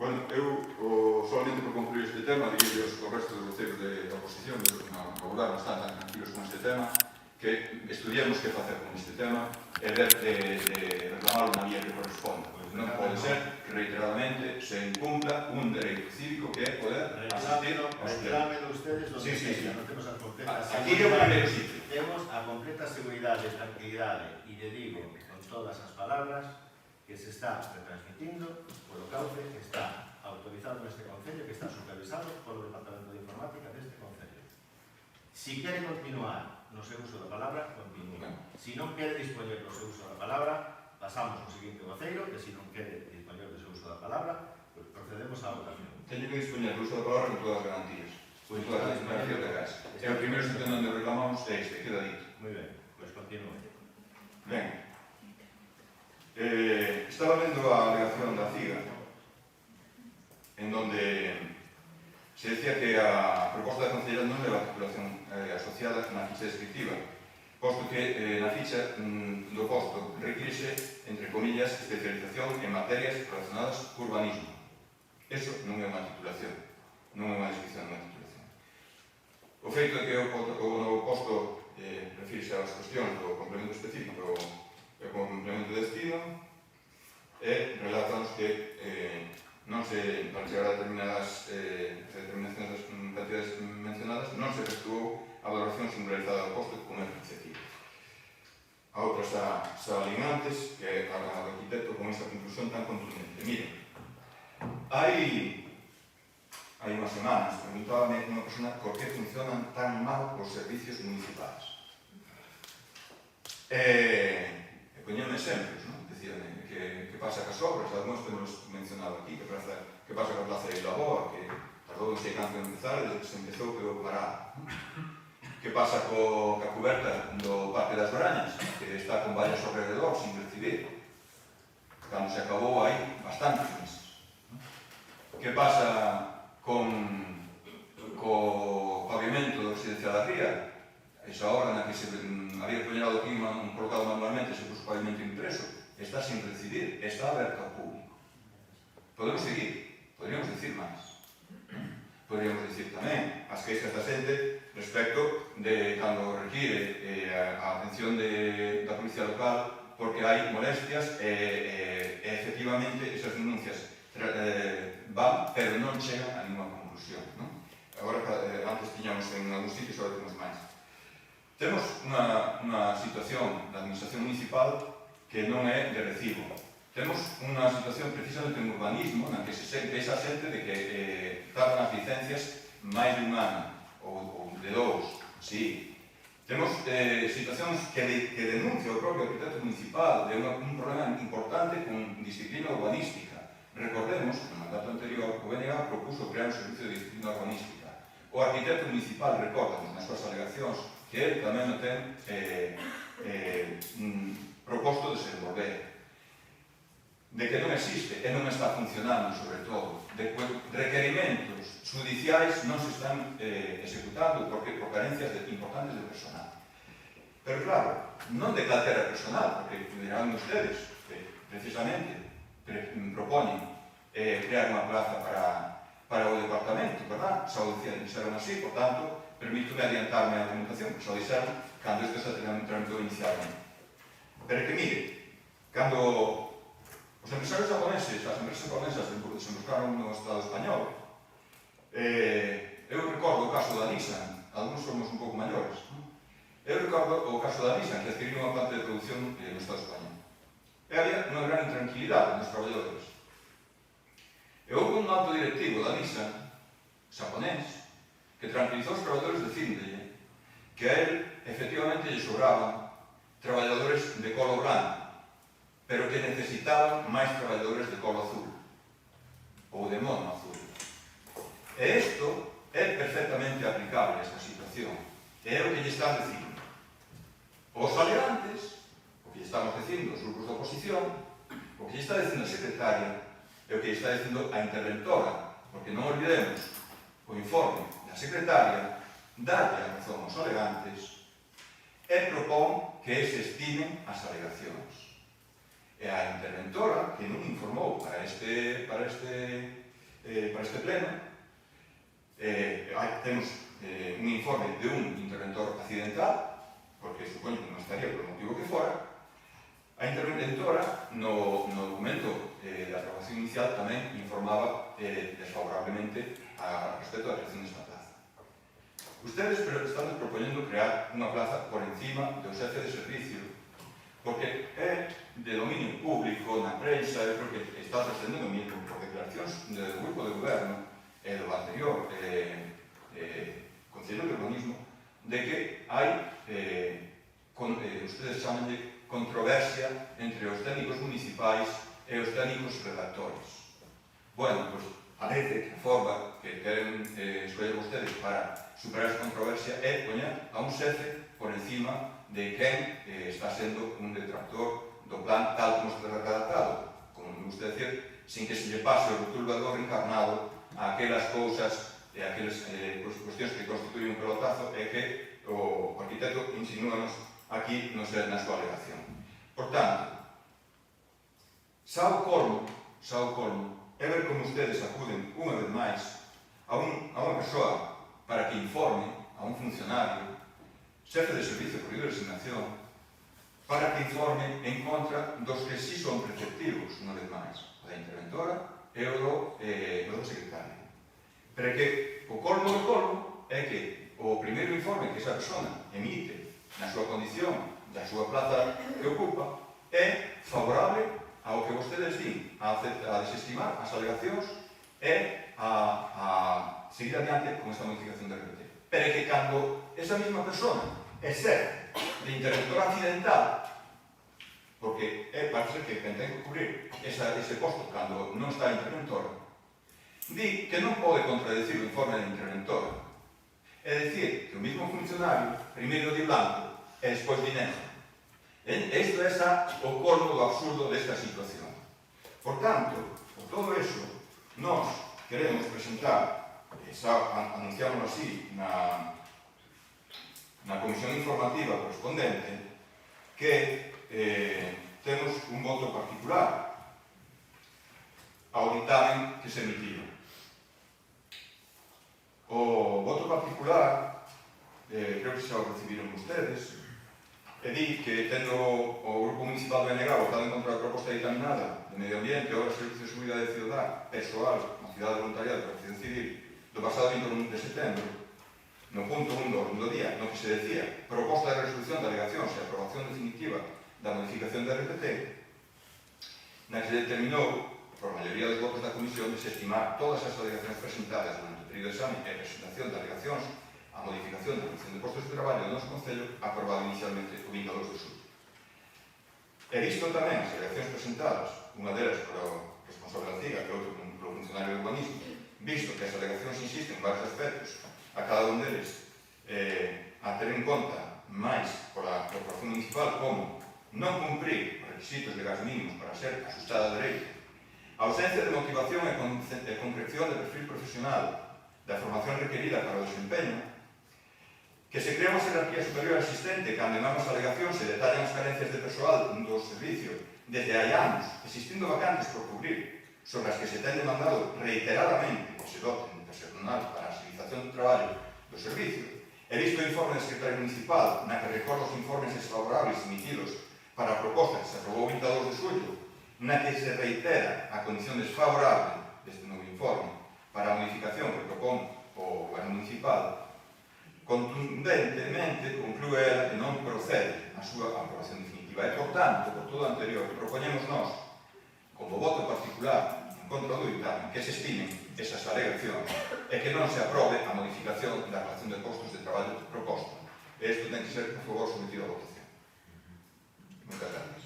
Bueno, eu, solamente por concluir este tema, diría ao resto dos voceiros da oposición, no goberno están tan tranquilos con este tema, que estudiemos que facer con este tema e ver de reclamar unha vía que corresponda. Non pode ser que reiteradamente se incumpla un dereito cívico que é poder asistir aos plenos. Reclámelo ustedes donde Sí. non temos a completa Aquí é o primeiro sitio. Temos a completa seguridade, tranquilidade e lle digo con todas as palabras que se está retransmitindo polo cauce que está autorizado neste Concello, que está supervisado polo Departamento de Informática deste Concello. Si quere continuar no seu uso da palabra, continúe. Si non quere dispoñer do seu uso da palabra, pasamos ao seguinte voceiro, que si non quere dispoñer do seu uso da palabra, pues procedemos á votación. Teño que dispoñer do uso da palabra con todas as garantías, con todas as garantías legais. É o primeiro sitio onde reclamamos este, queda dito. Moi ben, pois continúe. Ben, estaba vendo a alegación da CIGA, en donde se decía que a proposta de Concellería non leva titulación asociada na ficha descriptiva, posto que na ficha do posto requirese, entre comillas, especialización en materias relacionadas co urbanismo. Eso non é unha titulación, non é unha descripción dunha titulación. O feito de que o novo posto refirse ás cuestións do complemento específico e o complemento de destino e relatanos que non se, para chegar a determinadas determinacións das cantidades mencionadas, non se efectuou a valoración singularizada do posto como é iniciativa. A outra salín antes, que é a do arquitecto con esta conclusión tan contundente. Miren, hai unhas semanas preguntábame unha persona por que funcionan tan mal os servicios municipais. Poñeme exemplos, non? Decíame que pasa cas obras, algúns temos mencionado aquí, que pasa ca Plaza de Ilaboa, que tardou non sei canto en empezar, desde que se empezou quedou parada. Que pasa ca cuberta do Parque das Brañas, que está con vallas ao rededor, sin recibir. Cando se acabou hai bastantes meses. Que pasa co pavimento do residencial da Ría, esa obra na que se había poñado aquí colocado manualmente, se puso pavimento impreso, está sin recibir, está aberto ao público. Podemos seguir, poderíamos dicir máis. Poderíamos dicir tamén as queixas da xente respecto de cando require a atención da policía local porque hai molestias e efectivamente esas denuncias van, pero non chegan a ninguna conclusión. Agora, antes tiñamos en algúns sitios, agora temos máis. Temos unha situación da administración municipal que non é de recibo. Temos unha situación precisamente en urbanismo na que se queixa a xente de que tardan as licencias máis de un ano ou de dous, sí. Temos situacións que denuncia o propio arquitecto municipal de un problema importante con disciplina urbanística. Recordemos que no mandato anterior o BNG propuso crear un servicio de disciplina urbanística. O arquitecto municipal recorda nas súas alegacións que ele tamén o ten proposto desenvolver, de que non existe e non está funcionando, sobre todo, de que requerimentos judiciais non se están executando por carencias importantes de personal. Pero claro, non de calquera personal, porque dirán ustedes que precisamente proponen crear unha plaza para o departamento, verdad? Xa o dixeron así, por tanto, permítome adiantarme a argumentación, que xa o dixeron cando isto se tramitou inicialmente. Pero que mire, cando os empresarios japoneses, as empresas japonesas se buscaron no Estado español, eu recordo o caso da Nissan, algúns somos un pouco maiores, eu recordo o caso da Nissan, que adquiriu unha planta de produción no Estado español. E había unha gran intranquilidade nos traballadores. E houve un alto directivo da Nissan, xaponés, que tranquilizou os traballadores dicíndole que a él efectivamente lle sobraban traballadores de colo blanco, pero que necesitaban máis traballadores de colo azul, ou de mono azul. E isto é perfectamente aplicable a esta situación. E é o que lle están dicindo os alegantes, o que lle estamos dicindo os grupos da oposición, o que lle está dicindo a secretaria e o que lle está dicindo a interventora, porque non olvidemos o informe da secretaria dalle a razón aos alegantes e propón que se estimen as alegacións. E a interventora, que non informou para este para este pleno. Temos un informe de un interventor accidental, porque supoño que non estaría por o motivo que fora. A interventora, no documento de aprobación inicial, tamén informaba desfavorablemente respecto á creación desta plaza. Ustedes están propoñendo crear unha plaza por encima do xefe de servicio, porque é de dominio público na prensa, eu creo que está trascendendo mesmo por declaracións do grupo de goberno e do anterior Consello de Urbanismo, de que hai, ustedes chaman de controversia entre os técnicos municipais e os técnicos redactores. Bueno, pues parece que a forma que queren escoller ustedes para superar esa controversia é poñer a un xefe por encima de quen está sendo un detractor do plan tal como está redactado, como me gusta decir, sin que se lle pase o rotulvador encarnado a aquelas cousas e a aquelas cuestións que constituyen un pelotazo e que o arquitecto insinúanos aquí na súa alegación. Por tanto, xa o colmo é ver como ustedes acuden unha vez máis a unha persoa para que informe a un funcionario, xefe de servicio por libre designación, para que informe en contra dos que sí son preceptivos, unha vez máis, o da interventora e o do secretario. Pero é que o colmo do colmo é que o primeiro informe que esa persona emite na súa condición da súa plaza que ocupa é favorable ao que vostedes din, a desestimar as alegacións e a seguir adiante con esta modificación da RPT. Pero é que cando esa mesma persona é ser de interventor accidental, porque parece que quen ten que cubrir ese posto cando non está interventor, di que non pode contradecir o informe da interventora. É dicir, que o mesmo funcionario primeiro di blanco e despois di negro. Isto é o colmo do absurdo desta situación. Por tanto, por todo eso, nós queremos presentar, anunciámoslo así na comisión informativa correspondente, que temos un voto particular ao dictamen que se emitiu. O voto particular, creo que xa o recibiron ustedes, e di que tendo o Grupo Municipal de Benegrao votado en contra da proposta dictaminada de Medio Ambiente, Obras, Servicios de Seguridade Ciudadá, Persoal, na Cidade Voluntariada de Protección Civil, do pasado 21 de setembro, no punto 1 do segundo día, no que se decía proposta de resolución de alegacións e aprobación definitiva da modificación da RPT, na que se determinou, por maioría dos votos da Comisión, desestimar todas as alegacións presentadas durante o período de exame e presentación de alegacións a modificación da reducción de postos de traballo do noso Concello, aprobado inicialmente o 22 de xullo. E visto tamén as alegacións presentadas, unha delas para o responsable da CIGA e outro polo funcionario de urbanismo, visto que as alegacións insisten en varios aspectos, a cada un deles a ter en conta máis pola corporación municipal como non cumprir os requisitos legais mínimos para ser asustada a dereito, a ausencia de motivación e concreción de perfil profesional da formación requerida para o desempeño, que se crea unha jerarquía superior existente cando en ambas alegacións se detallan as carencias de persoal do servicio desde hai anos, existindo vacantes por cubrir, sobre as que se ten demandado reiteradamente que se doten de personal para a agilización do traballo do servicio, e visto o informe do secretario municipal na que recorda os informes desfavorables emitidos para a proposta que se aprobou o 22 de xullo, na que se reitera a condición desfavorable deste novo informe para a modificación que propón o goberno municipal, contundentemente conclúe ela que non procede a súa aprobación definitiva. E, por tanto, por todo o anterior, propoñemos nós, como voto particular en contra do dictamen, que se estimen esas alegacións e que non se aprobe a modificación da relación de postos de traballo proposta. E isto ten que ser, por favor, sometido a votación. Moitas gracias.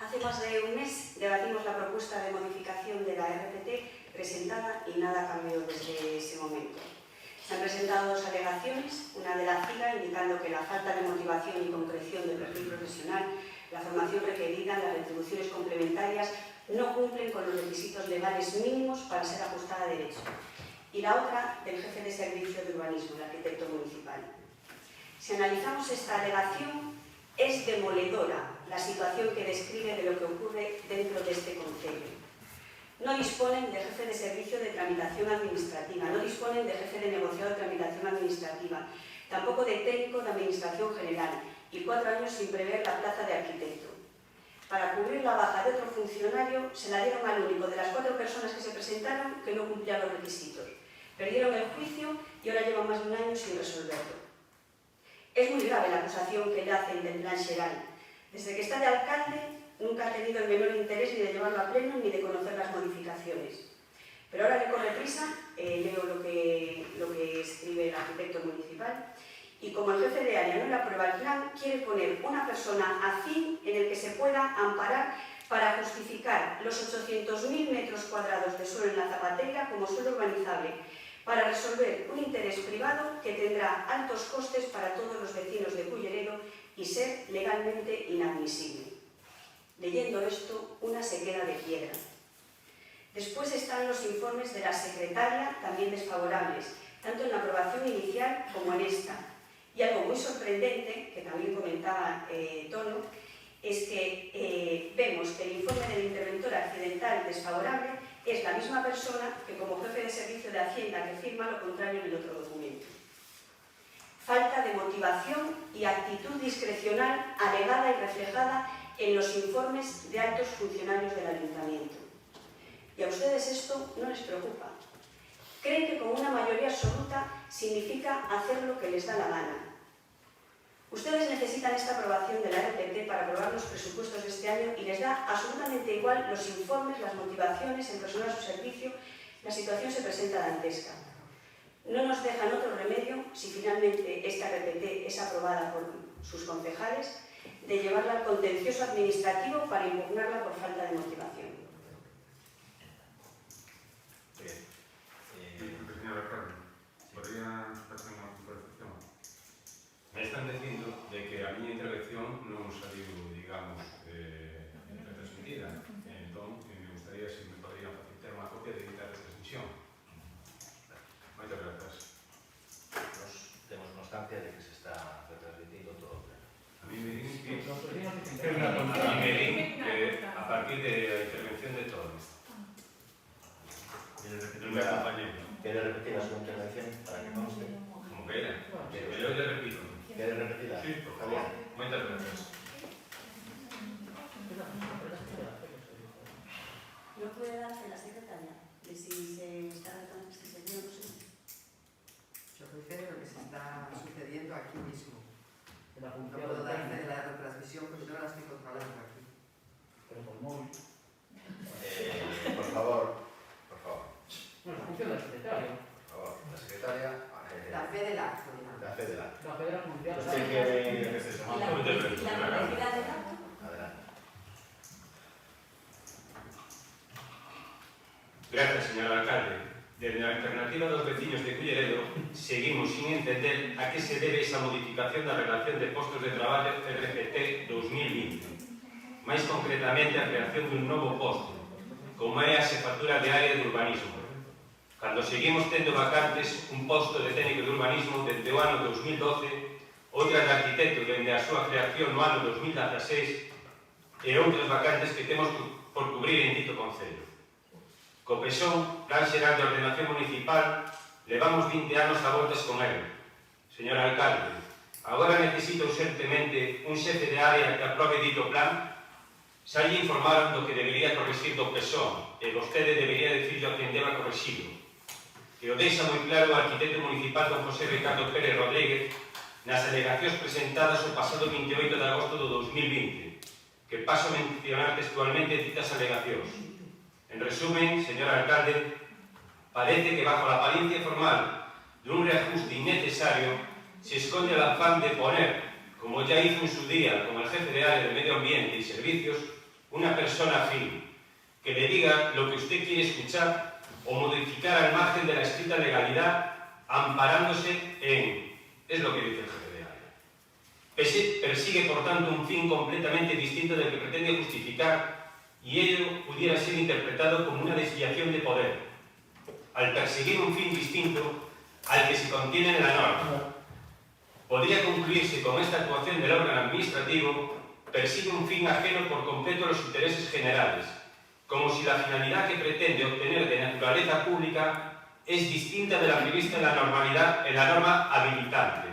Hace más de un mes debatimos la propuesta de modificación de la RPT presentada y nada cambió desde ese momento. Se han presentado dos alegaciones, una de la CIGA indicando que la falta de motivación y concreción del perfil profesional, la formación requerida, las retribuciones complementarias no cumplen con los requisitos legales mínimos para ser ajustada a derecho. y la otra del jefe de servicio de urbanismo, el arquitecto municipal. Si analizamos esta alegación, es demoledora la situación que describe de lo que ocurre dentro de este concello. No disponen de jefe de servicio de tramitación administrativa, no disponen de jefe de negociado de tramitación administrativa, tampoco de técnico de administración general, y 4 años sin prever la plaza de arquitecto. Para cubrir la baja de otro funcionario, se la dieron al único de las 4 personas que se presentaron que no cumplía los requisitos. Perdieron el juicio y ahora llevan más de 1 año sin resolverlo. Es muy grave la acusación que le hacen del plan Xeral. Desde que está de alcalde, nunca ha tenido el menor interés ni de llevarlo a pleno ni de conocer las modificaciones. Pero ahora le corre prisa, leo lo que escribe el arquitecto municipal, y como el jefe de área no le aprueba el plan, quiere poner una persona afín en el que se pueda amparar para justificar los 800.000 metros cuadrados de suelo en la Zapatera como suelo urbanizable, para resolver un interés privado que tendrá altos costes para todos los vecinos de Culleredo y ser legalmente inadmisible. Leyendo esto, una se queda de piedra. Después están los informes de la secretaria, también desfavorables, tanto en la aprobación inicial como en esta. Y algo muy sorprendente, que también comentaba Tono, es que vemos que el informe del interventor accidental desfavorable es la misma persona que como jefe de servicio de Hacienda que firma lo contrario en el otro documento. Falta de motivación y actitud discrecional alegada y reflejada en los informes de altos funcionarios del ayuntamiento. Y a ustedes esto no les preocupa. Creen que con una mayoría absoluta significa hacer lo que les da la gana. Ustedes necesitan esta aprobación de la RPT para aprobar los presupuestos de este año y les da absolutamente igual los informes, las motivaciones, el personal a su servicio, la situación se presenta dantesca. No nos dejan otro remedio, si finalmente esta RPT es aprobada por sus concejales, de llevarla al contencioso administrativo para impugnarla por falta de motivación. Señora Carmen, ¿podría hacer una corrección? Me están diciendo de que a miña intervención non saliu, digamos, retransmitida. Entón, me gustaría se me podrían facilitar unha copia de esta retransmisión. Moitas grazas. Nos temos constancia de que se está retransmitindo todo. A mí me din que a partir de la intervención de todos. ¿Quiere repetir la segunda intervención para que conste? Como que era. Pero yo le repito. ¿Quiere repetirla? Sí, por favor. Moitas grazas. ¿No puede darse la secretaria de si se está sucediendo? Yo refiero a lo que se está sucediendo aquí mismo. No puedo darle de la retransmisión porque yo no la estoy controlando aquí. Pero por móvil. Por favor. Por favor. No, la función del secretario. Por favor. La secretaria. La fe del acto, digamos. La fe del acto. La federación mundial. ¿Usted quiere que se ¿Y la publicidad del acto? Adelante. Gracias, señor alcalde. Desde la alternativa dos vecinos de Culleredo seguimos sin entender a que se debe esa modificación da relación de postos de traballo RPT 2020. Mais concretamente a creación dun novo posto, como é a xefatura de área de urbanismo. Cando seguimos tendo vacantes un posto de técnico de urbanismo desde o ano 2012, outras de arquitecto dende a súa creación no ano 2016 e outras vacantes que temos por cubrir en dito concello. Co PSON, Plan Xeral de Ordenación Municipal, levamos 20 anos a voltas con ele. Señor alcalde, agora necesita urgentemente un xefe de área que aprobe dito plan. Xa lle informaron do que debería correxir do PSON e vostede debería decirlo a quen deba correxirlo. E o deixa moi claro o arquitecto municipal don José Ricardo Pérez Rodríguez nas alegacións presentadas o pasado 28 de agosto do 2020, que paso a mencionar textualmente ditas alegacións. En resumen, señor alcalde, parece que bajo la apariencia formal de un reajuste innecesario se esconde el afán de poner, como ya hizo en su día como el jefe de área de Medio Ambiente y Servicios, una persona afín, que le diga lo que usted quiere escuchar o modificar al margen de la estricta legalidad, amparándose en, es lo que dice el jefe de área. Persigue, por tanto, un fin completamente distinto del que pretende justificar, y ello pudiera ser interpretado como una desviación de poder. al perseguir un fin distinto al que se contiene en la norma. Podría concluirse con esta actuación del órgano administrativo persigue un fin ajeno por completo a los intereses generales, como si la finalidad que pretende obtener de naturaleza pública es distinta de la prevista en la norma habilitante.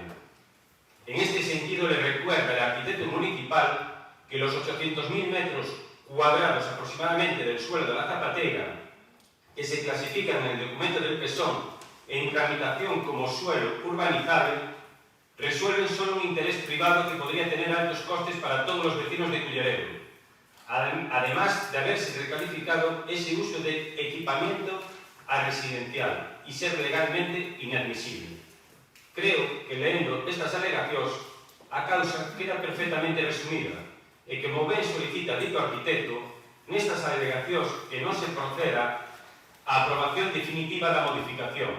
En este sentido, le recuerda el arquitecto municipal que los 800.000 metros cuadrados aproximadamente del suelo de la Zapatega, que se clasifican en el documento del PSON en tramitación como suelo urbanizable, resuelven solo un interés privado que podría tener altos costes para todos los vecinos de Culleredo, además de haberse recalificado ese uso de equipamiento a residencial y ser legalmente inadmisible. Creo que leyendo estas alegacións, a causa queda perfectamente resumida e que, como ben solicita dito arquitecto, nestas alegacións que non se proceda a aprobación definitiva da modificación.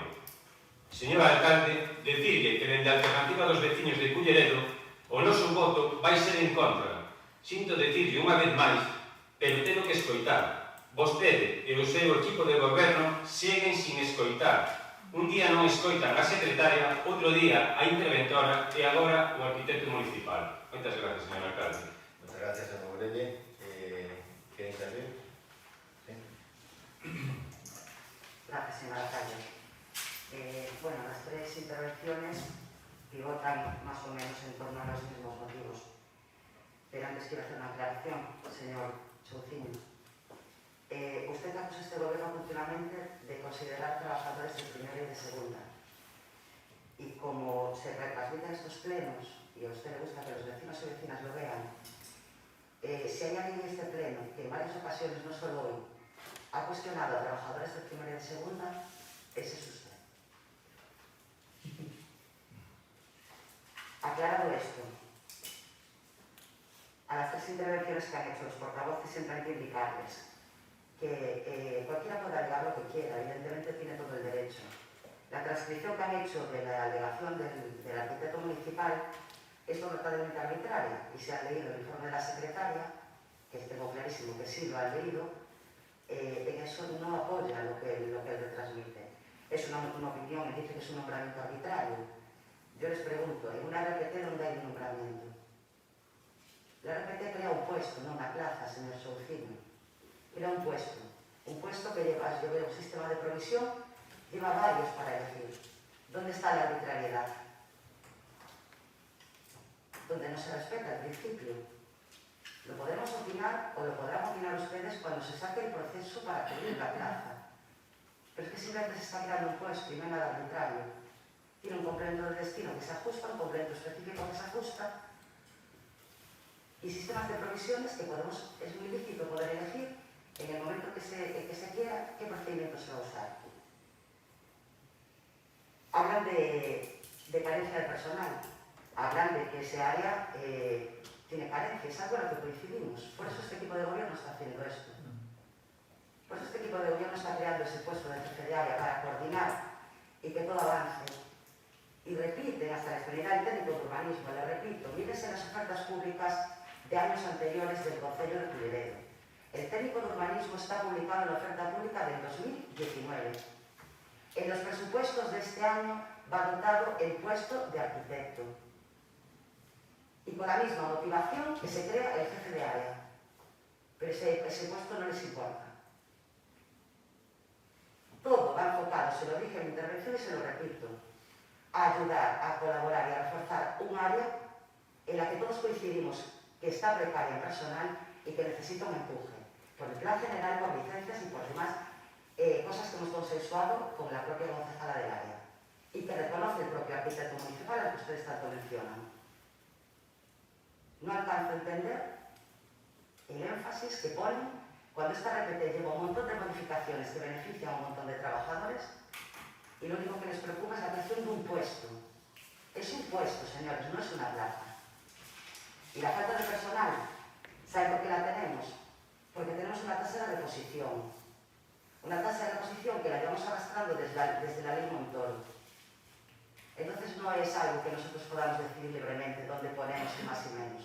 Señor alcalde, decirle que dende a alternativa dos veciños de Culleredo o noso voto vai ser en contra. Sinto decirle unha vez máis, pero teño que escoitar. Vostede e o seu equipo de goberno seguen sin escoitar. Un día non escoitan a secretaria, outro día a interventora e agora o arquitecto municipal. Moitas gracias, señor alcalde. Muchas gracias, señor Morelle. ¿Quiere intervenir? ¿Sí? Gracias, señor alcalde. Bueno, las tres intervenciones pivotan más o menos en torno a los mismos motivos. Pero antes quiero hacer una aclaración, señor Chouciño. Usted acusa a este gobierno continuamente de considerar trabajadores de primera y de segunda. Y como se retransmiten estos plenos, y a usted le gusta que los vecinos y vecinas lo vean, si hay alguien en este pleno que en varias ocasiones, no solo hoy, ha cuestionado a trabajadores de primera y de segunda, ese es usted. Aclarado esto, a las tres intervenciones que han hecho los portavoces siempre hay que indicarles que cualquiera puede alegar lo que quiera, evidentemente tiene todo el derecho. La transcripción que han hecho de la alegación del arquitecto municipal es totalmente arbitraria y se ha leído el informe de la secretaria, que tengo clarísimo que sí lo han leído, en eso no apoya lo que él retransmite. Es una opinión, me dice que es un nombramiento arbitrario. Yo les pregunto, ¿en una RPT dónde hay un nombramiento? La RPT crea un puesto, no una plaza, señor Chouciño. Crea un puesto que lleva, yo veo un sistema de provisión, lleva varios para elegir. ¿Dónde está la arbitrariedad? Donde no se respeta el principio. Lo podemos opinar o lo podrán opinar ustedes cuando se saque el proceso para cubrir la plaza. Pero es que simplemente se está creando un puesto y no hay nada arbitrario. Tiene un complemento de destino que se ajusta, un complemento específico que se ajusta y sistemas de provisiones que es muy lícito poder elegir en el momento que se quiera qué procedimiento se va a usar. Hablan de carencia de personal, hablan de que ese área tiene carencia, es algo en lo que coincidimos. Por eso este equipo de gobierno está haciendo esto. Por eso este equipo de gobierno está creando ese puesto de jefe de área para coordinar y que todo avance. Y repiten hasta la experiencia del técnico de urbanismo, le repito, mírense las ofertas públicas de años anteriores del Concello de Culleredo. El técnico de urbanismo está publicado en la oferta pública del 2019. En los presupuestos de este año va dotado el puesto de arquitecto. Y con la misma motivación que se crea el jefe de área. Pero ese puesto no les importa. Todo va enfocado, se lo dije en mi intervención y se lo repito, a ayudar, a colaborar y a reforzar un área en la que todos coincidimos que está precaria en personal y que necesita un empuje. Por el plan general, por licencias y por demás cosas que hemos consensuado con la propia concejala del área y que reconoce el propio arquitecto municipal al que ustedes tanto mencionan. No alcanzo a entender el énfasis que ponen cuando esta RPT lleva un montón de modificaciones que benefician a un montón de trabajadores y lo único que les preocupa es la creación de un puesto. Es un puesto, señores, no es una plaza. Y la falta de personal, ¿saben por qué la tenemos? Porque tenemos una tasa de reposición. Una tasa de reposición que la llevamos arrastrando desde la ley Montoro. Entonces no es algo que nosotros podamos decidir libremente dónde ponemos y más y menos.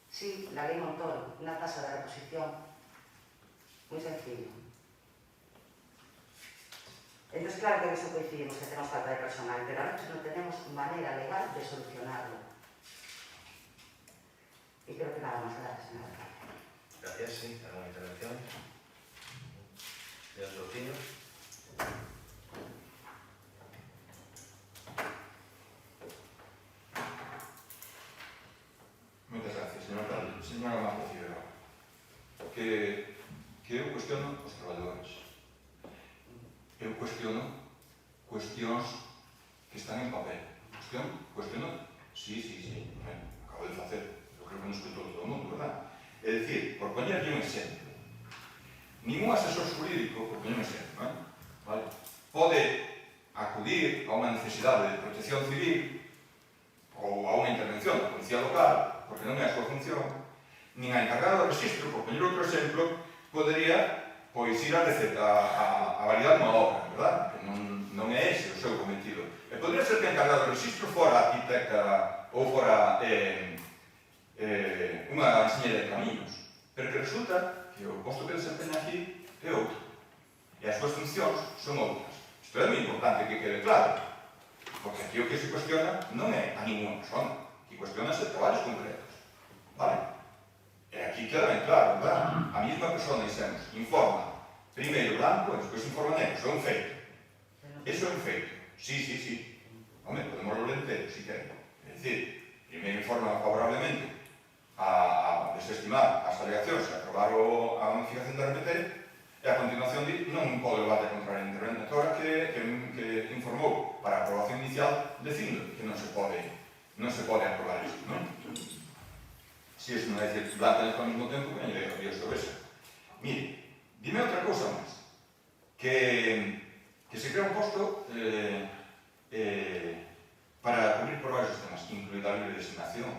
Sí, la ley Montoro, una tasa de reposición muy sencilla. Entonces, claro que en eso coincidimos, que tenemos falta de personal, pero a veces no tenemos manera legal de solucionarlo. Y creo que nada más. Gracias, señora. Gracias, sí, alguna intervención. Señor Sofino. Moitas gracias, señor alcalde. Señora Marta Figueroa, que eu cuestiono os traballadores. Eu cuestiono cuestións que están en papel. Cuestiono, sí, acabo de facer, eu creo que non escuto todo o mundo, verdad? É dicir, por poñerlle un exemplo, ningún asesor jurídico, por poñer un exemplo, vale, pode acudir a unha necesidade de protección civil ou a unha intervención da policía local, porque non é a súa función, nin a encargada do registro, por poñer outro exemplo, podería pois ir a validar unha obra, verdad? Que non é ese o seu cometido. E podría ser que a encargada do registro fora arquitecta ou fora unha enxeñeira de camiños, pero que resulta que o posto que desempeña aquí é outro, e as súas funcións son outras. Isto é moi importante que quede claro, porque aquí o que se cuestiona non é a ninguna persona, que cuestionase traballos concretos, vale? E aquí queda ben claro, verdad? A mesma persona, dixemos, informa primeiro blanco e despois informa negro, iso é un feito. Iso é un feito. Sí. Home, podemos lo entero, si queren. É dicir, primeiro informa favorablemente a desestimar as alegacións e aprobar a modificación da RPT, e a continuación non pode debate contra a interventora que informou para a aprobación inicial dicindo que non se pode aprobar isto, non? Si es non é dicir blanca ao mesmo tempo, que añade a Dios sobre eso. Mire, dime outra cousa máis, que se crea un posto para cubrir por varios sistemas, incluída a libre designación.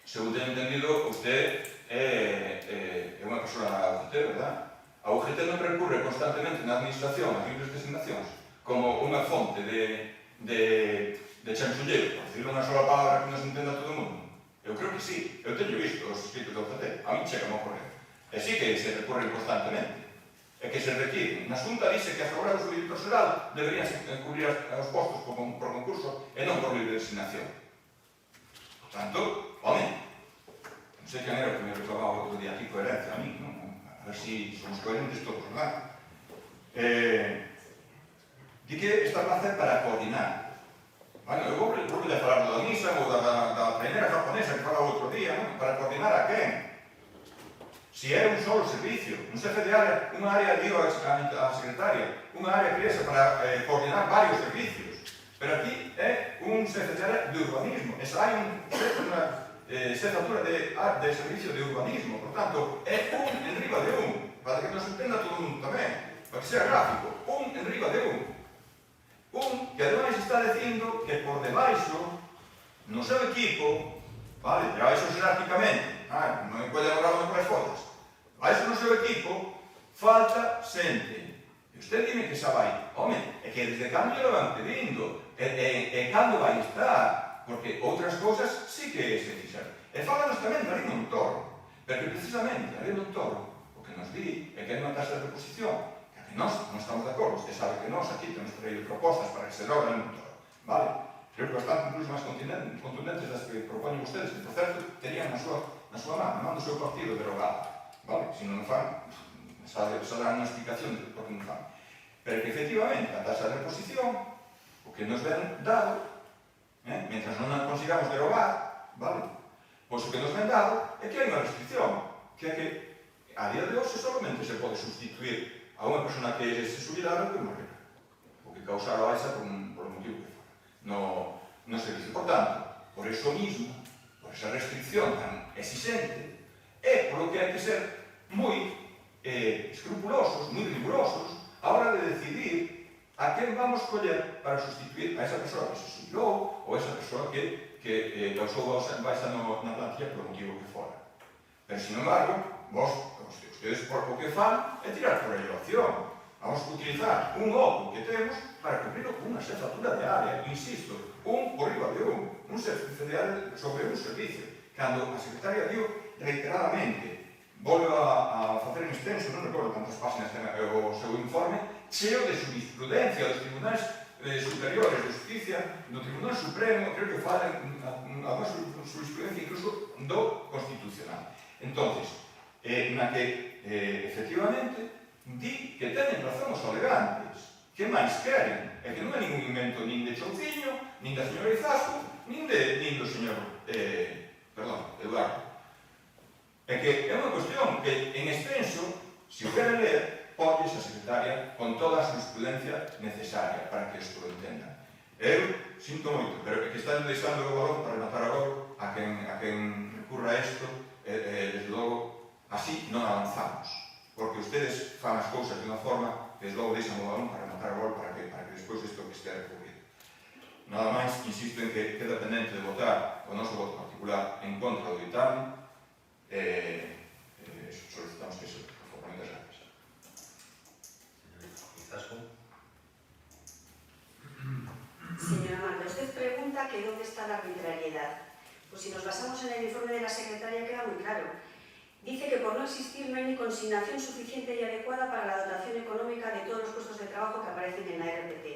Según teño entendido, usted é unha persona da UGT, verdad? A UGT non recurre constantemente na administración as libres designacións como unha fonte de chanchullero, por decirlo unha sola palabra que nos entenda todo o mundo. Eu creo que sí, eu teño visto os escritos da UGT, a mí chega a correr. E sí que se recurren constantemente. E que se requiere. Na Xunta dice que as obras do director xeral deberían cubrir os postos por concurso e non por libre designación. Por tanto, home, non sei quen era o que me reclamaba outro día aquí coherencia a mí, non? A ver se somos coherentes todos, verdad? Di que está a facer para coordinar. Bueno, eu vou a falar da misa ou da trainera japonesa que falaba outro día, non? Para coordinar a quen? Si é un solo servicio, un xefe de área, unha área dio a secretaria, unha área criesa para coordinar varios servicios. Pero aquí é un xefe de área de urbanismo, hai unha xefatura de servicio de urbanismo, por tanto, é un en riba de un, para que nos entenda todo o mundo tamén, para que sea gráfico, un en riba de un. Un que ademais está dicindo que por debaixo, no seu equipo, vale, debaixo xerárquicamente, non me pode lograr por as fotos, debaixo no seu equipo, falta xente. E usted dime que xa vai, home, é que desde cando lo van pedindo, e cando vai estar, porque outras cousas sí que se fixeron. E fálanos tamén da Río Montoro, porque precisamente a Río Montoro o que nos di é que hai unha taxa de reposición, que nós non estamos de acordo, usted sabe que nós aquí temos traído propostas para que se logre en Montoro, vale? Creo que bastante incluso máis contundentes das que proponen ustedes, que por certo terían na súa mano do seu partido derogado, vale? Se non fan, saldrá unha explicación de por que non fan. Pero que efectivamente a taxa de reposición, o que nos ven dado, mientras non a consigamos derogar, vale? Pois o que nos ven dado é que hai unha restricción, que é que a día de hoxe solamente se pode sustituir a unha persona que se xubilara que morrera, o que causara a baixa por o motivo que fora, no servicio. Por tanto, por eso mismo, por esa restricción tan exigente, é por lo que hai que ser moi escrupulosos, moi rigurosos, a hora de decidir a quen vamos coller para sustituir a esa persoa que se xubilou ou esa persoa que causou baixa na plantilla por o motivo que fora. Pero, sin embargo, ustedes por o que fan é tirar por a elevación. Vamos a utilizar un oco que temos para cubrirlo con unha xefatura de área, insisto, un por riba de un xefe de área sobre un servicio. Cando a secretaria dio reiteradamente, volvo a facer un extenso, non recordo cantas páginas ten o seu informe, cheo de jurisprudencia dos tribunais superiores de justicia, do Tribunal Supremo, creo que falan a jurisprudencia incluso do Constitucional. Entonces, na que efectivamente di que teñen razón os alegantes. Que máis queren? É que non é ningún invento nin de Chouciño, nin da señora Izasco, nin do señor Eduardo. É que é unha cuestión que, en extenso, se o queren ler, polles a secretaria con toda a jurisprudencia necesaria para que isto lo entendan. Eu sinto moito, pero é que están deixando o balón para rematar agora a quen recurra a isto, desde logo, así non avanzamos, porque ustedes fan as cousas de unha forma que desde logo deixan o balón para rematar agora para que despois isto que estea recurrido. Nada máis, insisto en que queda pendente de votar o noso voto particular en contra do ditame, solicitamos que se proponen das gracias. Señora Marta, usted pregunta que dónde está la arbitrariedad. Pues si nos basamos en el informe de la secretaria queda muy claro. Dice que por no existir no hay ni consignación suficiente y adecuada para la dotación económica de todos los puestos de trabajo que aparecen en la RPT.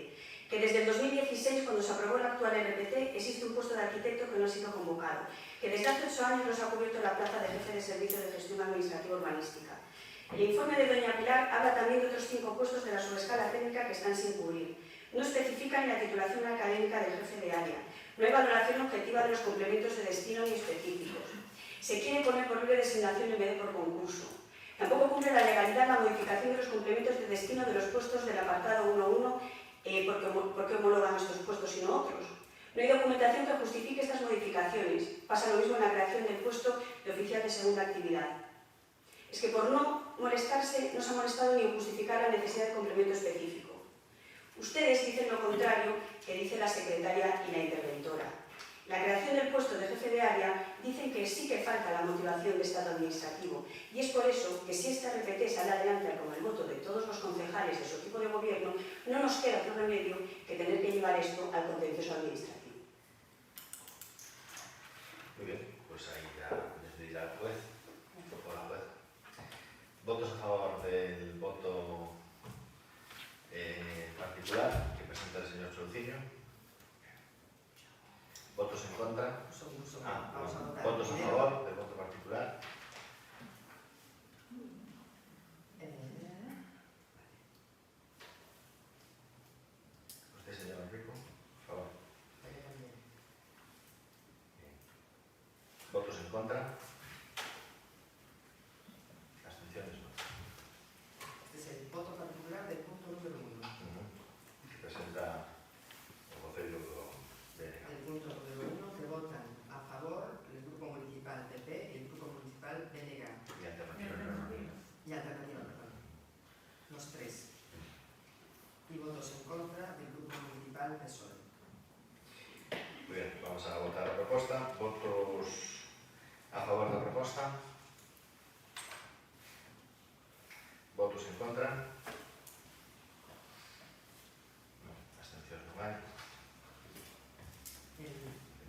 Que desde el 2016, cuando se aprobó la actual RPT, existe un puesto de arquitecto que no ha sido convocado. Que desde hace 8 años no se ha cubierto la plaza de jefe de servicio de gestión administrativa urbanística. El informe de doña Pilar habla también de otros 5 puestos de la subescala técnica que están sin cubrir. No especifica ni la titulación académica del jefe de área. No hay valoración objetiva de los complementos de destino ni específicos. Se quiere poner por libre designación en vez de por concurso. Tampoco cumple la legalidad la modificación de los complementos de destino de los puestos del apartado 1.1 porque homologan estos puestos y no otros. No hay documentación que justifique estas modificaciones. Pasa lo mismo en la creación del puesto de oficial de segunda actividad. Es que por no molestarse, no se ha molestado ni en justificar la necesidad de complemento específico. Ustedes dicen lo contrario que dice la secretaria y la interventora. La creación del puesto de jefe de área dicen que sí que falta la motivación de estado administrativo y es por eso que si esta RPT sale adelante con el voto de todos los concejales de su equipo de gobierno, no nos queda otro remedio que tener que llevar esto al contencioso administrativo. Muy bien, pues ahí ya decidirá el juez o la juez. ¿Votos a favor del voto particular que presenta el señor Chouciño? ¿Votos en contra? Vamos a votar. ¿Votos a favor del voto particular? ¿Usted, señor Enrico? Por favor. ¿Votos en contra? ¿Abstenciones? Este es el voto particular del punto número 1. Que presenta el Concello de El punto número 1 que votan a favor el Grupo Municipal PP y el Grupo Municipal BNG. y Alternativa. Y alternativa, perdón. Los 3. Y votos en contra del Grupo Municipal PSOE. Muy bien, vamos a votar la propuesta. ¿Votos a favor de la propuesta? ¿Votos en contra? No, abstenciones no hay. El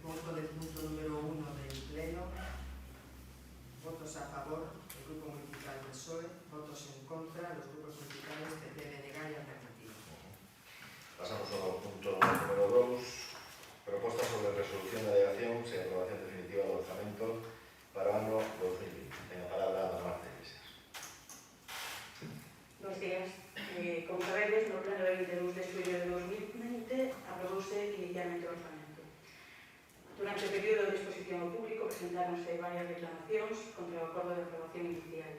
voto del punto número 1 del Pleno. Votos a favor del Grupo Municipal PSOE. Votos en contra los grupos municipales PP, BNG y alternativa. Pasamos al punto número 2. Propuesta sobre resolución de alegación y aprobación definitiva del orçamento para o ano 2020. Tengo a palabra a Marta Iglesias. Buenos días. Como sabedes, no pleno de 22 de xullo de 2020 aprobouse inicialmente o orzamento. Durante o período de exposición ao público presentáronse varias reclamacións contra o acordo de aprobación inicial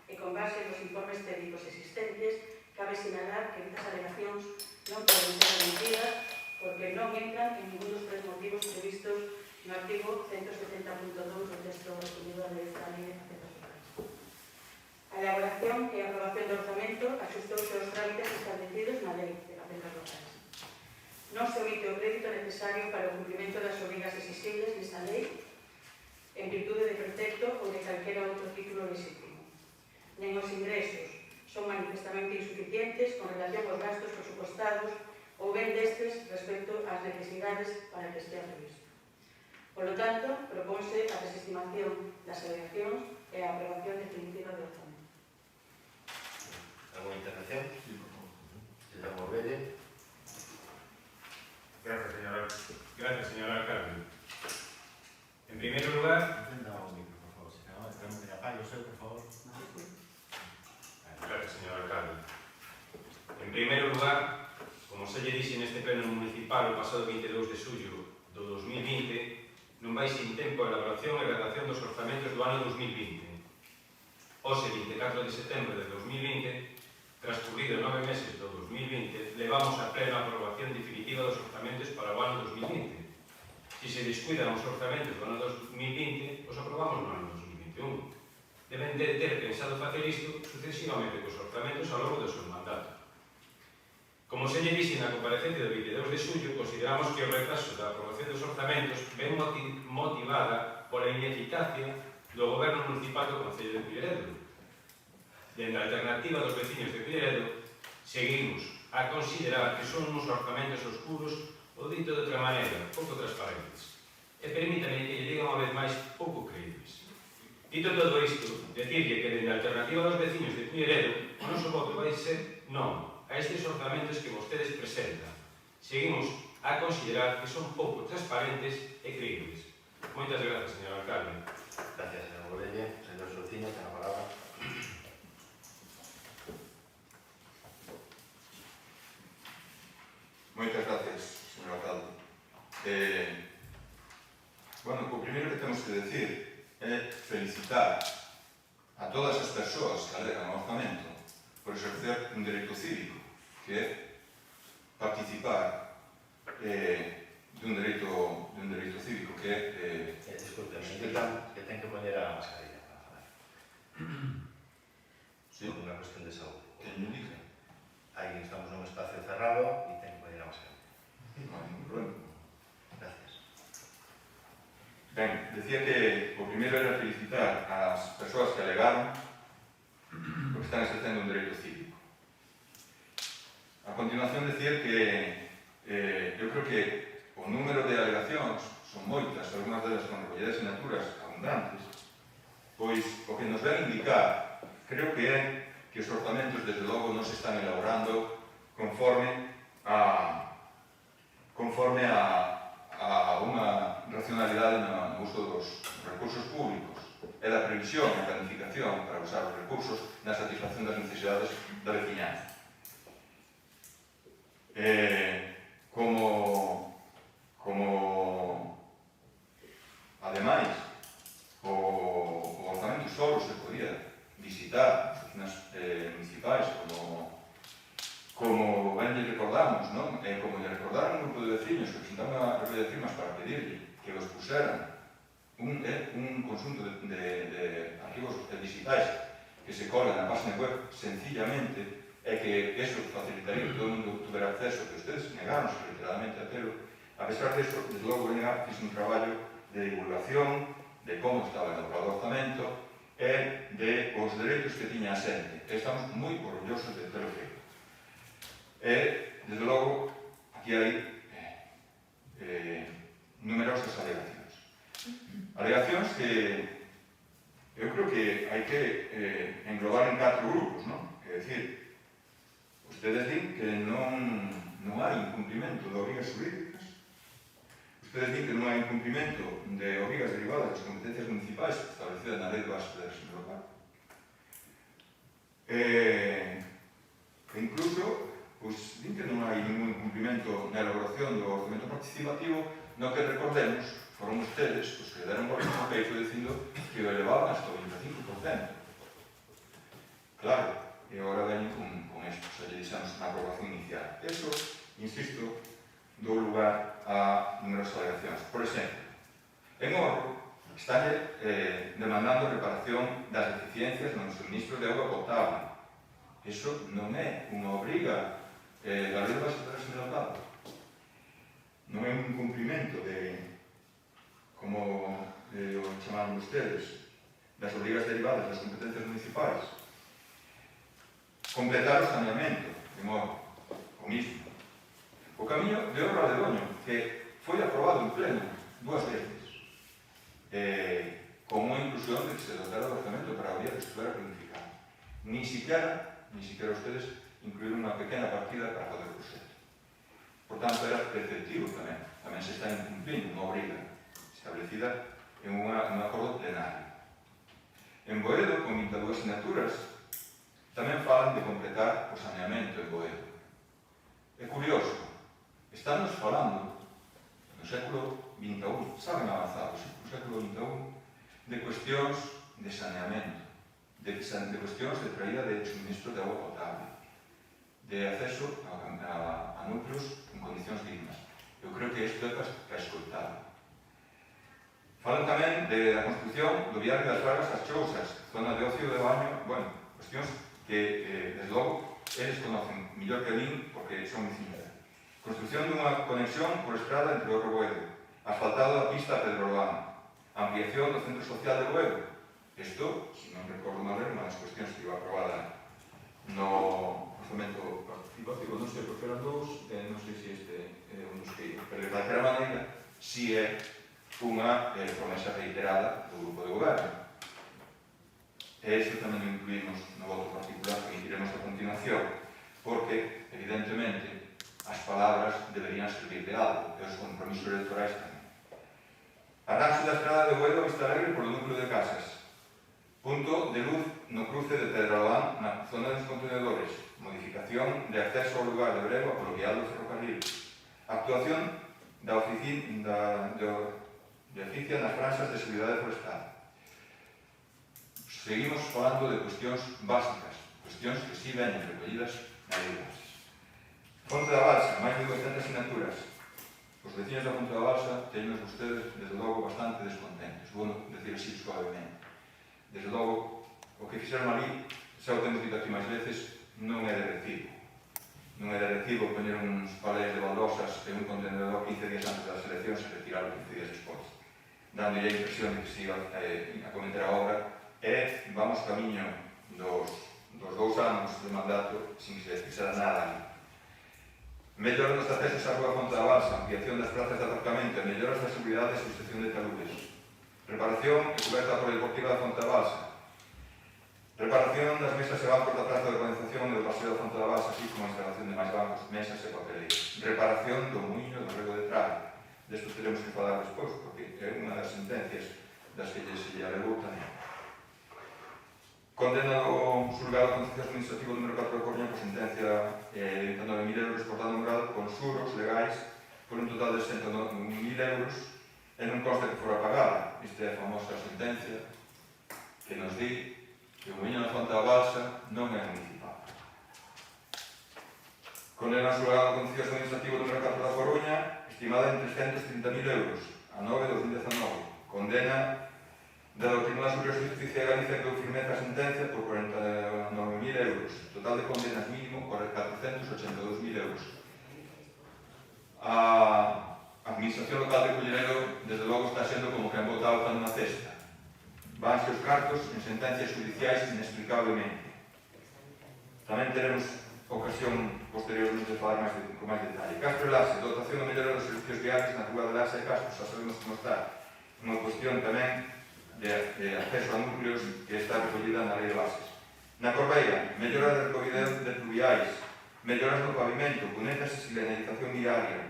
e con base nos informes técnicos existentes cabe sinalar que estas alegacións non poden ser admitidas porque non entran en ningún dos 3 motivos previstos no artigo 170.2 do texto resumido da Lei Estatal de Facendas Locais. A elaboración e a aprobación do orzamento axustouse aos trámites establecidos na Lei de Facendas Locais. Non se omite o crédito necesario para o cumprimento das obrigas exigibles nesta lei en virtude de precepto ou de calquera outro título legítimo. Nen os ingresos son manifestamente insuficientes con relación aos gastos presupostados ou ben destes respecto ás necesidades para que estea previsto. Por lo tanto, propónse a desestimación das alegacións e a aprobación definitiva do orzamento. ¿Alguna intervención? Sí, por favor. Señor Morbelle. Gracias, señor alcalde. En primer lugar, Encenda o micro, por favor. Se me apague o seu, por favor. gracias, señor alcalde. En primeiro lugar, como se lle dixe neste pleno municipal o pasado 22 de xullo do 2020, non vai sin tempo a elaboración e redacción dos orzamentos do ano 2020. Hoxe, 24 de setembro de 2020, transcurrido 9 meses do 2020, levamos a plena aprobación definitiva dos orzamentos para o ano 2020. Si se descuidan os orzamentos do ano 2020, os aprobamos no ano 2021. Deben de ter pensado facer isto sucesivamente cos orzamentos ao longo do seu mandato. Como se lle dixe na comparecencia do 22 de xullo, consideramos que o retraso da aprobación dos orzamentos ven motivada pola ineficacia do Goberno Municipal do Concello de Culleredo. Dende a alternativa dos veciños de Culleredo, seguimos a considerar que son uns orzamentos oscuros ou, dito de outra maneira, pouco transparentes. E permítame que lle diga unha vez máis pouco creíbles. Dito todo isto, decirlle que dende a alternativa dos veciños de Culleredo, o noso voto vai ser non a estes orzamentos que vostedes presentan. Seguimos a considerar que son pouco transparentes e creíbles. Moitas grazas, señor alcalde. Gracias, señor Morbelle. Señor Socino, ten a palabra. Moitas gracias, señor alcalde. Bueno, o primeiro que temos que decir é felicitar a todas as persoas que alegan o orzamento por exercer un dereito cívico, que é participar dun dereito cívico, que é... Disculpe, me indican que ten que poñer a mascarilla para falar. Sí, Por unha cuestión de saúde. que me indica. Aí estamos nun espacio cerrado e ten que poñer a mascarilla. Non hai ningún problema. Gracias. Ben, decía que o primeiro era felicitar as persoas que alegaron porque están exercendo un dereito cívico. A continuación, decir que eu creo que o número de alegacións son moitas, algunhas delas con recollida de sinaturas abundantes, pois o que nos ven indicar, creo que é que os orzamentos, desde logo, non se están elaborando conforme a unha racionalidade no uso dos recursos públicos e da previsión e planificación para usar os recursos na satisfacción das necesidades da veciñanza. Ademais, o orzamento solo se podía visitar nas municipais como ben lle recordamos, non? Como lle recordaron un grupo de veciños que presentaron unha recollida de firmas para pedirle que los puseran un conjunto de arquivos digitais que se colan na página web sencillamente, e que eso facilitaría que todo o mundo tuvera acceso, que ustedes negaron reiteradamente a telo. A pesar de eso, desde logo, fixe un traballo de divulgación de como estaba elaborado o orzamento e de os dereitos que tiña a xente. Estamos moi orgullosos de telo feito. E, desde logo, aquí hai numerosas alegacións. Alegacións que eu creo que hai que englobar en 4 grupos, non? É dicir, ustedes din que non hai incumprimento de obrigas jurídicas, ustedes din que non hai incumprimento de obrigas derivadas das competencias municipais establecidas na Lei de Bases de Régimen Local. Incluso, pois, din que non hai ningún incumprimento na elaboración do orzamento participativo, no que recordemos, foron ustedes os que deron por no peito dicindo que o elevaban hasta o 25%. Claro, e agora veñen con isto, xa lle dixemos na aprobación inicial. Eso, insisto, dou lugar a numerosas alegacións. Por exemplo, en Orro están demandando reparación das deficiencias no suministro de auga potable. Eso non é unha obriga da Lei de Bases de Régimen Local. Non é un incumprimento de, como o chamaron ustedes, das obrigas derivadas das competencias municipais. Completar o saneamento, de modo, o mismo. O camiño de Orro a Ledoño, que foi aprobado en pleno 2 veces, con unha inclusión de que se dotara de orzamento para a vía que estuviera planificada. Ni siquiera ustedes incluir unha pequena partida para fazer o proxecto. Por tanto, era preceptivo tamén. Tamén se está incumplindo unha obriga establecida en un acordo plenario. En Boedo, con 22 asignaturas, tamén falan de completar o saneamento en Boedo. É curioso, estamos falando no século XXI, saben avanzados, no século XXI, de cuestións de saneamento, de cuestións de traída de suministro de agua potable, de acceso a núcleos en condicións dignas. Eu creo que isto é para escoitar. Falan tamén da construcción do viario das Vargas ás Chousas, zona de ocio de baño, bueno, cuestións que, desde logo, eles conocen mellor que a min porque son vecinos. Construcción dunha conexión por estrada entre o Boedo, asfaltado a pista a Pedrolán, ampliación do centro social de Boedo. Isto, se non recordo mal, era unha das cuestións que iba aprobada no orzamento participativo, non sei, porque eran dous, non sei se este é un dos que... Pero, de calquera maneira, si é unha promesa reiterada do grupo de goberno. E iso tamén o incluímos no voto particular que emitiremos a continuación, porque, evidentemente, as palabras deberían servir de algo, e os compromisos electorais tamén. Arranxo da estrada de Boedo a Vista Alegre polo núcleo de casas. Punto de luz no cruce de Pedrolán na zona dos contenedores. Modificación de acceso ao lugar de Brego polo vial do ferrocarril. Actuación da oficina de oficia nas franxas de seguridade forestal. Seguimos falando de cuestións básicas, cuestións que si veñen recollidas na lei de bases. Fonte da Balsa, máis de 200 asignaturas. Os vecinos da Fonte da Balsa teñen vostedes, desde logo, bastante descontentes. Vou decir así suavemente. Desde logo, o que fixeron ali, xa o temos dito aquí máis veces, non é de recibo. Non é de recibo poñer uns palés de baldosas en un contenedor 15 días antes das eleccións e retirarlo 15 días despois, dando a impresión de que se iba a cometer a obra, e vamos camiño dos 2 anos de mandato sin que se fixera nada ali. Melloras dos accesos á Rúa Fonte da Balsa, ampliación das plazas de aparcamento e melloras da seguridade e substitución de taludes. Reparación e coberta polideportiva da Fonte da Balsa. Reparación das mesas e bancos da praza de organización e do paseo da Fonte da Balsa, así como a instalación de máis bancos, mesas e papeleiros. Reparación do muiño do rego de Trave. Desto teremos que falar despois, porque é unha das sentencias das que se lle alegou tamén. Condena do xulgado contencioso administrativo número 4 de Coruña por sentencia de 29.000 euros por dano moral con xuros legais por un total de 109.000 euros e non consta que fora pagada. Esta é a famosa sentencia que nos di que o muiño da Fonte da Balsa non é municipal. Condena ao xulgado contencioso administrativo número 4 da Coruña estimada en 330.000 euros a 9/2019. Condena do Tribunal Superior de Justicia de Galicia que dou firmeza a sentencia por 49.000 euros. Total de condenas mínimo por 482.000 euros. A Administración Local de Culleredo, desde logo, está sendo como que han botado tan unha cesta. Vanse os cartos en sentencias judiciais inexplicablemente. Tamén teremos ocasión posteriormente de falar con máis detalle. Castro e Laxe, dotación de mellora dos servicios viales na Rúa de Laxe e Castro, xa sabemos como está. Unha cuestión tamén de acceso a núcleos que está recollida na lei de bases. Na Corbeira, mellora de recollida de pluviais, melloras no pavimento, cunetas e señalización viaria.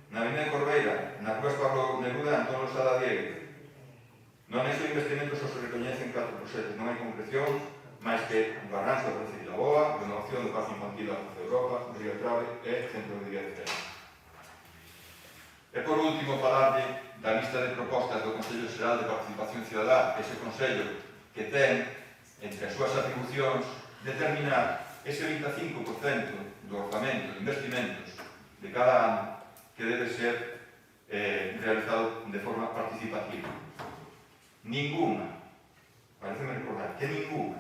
Na Avenida de Corbeira, na Rúas Pablo Neruda e Antón Losada Diego. No anexo de investimentos só se recoñecen 4 proxectos, non hai concreción, máis que o Barranco da Praza de Vilaboa, renovación do Parque Infantil da Praza de Europa, Río Trave e Centro de Día de Fera. E por último, falarlle da lista de propostas do Consello Xeral de Participación Cidadá, ese Consello que ten, entre as súas atribucións, determinar ese 25% do orzamento de investimentos de cada ano que debe ser realizado de forma participativa. Ninguna, pareceme recordar, que ninguna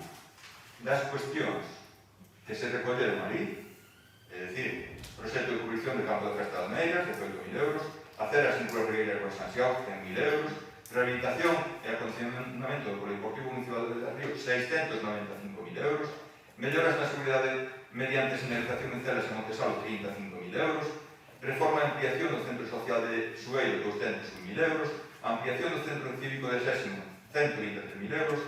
das cuestións que se recolleron ali, é dicir, proxecto de cubrición de campo de festa de Almeiras, de 8.000 euros, aceras en Cruz Regueira e Sanxiao, 100.000 euros, rehabilitación e acondicionamento do Polideportivo Municipal de Río, 695.000 euros, melloras na seguridade mediante señalización en celas en Montesalo, 35.000 euros, reforma e ampliación do Centro Social de Sueiro, 201.000 euros, ampliación do Centro Cívico de Sésimo, 123.000 euros,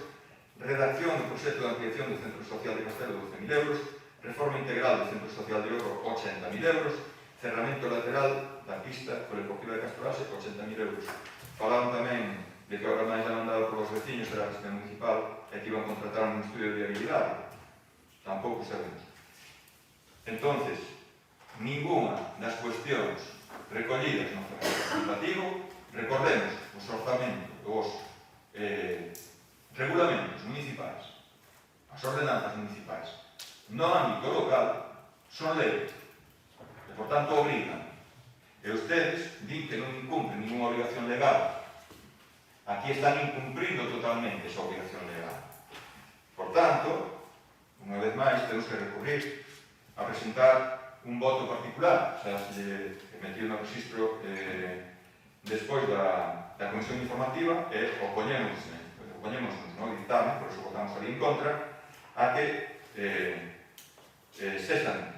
redacción do proxecto de ampliación do Centro Social de Castelo, 12.000 euros, reforma integral do Centro Social de Oro, 80.000 euros, cerramento lateral da pista polideportiva de Castorase, 80.000 euros. Falaron tamén de que ahora máis demandado polos veciños era a gestión municipal e que iban a contratar un estudio de viabilidade. Tampouco sabemos. Entonces, ninguna das cuestións recollidas no participativo, recordemos os orzamentos, os regulamentos municipais, as ordenanzas municipais, no ámbito local, son lei. E, por tanto, obrigan. E ustedes din que non incumplen ninguna obligación legal. Aquí están incumprindo totalmente esa obligación legal. Por tanto, unha vez máis, temos que recurrir a presentar un voto particular. O sea, se metido no registro despois da comisión informativa e opoñémonos no dictamen, por eso votamos ali en contra, a que cesan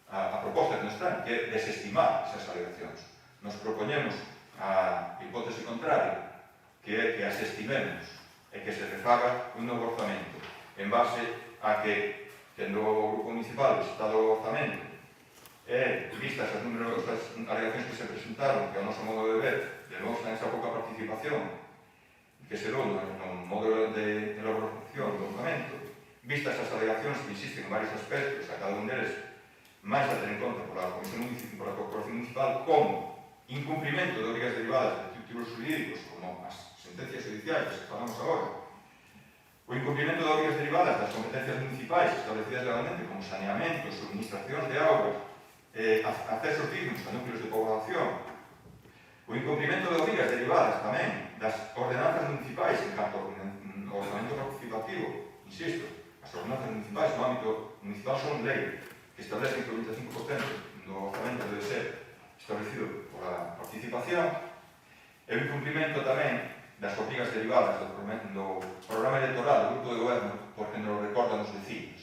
a proposta que nos traen, que é desestimar esas alegacións. Nos propoñemos a hipótese contraria, que é que as estimemos e que se refaga un novo orzamento en base a que, tendo o grupo municipal visitado o orzamento e vistas as numerosas alegacións que se presentaron, que ao noso modo de ver demostran esa pouca participación que se dou no modo de elaboración do orzamento, vistas as alegacións que insisten en varios aspectos, a cada un deles máis a ter en conta pola Corporación Municipal, como incumprimento de obrigas derivadas de títulos jurídicos, como as sentencias judiciais que falamos agora, o incumprimento de obrigas derivadas das competencias municipais establecidas legalmente, como saneamento, suministracións de auga, accesos dignos a núcleos de población, o incumprimento de obrigas derivadas tamén das ordenanzas municipais en canto ao ordenamento participativo. Insisto, as ordenanzas municipais no ámbito municipal son lei, que establecen que o 25% do orzamento debe ser establecido pola participación, e o incumprimento tamén das obrigas derivadas do programa electoral do grupo de goberno, porque nos recordan os vecinos.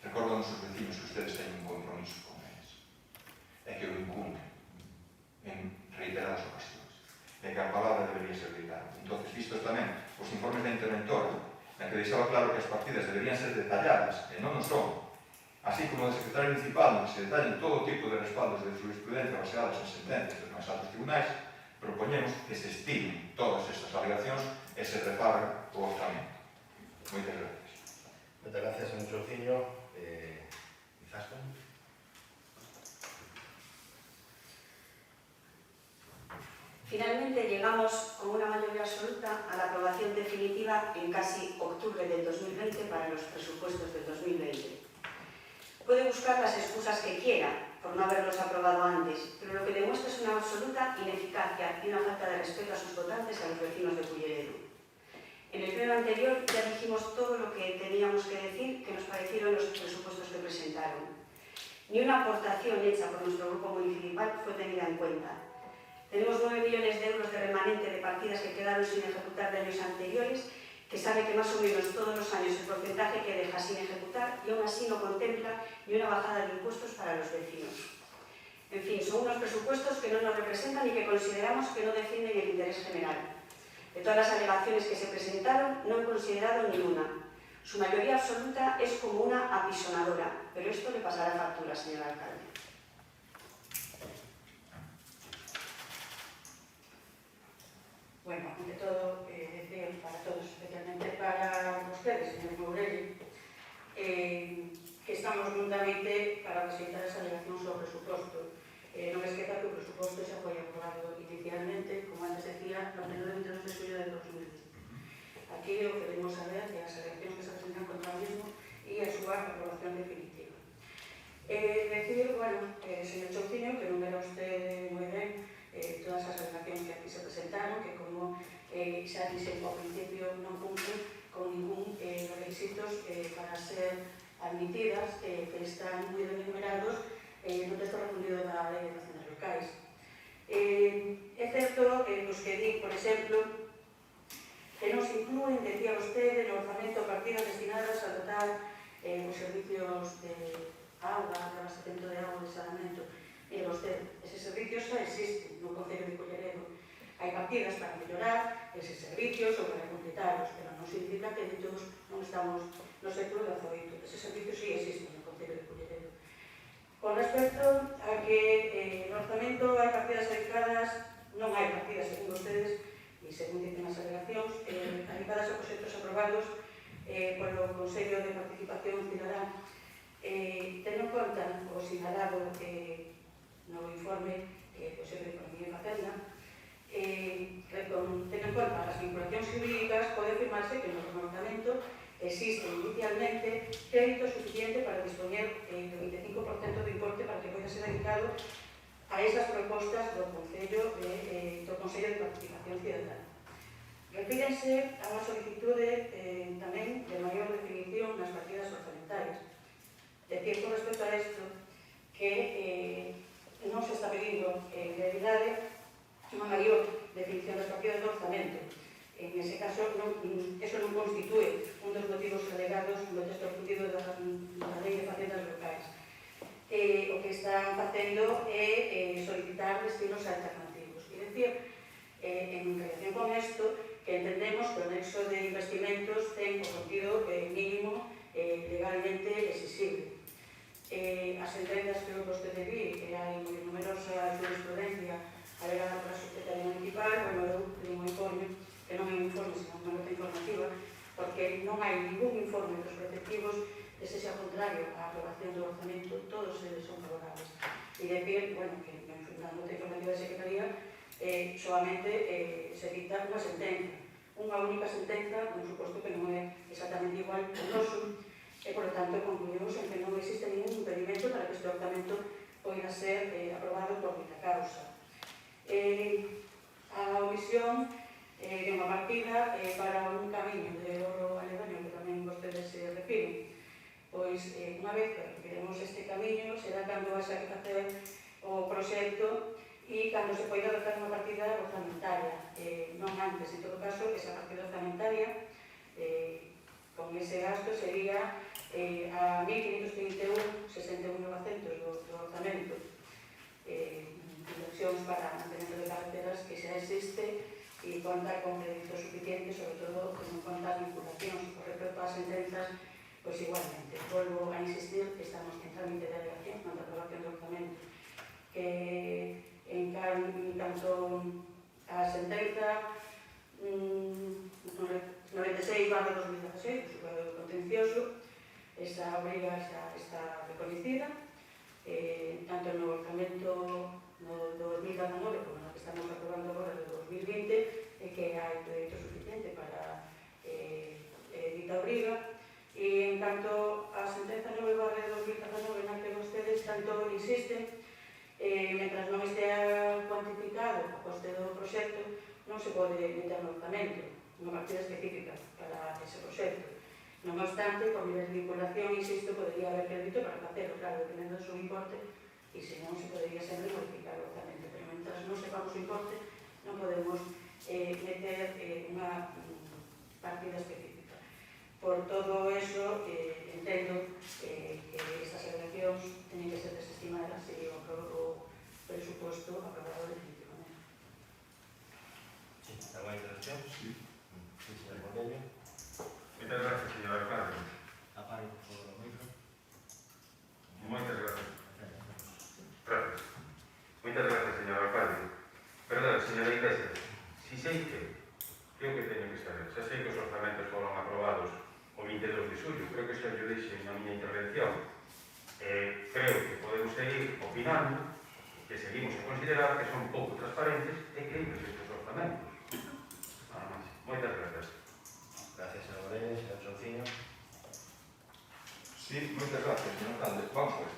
Recordan os vecinos que ustedes teñen un compromiso con eles. E que o incumplen en reiteradas ocasións. E que a palabra debería ser gritada. Entón, vistos tamén os informes da interventora, na que deixaba claro que as partidas deberían ser detalladas, e non o son, así como do secretario municipal, onde se detallan todo tipo de respaldos de jurisprudencia baseadas en sentencias dos máis altos tribunais, propoñemos que se estimen todas estas alegacións e se refaga o orzamento. Moitas gracias. Moitas gracias, señor Souciño. Izasco. Finalmente llegamos con una mayoría absoluta a la aprobación definitiva en casi octubre del 2020 para los presupuestos del 2020. Puede buscar las excusas que quiera por no haberlos aprobado antes, pero lo que demuestra es una absoluta ineficacia y una falta de respeto a sus votantes y a los vecinos de Culleredo. En el pleno anterior ya dijimos todo lo que teníamos que decir que nos parecieron los presupuestos que presentaron. Ni una aportación hecha por nuestro grupo municipal fue tenida en cuenta. Tenemos 9 millones de euros de remanente de partidas que quedaron sin ejecutar de años anteriores, que sabe que más o menos todos los años el porcentaje que deja sin ejecutar y aún así no contempla ni una bajada de impuestos para los vecinos. En fin, son unos presupuestos que no nos representan y que consideramos que no defienden el interés general. De todas las alegaciones que se presentaron, no he considerado ni una. Su mayoría absoluta es como una apisonadora, pero esto le pasará factura, señor alcalde. Bueno, ante todo, decir para todos, especialmente para ustedes, señor Mourelli, que estamos juntamente para presentar esa alegación sobre o presuposto. Non esqueza que o presuposto xa foi aprobado inicialmente, como antes decía, no pleno de 22 de xullo de 2020. Aquí o que debemos saber é as alegacións que se presentan contra o mismo e a súa aprobación definitiva. Decir, bueno, señor Souciño, que non era usted moi ben todas as alegacións que aquí se presentaron, que como xa dixen ao principio non cumplen con ningún requisitos para ser admitidas, que están moi ben enumerados no texto refundido da Lei de Relaciones Locais. É certo que di, por exemplo, que nos incluen, decía vostede, no orzamento partidas destinadas a dotar os servicios de auga, de abastecemento de auga, de saneamento. Mire vostede, eses servicios xa existen no Concello de Culleredo. Hai partidas para mellorar eses servicios ou para completarlos, pero non significa que todos non estamos no século XVIII. Eses servicios sí existen no Concello de Culleredo. Con respecto a que no orzamento hai partidas dedicadas, non hai partidas, según vostedes, e según dicen as alegacións, dedicadas a proxectos aprobados polo Consello de Participación Cidadá. Tendo en conta o sinalado no informe do Consello de Economía e Facenda, tendo en conta as vinculacións jurídicas, pode afirmarse que no orzamento existe inicialmente crédito suficiente para dispoñer do 25% do importe para que poida ser dedicado a esas propostas do Consello de Participación Cidadana. Refírense a unha solicitude tamén de maior definición nas partidas orzamentarias. Decir con respecto a isto que non se está pedindo en realidade unha maior definición das partidas do orzamento. En ese caso, eso non constitúe un dos motivos alegados no texto refundido da Lei de Facendas Locais. O que están facendo é solicitar destinos alternativos. É dicir, en relación con isto, que entendemos que o nexo de investimentos ten o contido mínimo legalmente exigible. As sentendas que vostede vi, que hai numerosa jurisprudencia alegada pola Secretaría Municipal, bueno, eu digo un informe, que non é un informe, senón unha nota informativa, porque non hai ningún informe dos preceptivos que se sea contrario á aprobación do orzamento, todos eles son favorables. E decir, bueno, que na nota informativa da Secretaría solamente se dicta unha sentenza, unha única sentenza, un suposto que non é exactamente igual que o noso, e, por lo tanto, concluímos en que non existe ningún impedimento para que este orzamento poida ser aprobado por dita causa. A omisión de unha partida para un camiño de oro aledaño que tamén vostedes se refiren. Pois, unha vez que recuperemos este camiño, será cando haxa que facer o proxecto e cando se poida dotar unha partida orzamentaria. Non antes, en todo caso, esa partida orzamentaria con ese gasto sería a 1.531,61,900 do orzamento. Inversións para mantenimento de carreteras que xa existe e conta con créditos suficientes, sobre todo que non conta vinculacións. Por respecto ás sentenzas, pois igualmente. Volvo a insistir que estamos en trámite de alegación contra a aprobación do orzamento. En canto a sentenza 96/2016, o xulgado contencioso, esa obriga xa está recoñecida, tanto no orzamento no 2019 como no que estamos aprobando agora do 2020, que hai crédito suficiente para dita obriga. E en canto a sentenza 9/2019 na que vostedes tanto insisten, mentras non estea cuantificado o coste do proxecto, non se pode meter no orzamento unha partida específica para ese proxecto. Non obstante, por nivel de vinculación, insisto, podería haber crédito para facelo, claro, dependendo do seu importe, e se non, se podería sempre modificar o orzamento. Pero mentras non sepamos o importe, non podemos meter unha partida específica. Por todo eso, entendo que estas alegacións teñen que ser desestimadas e o presuposto aprobado definitivamente. Sí, ¿alguna intervención? Sí. Sí, señor Condello. Moitas gracias, señor alcalde. Apare por o micro. Moitas gracias. Gracias. Moitas gracias, señor alcalde. Perdón, señora Iglesias, si sei que creo que teño que saber, xa sei que os orzamentos foron aprobados o 22 de xullo, creo que xa yo deixe na miña intervención. Creo que podemos seguir opinando que seguimos a considerar que son pouco transparentes e creíbles estes orzamentos. Nada máis. Moitas gracias. Gracias, señor Condello. Señor Tronciño. Sí, moitas gracias, señor alcalde. Vamos a ver.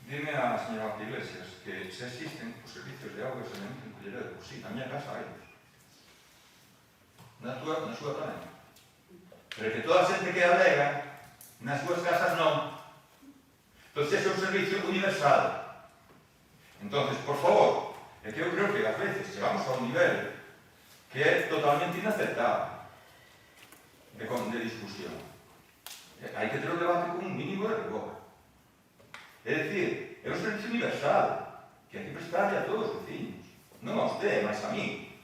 Dime a señora Iglesias que se existen os servicios de auga e saneamento en Culleredo. Pois sí, na miña casa hai. Na súa tamén. Pero que toda a xente que alega nas súas casas non. Entón, ese é un servicio universal. Entón, por favor, é que eu creo que a veces chegamos a un nivel que é totalmente inaceptable de discusión. Hai que ter un debate con un mínimo de rigor. É dicir, é un servicio universal que hai que prestarle a todos os vecinos. Non a usted, máis a mí.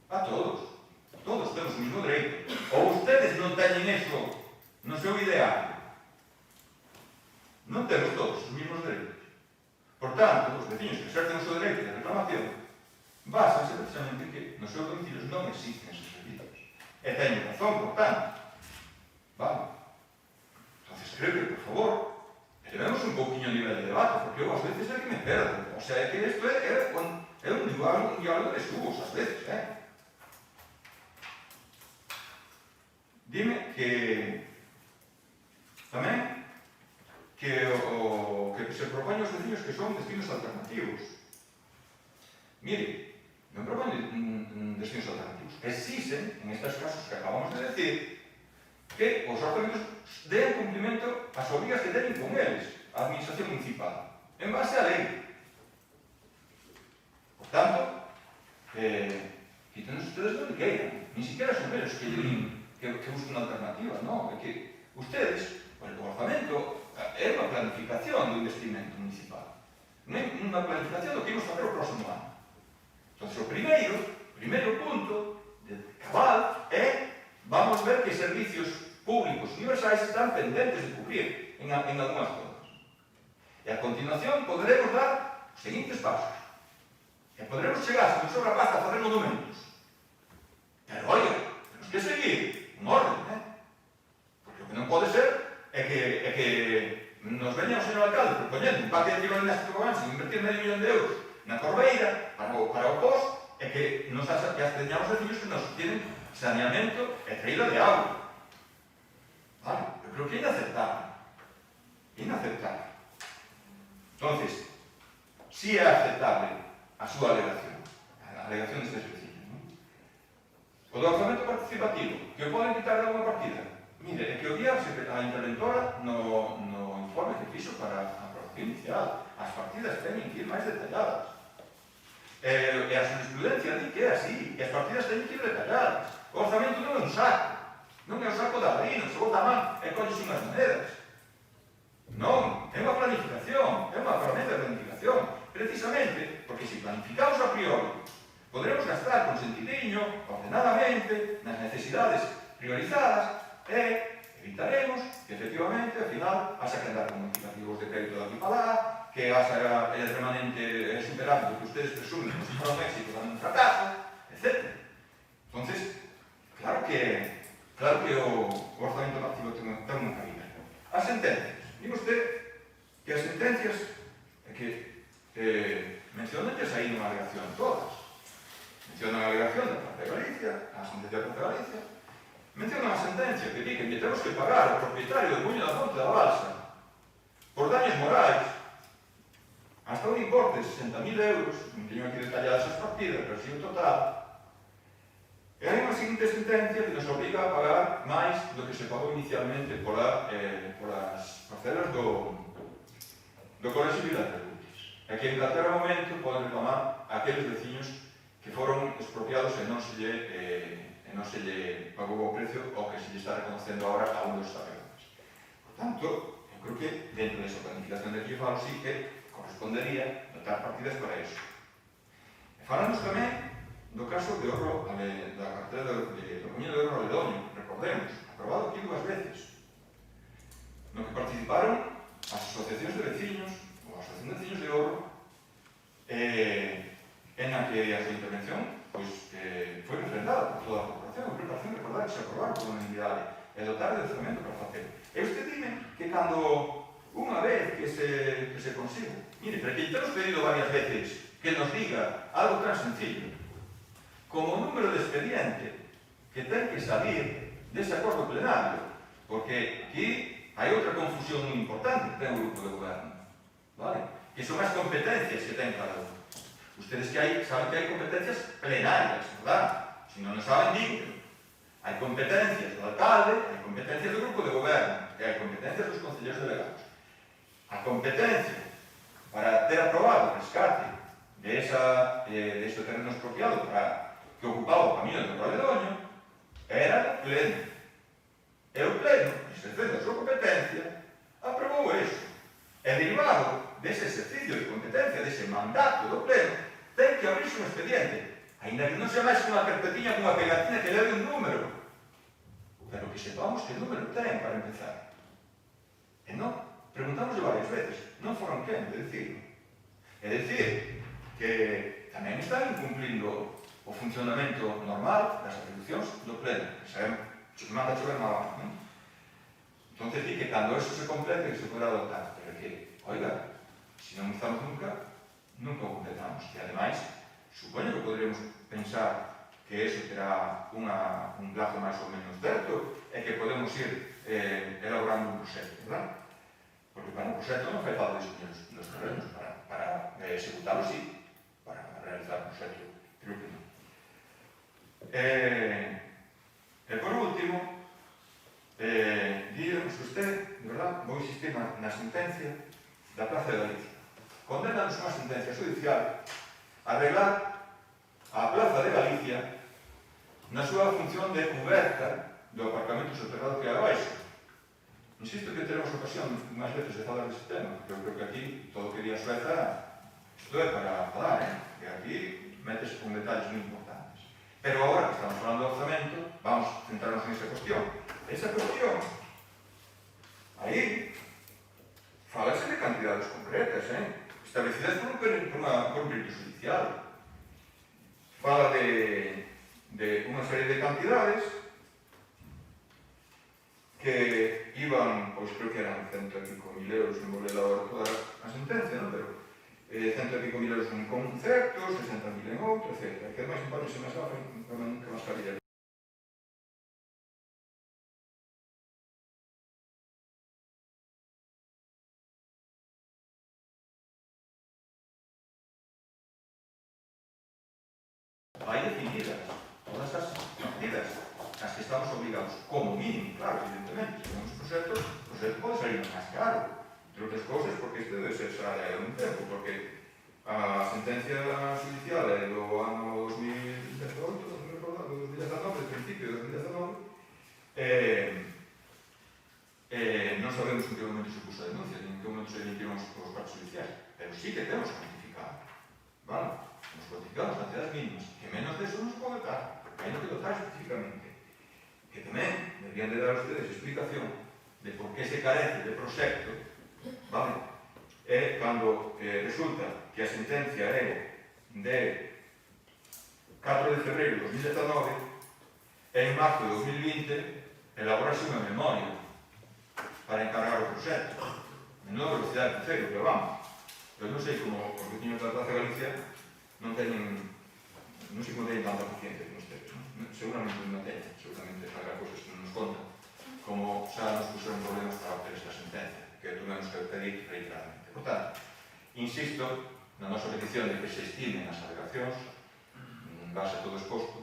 A todos. Todos temos o mismo dereito. Ou ustedes non teñen eso no seu ideario. Non temos todos os mismos dereitos. Por tanto, os veciños que exercen o seu dereito de reclamación basanse precisamente en que nos seus domicilios non existen esos servicios. E teñen razón, por tanto. Vale. Entonces, creo que, por favor, elevemos un pouquinho o nivel de debate, porque eu, ás veces, é que me perdo. O sea, é que isto é un diálogo de xugos, ás veces, Dime que tamén que se propoñen os veciños que son destinos alternativos. Mire, non propoñen destinos alternativos. Existen, en estes casos que acabamos de decir, que os orzamentos den cumplimento ás obrigas que teñen con eles, a administración municipal, en base á lei. Por tanto, quítenos ustedes donde queiran. Ni siquiera son eles que busquen alternativas, non? É que ustedes, o orzamento, é unha planificación do investimento municipal. Non é unha planificación do que imos facer o próximo ano. Entón, o primeiro punto de cabal é vamos ver que servicios públicos universais están pendentes de cubrir en algunhas zonas. E a continuación poderemos dar os seguintes pasos. E poderemos chegar, se nos sobra pasta, a fazer monumentos. Pero, oiga, temos que seguir un orden, Porque o que non pode ser é que nos veña o señor alcalde propoñendo un parque de tirolinas que van sin invertir €500.000 na Corbeira para o POS e que teñamos veciños que nos tienen saneamento e traída de agua. Vale, eu creo que é inaceptable. Inaceptable. Entonces, si é aceptable a súa alegación, a alegación destes veciños, non? O do orzamento participativo, que o poden quitar de alguma partida. Mire, é que o día a interventora no informe que fixo para a aprobación inicial, as partidas teñen que ir máis detalladas. E a jurisprudencia di que é así, e as partidas teñen que ir detalladas. O orzamento non é un saco, non é un saco de abril, non se bota a man e colles unhas monedas. Non, é unha planificación, é unha ferramenta de planificación. Precisamente porque se planificamos a priori, poderemos gastar con sentidiño, ordenadamente, nas necesidades priorizadas e evitaremos que, efectivamente, ao final, haxa que andar con multiplicativos de crédito de aquí para lá, que haxa el remanente superávit que ustedes presumen como si fuera un éxito dando un fracaso, etc. Entonces, claro que o orzamento partido ten unha cabida. As sentencias. Digo usted que as sentencias é que mencionantes aí nunha alegación todas. Mencionan a alegación da parte de Galicia, a sentencia da parte de Galicia, mencionan a sentencia que di que temos que pagar ao propietario do Muño da Ponte da Balsa por daños morais hasta un importe de €60.000, non teño aquí detalladas as partidas, pero si o total. E hai unha seguinte sentencia que nos obriga a pagar máis do que se pagou inicialmente polas parcelas do Colexio Vila de Rutis. E que en calquera momento poden reclamar aqueles veciños que foron expropiados e non se lle pagou o precio o que se lle está reconocendo agora a un dos taperones. Por tanto, eu creo que dentro desa planificación de aquí falo sí que correspondería dotar partidas para iso. E falamos tamén do caso de Orro, da cartera do Camiño de Orro Ledoño, recordemos, aprobado aquí 2 veces, no que participaron as asociacións de veciños, ou a Asociación de Veciños de Orro, en a que a súa intervención foi refrendada por toda a corporación. A corporación recordar que se aprobaron por unanimidade e dotar de orzamento para facer. E usted dime que cando unha vez que se consiga, mire, pero que temos pedido varias veces que nos diga algo tan sencillo como o número de expediente que ten que salir dese acordo plenario, porque aquí hai outra confusión moi importante que ten o grupo de goberno, vale? Que son as competencias que ten cada uno. Ustedes saben que hai competencias plenarias, verdad? Se non saben, digo. Hai competencias do alcalde, hai competencias do grupo de goberno e hai competencias dos concelleiros delegados. A competencia para ter aprobado o rescate dese terreno expropiado para que ocupaba o Camiño do Ledoño era o pleno. E o pleno, exercendo a súa competencia, aprobou iso. E derivado dese exercicio de competencia, dese mandato do pleno, ten que abrirse un expediente Ainda que non sea máis que unha carpetiña, cunha pegatina que leve un número, pero que sepamos que número ten para empezar. E non, preguntámosle varias veces, non foron quen de dicirlo. É dicir, que tamén están incumplindo o funcionamento normal das atribucións do pleno. Se manda a chover má, non? Entón, di que cando eso se complete, que se podrá adoptar. Pero que, oiga, se non estamos nunca o completamos. E, ademais, supoño que poderíamos pensar que eso terá un plazo máis ou menos certo e que podemos ir elaborando un proxecto, verdad? Porque para un proxecto non fai falta dispoñer los terrenos para executarlo, sí, para realizar un proxecto, creo que non. E por último, díganos usted, verdad, vou insistir na sentencia da Praza de Galicia. Condenanos unha sentencia judicial a arreglar a Plaza de Galicia na súa función de coberta do aparcamento soterrado que hai abaixo. Insisto que teremos ocasión máis veces de falar deste tema, porque eu creo que aquí todo que di a Sueza isto é para falar, que aquí metes con detalles moi importantes. Pero agora que estamos falando do orzamento, vamos a centrarnos nesa cuestión. Esa cuestión, aí, falase de cantidades concretas, establecidas por un perito judicial. Fala de unha serie de cantidades que iban, pois creo que eran 100 e pico mil euros, non vou ler agora toda a sentencia, non? Pero 100 e pico mil euros en conceptos, 60.000 en outro, etc. Que ademais en se máis bajo que máis cabía. Vai definidas todas as partidas as que estamos obligados, como mínimo, claro, evidentemente, se temos proxectos, o proxecto pode salir máis caro, entre outras cousas, porque este debe ser xa de un tempo, porque a sentencia judicial é do ano 2018, non me recordo, 2019, principio de 2019, non sabemos en que momento se puso a denuncia, ni en que momento se emitieron os partes judiciais, pero sí que temos cuantificado, vale? Nos cuantificamos cantidades mínimas, que menos de eso non se pode dar, hai no que dotar especificamente. Que tamén deberían de dar a ustedes explicación de por que se carece de proxecto, vale? É cando resulta que a sentencia é de 4 de febreiro de 2019 e en marzo de 2020 elaborase unha memoria para encargar o proxecto. Menuda velocidade de cero, pero vamos. Eu non sei como os veciños da Plaza de Galicia non sei como teñen tanta paciencia con ustedes, non? Seguramente non teñen, seguramente habrá cousas que non nos contan, como xa nos puseron problemas para obter esta sentencia, que tuvemos que pedir reiteradamente. Por tanto, insisto na nosa petición de que se estimen as alegacións, en base a todo exposto,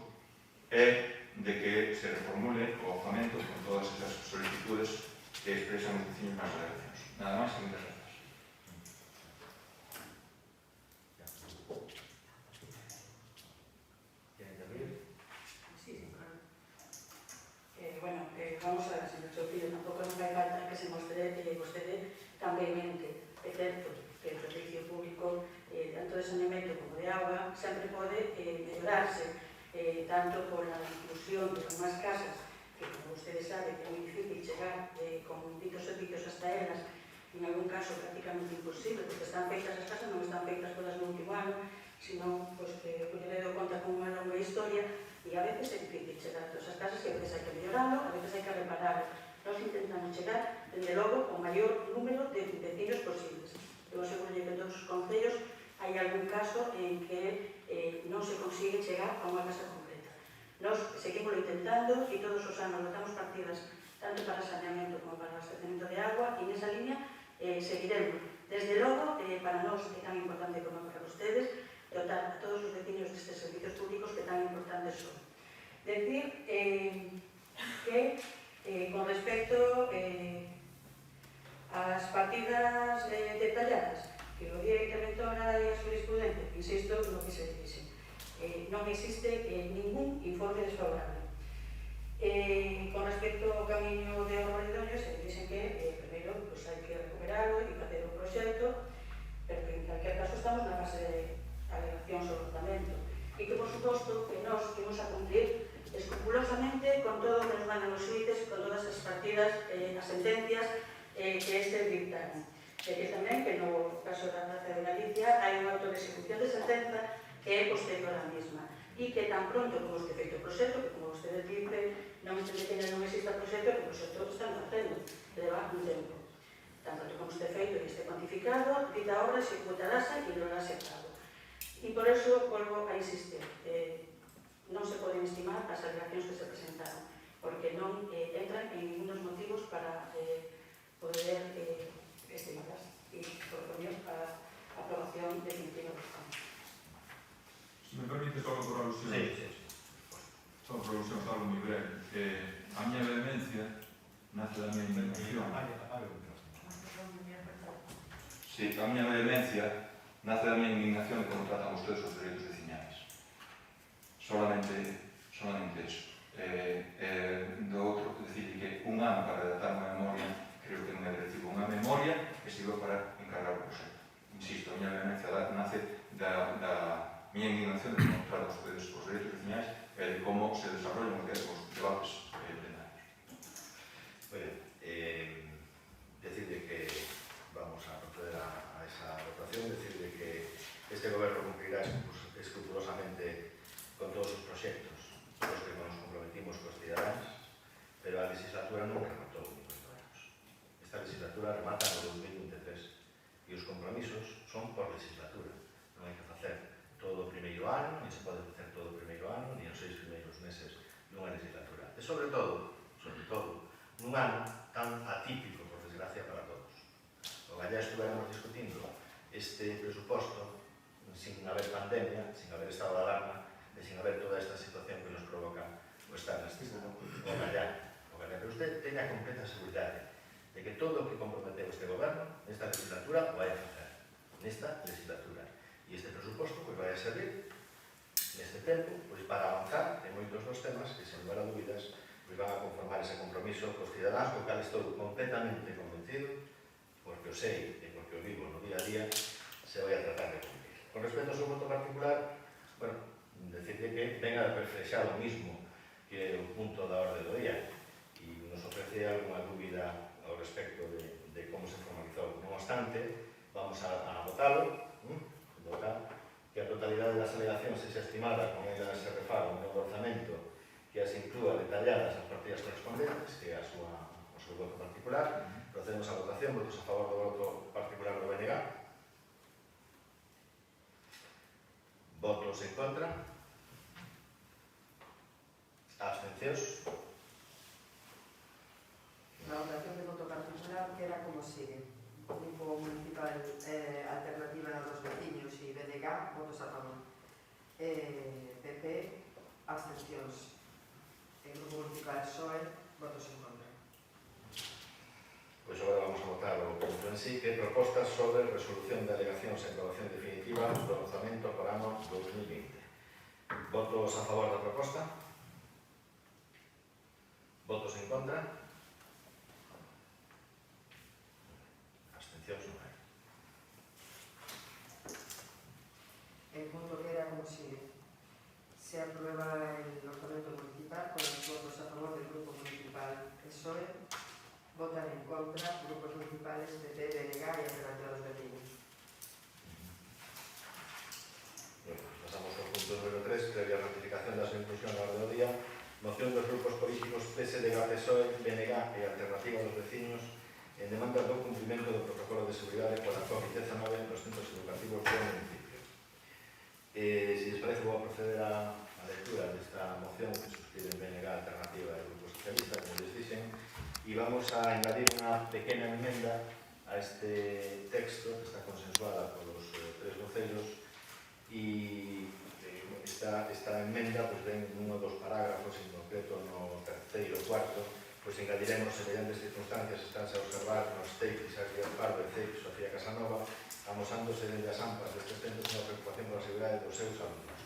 e de que se reformule o orzamento con todas esas solicitudes que expresan os veciños nas alegacións. Nada máis e moitas gracias. Vamos a ver, señor Chopillo, tampouco non vai falta que se mostre que vostede tamén mente. É certo que o servicio público, tanto de saneamento como de agua, sempre pode mellorarse, tanto por a inclusión de unhas casas que, como vostede sabe, é moi difícil chegar con ditos servicios hasta elas, en algún caso prácticamente imposible, porque están feitas as casas, non están feitas todas no último ano, senón que o Culleredo conta con unha longa historia e a veces é difícil chegar a todas as casas e a veces hai que mellorarlo, a veces hai que repararlo. Nós intentamos chegar, desde logo, o maior número de vecinos posibles. Eu aseguro que en todos os concellos hai algún caso en que non se consigue chegar a unha casa completa. Nós seguimos intentando e todos os anos dotamos partidas tanto para saneamento como para abastecemento de agua e nesa línea seguiremos. Desde logo, para nós é tan importante como para vostedes, dotar a todos os vecinos destes servicios públicos que tan importantes son. Decir que con respecto ás partidas detalladas que o día interventora e a jurisprudencia, insisto no que se dixe, non existe ningún informe desfavorable. Con respecto ao camiño de Orba de Doño, se dixen que primeiro hai que recuperarlo e facer o proxecto, pero que en calquer caso estamos na fase de alegacións ao orzamento. E que, por suposto, que nós imos a cumplir escrupulosamente con todo o que nos mandan os xuíces, con todas as partidas, as sentencias que este dictaron. E que tamén, que no caso da Gracia de Galicia, hai un auto de execución de sentenza que é posterior á mesma. E que tan pronto como este feito o proxecto, que como vostede dice, non se detena non existe o proxecto, que o proxecto está facendo, que leva un tempo. Tan pronto como este feito e este cuantificado, dita obra executarase e lograrase a cabo. E por eso volvo a insistir, non se poden estimar as alegacións que se presentaron, porque non entran en ningún dos motivos para poder estimarlas e proponer a aprobación definitiva dos campos. Se me permite só por alusión. Só por alusión, algo moi breve. A miña vehemencia nace da miña indignación. Sí, a miña vehemencia nace da miña indignación de como tratan ustedes os dereitos veciñais. Solamente eso. Do outro, decir que un ano para redactar unha memoria, creo que non é directivo, unha memoria que sirva para encargar o proxecto. Insisto, a miña vehemencia nace da miña indignación de como tratan ustedes os dereitos veciñais e de como se desarrollan os debates plenarios. Decirle que vamos a proceder a esa votación, decirle que este goberno cumplirá escrupulosamente con todos os proxectos os que nos comprometimos cos cidadáns, pero a legislatura non rematou en 8 anos. Esta legislatura remata no 2023 e os compromisos son por legislatura. Non hai que facer todo o primeiro ano, nem se pode facer todo o primeiro ano, ni os 6 primeiros meses dunha legislatura. E sobre todo, nun ano tan atípico, por desgracia, para todos. O gallá estuvéramos discutindo este presuposto sin haber pandemia, sin haber estado de alarma e sin haber toda esta situación que nos provoca o estar neste estado. O gallá. Pero usted ten a completa seguridade de que todo o que comprometeu este goberno nesta legislatura o vai a facer. Nesta legislatura. E este presuposto vai a servir neste tempo para avanzar en moitos dos temas que, sen lugar a dúbidas, van a conformar ese compromiso cos cidadáns, co cal estou completamente convencido, porque o sei e porque o vivo no día a día, se vai a tratar de cumplir. Con respecto ao seu voto particular, decirle que venga a reflexar o mismo que o punto da orde do día e nos ofrece alguna dúbida ao respecto de como se formalizou. Non obstante, vamos a votalo, votar que a totalidade das alegacións sexa estimada con ela se refara no orzamento, que as inclúa detalladas as partidas correspondentes, que é o seu voto particular. Procedemos a votación. Votos a favor do voto particular do BNG. Votos en contra. Abstencións. La votación de voto particular queda como sigue. Grupo Municipal Alternativa dos Veciños e BNG, votos a favor. PP, abstencións. El Grupo Municipal PSOE, votos en contra. Pois agora vamos a votar o punto en sí, que é proposta sobre resolución de alegacións e aprobación definitiva do orzamento por ano 2020. Votos a favor da proposta? Votos en contra? Abstencións non hai. El punto queda como sigue. Se aprueba el orzamento municipal con los votos a favor del Grupo Municipal PSOE, votan en contra grupos municipales PP, BNG y Alternativa dos Veciños. Pasamos ao punto número 3, previa ratificación da súa inclusión na orde do día, moción dos grupos políticos PSDG, PSOE, BNG e Alternativa dos Veciños en demanda do cumprimento do protocolo de seguridade pola COVID-19 nos centros educativos do municipio. Si les parece, vou a proceder a lectura desta moción que suscriben BNG, Alternativa e Grupo Socialista, como les dixen, e vamos a engadir unha pequena enmenda a este texto que está consensuada polos tres voceiros e esta enmenda ven nun dos parágrafos, en concreto no terceiro e cuarto, engadiremos semellantes circunstancias estánse a observar nos CEIP, Isaac Díaz Pardo e CEIP Sofía Casanova, amosándose desde as ampas destes centros unha preocupación pola seguridade dos seus alumnos.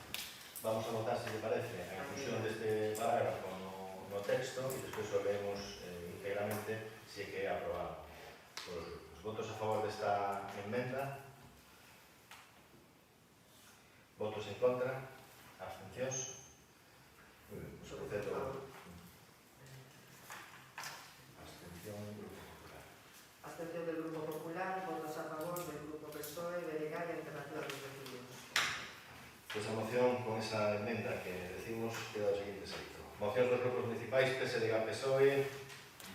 Vamos a votar, se lle parece, a inclusión deste parágrafo no texto e despois o leemos íntegramente se que é aprobado polos grupos. Votos a favor desta enmenda? Votos en contra? Abstencións? Moi ben, pois procedo. Abstención do Grupo Popular. Abstención del Grupo Popular, votos a favor del Grupo PSOE, BNG e Alternativa dos Veciños. Pois a moción con esa emenda que decimos queda o seguinte xeito. Mocións dos grupos municipais PSDG, PSOE,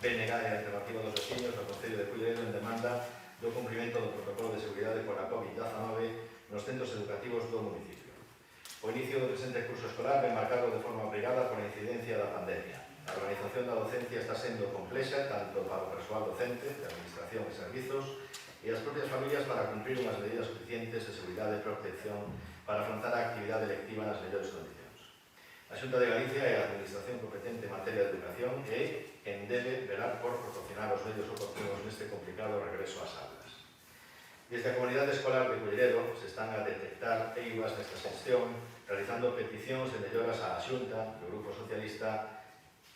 BNG e Alternativa dos Veciños do Concello de Culleredo en demanda do cumprimento do protocolo de seguridade pola COVID-19 nos centros educativos do municipio. O inicio do presente curso escolar ven marcado de forma obrigada por a incidencia da pandemia. A organización da docencia está sendo complexa tanto para o persoal docente, de administración e servizos, e as propias familias para cumprir unhas medidas suficientes de seguridade e protección para afrontar a actividade lectiva nas mellores condicións. A Xunta de Galicia é a administración competente en materia de educación e quen debe velar por proporcionar os medios oportunos neste complicado regreso ás aulas. Desde a Comunidade Escolar de Culleredo se están a detectar eivas nesta xestión, realizando peticións de melloras á Xunta do Grupo Socialista.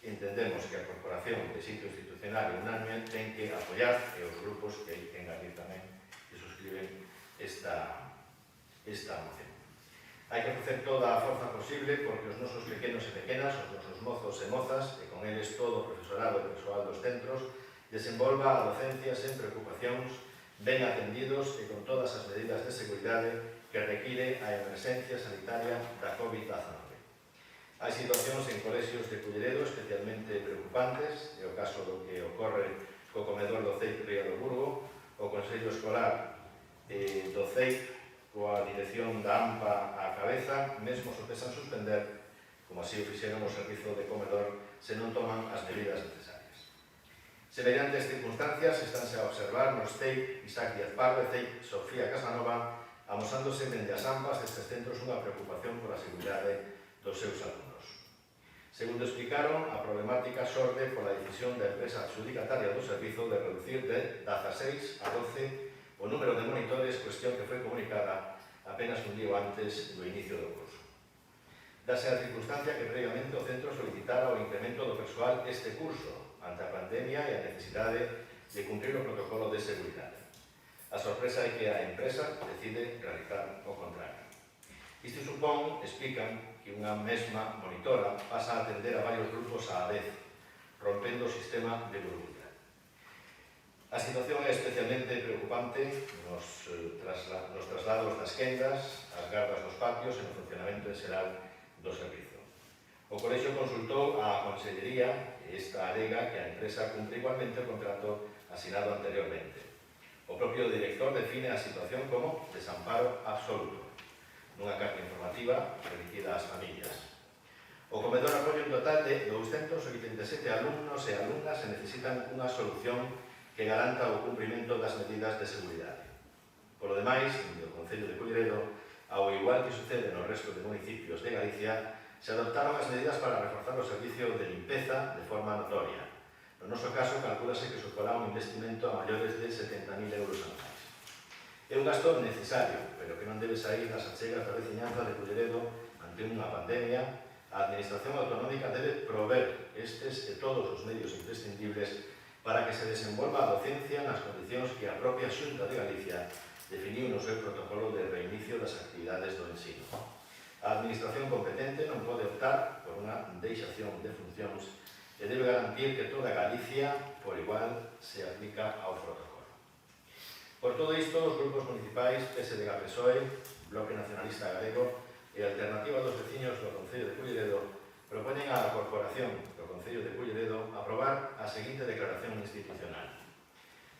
Entendemos que a Corporación de Sitio Institucional e Unánime ten que apoiar e os grupos que hai que engadir tamén que suscriben esta moción. Hai que facer toda a forza posible porque os nosos pequenos e pequenas, os nosos mozos e mozas, e con eles todo o profesorado e persoal dos centros, desenvolva a docencia sen preocupacións, ben atendidos e con todas as medidas de seguridade que require a emerxencia sanitaria da COVID-19. Hai situacións en colexios de Culleredo especialmente preocupantes, é o caso do que ocorre co comedor do CEIP Ría do Burgo, o Consello Escolar do CEIP, coa dirección da AMPA á cabeza, mesmo sopesan suspender, como así o fixeron o servizo de comedor, se non toman as medidas necesarias. Semellantes circunstancias estánse a observar nos CEIP Isaac Díaz Pardo e CEIP Sofía Casanova, amosándose dende as AMPAs destes centros unha preocupación pola seguridade dos seus alumnos. Segundo explicaron, a problemática xorde pola decisión da empresa adxudicataria do servizo de reducir de 16 a 12 o número de monitores, cuestión que foi comunicada apenas un día antes do inicio do curso. Dase a circunstancia que previamente o centro solicitara o incremento do persoal este curso, ante a pandemia e a necesidade de cumprir o protocolo de seguridade. A sorpresa é que a empresa decide realizar o contrario. Isto supón, explican, que unha mesma monitora pasa a atender a varios grupos á vez, rompendo o sistema de burbulla. A situación é especialmente preocupante nos traslados das quendas, as gardas dos patios e no funcionamento en xeral do servizo. O colexio consultou a Consellería e esta alega que a empresa cumpre igualmente o contrato asinado anteriormente. O propio director define a situación como desamparo absoluto, nunha carta informativa dirigida ás familias. O comedor apoia un total de 287 alumnos e alumnas e necesitan unha solución que garanta o cumprimento das medidas de seguridade. Por lo demais, no Concello de Culleredo, ao igual que sucede no resto de municipios de Galicia, se adoptaron as medidas para reforzar o servicio de limpeza de forma notoria. No noso caso, calculase que suporá un investimento a maiores de 70.000 euros anuais. É un gasto necesario, pero que non debe sair das achegas da veciñanza de Culleredo ante unha pandemia. A Administración Autonómica debe prover estes e todos os medios imprescindibles para que se desenvolva a docencia nas condicións que a propia Xunta de Galicia definiu no seu protocolo de reinicio das actividades do ensino. A Administración competente non pode optar por unha deixación de funcións e debe garantir que toda Galicia, por igual, se aplica ao protocolo. Por todo isto, os grupos municipais PSDG, PSOE, Bloque Nacionalista Galego e Alternativa dos Veciños do Concello de Culleredo propoñen á Corporación do Concello de Culleredo aprobar a seguinte declaración institucional.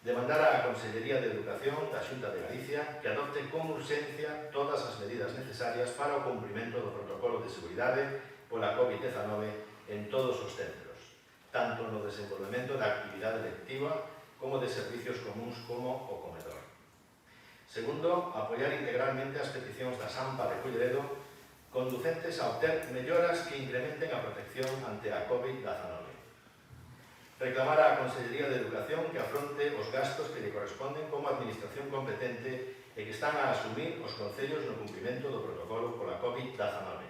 Demandar á Consellería de Educación da Xunta de Galicia que adopte con urxencia todas as medidas necesarias para o cumprimento do protocolo de seguridade pola COVID-19 en todos os centros, tanto no desenvolvemento da actividade lectiva como de servicios comuns como o comedor. Segundo, apoiar integralmente as peticións da AMPA de Culleredo conducentes a obter melloras que incrementen a protección ante a COVID-19. Reclamar á Consellería de Educación que afronte os gastos que lle corresponden como administración competente e que están a asumir os concellos no cumprimento do protocolo pola COVID-19.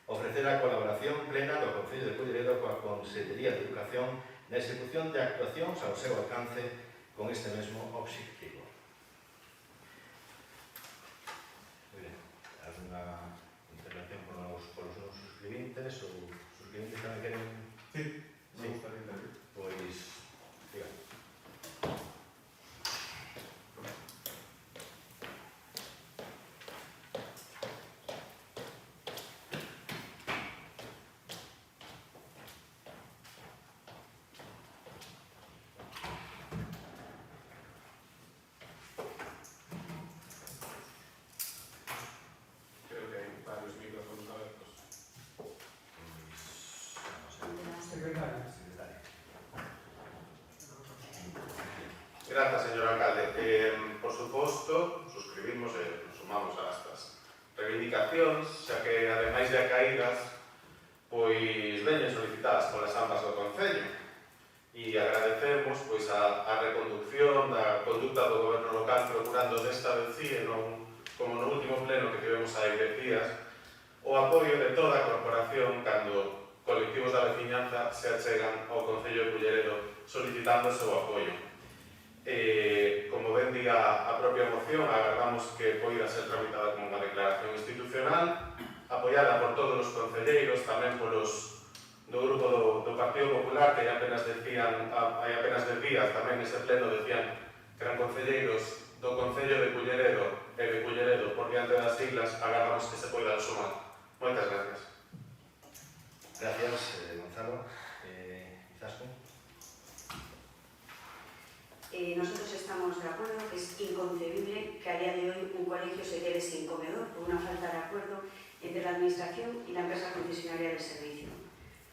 Ofrecer a colaboración plena do Concello de Culleredo coa Consellería de Educación na execución de actuacións ao seu alcance con este mesmo obxectivo. Moi ben, alguna intervención polos vostedes ou os clientes tamén queren... Sí, me gustaría intervir. Pois, diga. Creo que hay varios micrófonos abiertos. Secretaria. Grazas, señor alcalde. Por suposto, suscribimos e nos sumamos a estas reivindicacións, xa que, ademais de acaídas, pois veñen solicitadas polas ambas do Concello. E agradecemos pois a reconducción da conducta do goberno local procurando desta vez sí, e non como no último pleno que tivemos hai 10 días, o apoio de toda a corporación cando colectivos da veciñanza se achegan ao Concello de Culleredo solicitando o seu apoio. Como ben diga a propia moción, agardamos que poida ser tramitada como unha declaración institucional, apoiada por todos os concelleiros, tamén polos do grupo do Partido Popular, que hai apenas 10 días tamén nese pleno decían que eran concelleiros do Concello de Culleredo e de Culleredo por diante das siglas, agardamos que se poidan sumar. Moitas gracias. Gracias, Gonzalo. Izaskun. Nosotros estamos de acuerdo que es inconcebible que a día de hoy un colegio se quede sin comedor por una falta de acuerdo entre la administración y la empresa concesionaria del servicio.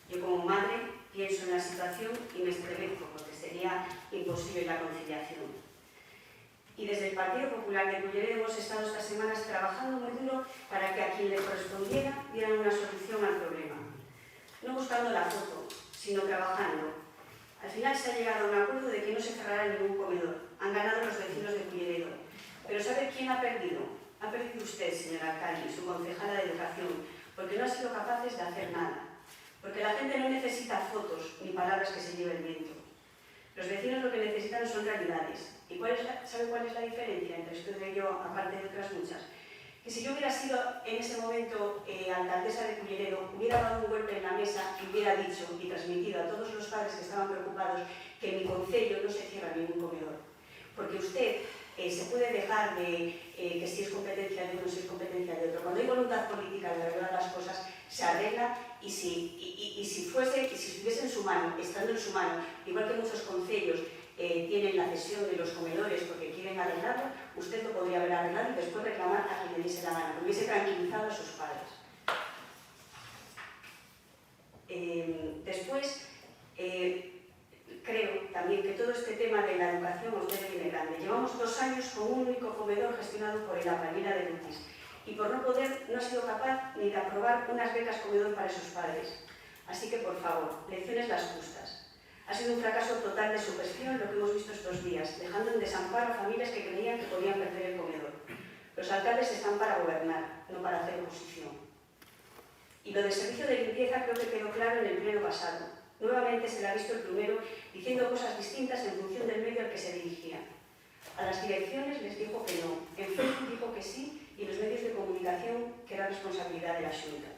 Yo como madre pienso en la situación y me estremezco porque sería imposible la conciliación. Y desde el Partido Popular de Culleredo hemos estado estas semanas trabajando muy duro para que a quien le correspondiera dieran una solución al problema. No buscando la foto, sino trabajando. Al final se ha llegado a un acuerdo de que no se cerrará ningún comedor. Han ganado los vecinos de Culleredo. Pero ¿sabe quién ha perdido? Ha perdido usted, señor alcalde, y su concejala de Educación, porque no han sido capaces de hacer nada. Porque la gente no necesita fotos ni palabras que se lleve el viento. Los vecinos lo que necesitan son realidades. ¿Y sabe cuál es la diferencia entre esto y yo, aparte de otras muchas? Que si yo hubiera sido en ese momento alcaldesa de Culleredo, hubiera dado un golpe en la mesa y hubiera dicho y transmitido a todos los padres que estaban preocupados que en mi concello no se cierra ningún comedor. Porque usted se puede dejar de que si es competencia de uno, si es competencia de otro. Cuando hay voluntad política de arreglar las cosas, se arregla y si estuviese en su mano, estando en su mano, igual que muchos concellos tienen la cesión de los comedores porque quieren arreglarlo, usted lo podría haber arreglado y después reclamar a quien le diese la gana, que hubiese tranquilizado a sus padres. Después, creo también que todo este tema de la educación a usted viene grande. Llevamos 2 años con un único comedor gestionado por el Apalmira de Lutis y por no poder no ha sido capaz ni de aprobar unas becas comedor para sus padres. Así que, por favor, lecciones las justas. Ha sido un fracaso total de su gestión lo que hemos visto estos días, dejando en desamparo a familias que creían que podían perder el comedor. Los alcaldes están para gobernar, no para hacer oposición. Y lo del servicio de limpieza creo que quedó claro en el pleno pasado. Nuevamente se le ha visto el plumero diciendo cosas distintas en función del medio al que se dirigía. A las direcciones les dijo que no, en Facebook dijo que sí y los medios de comunicación que era responsabilidad de la Xunta.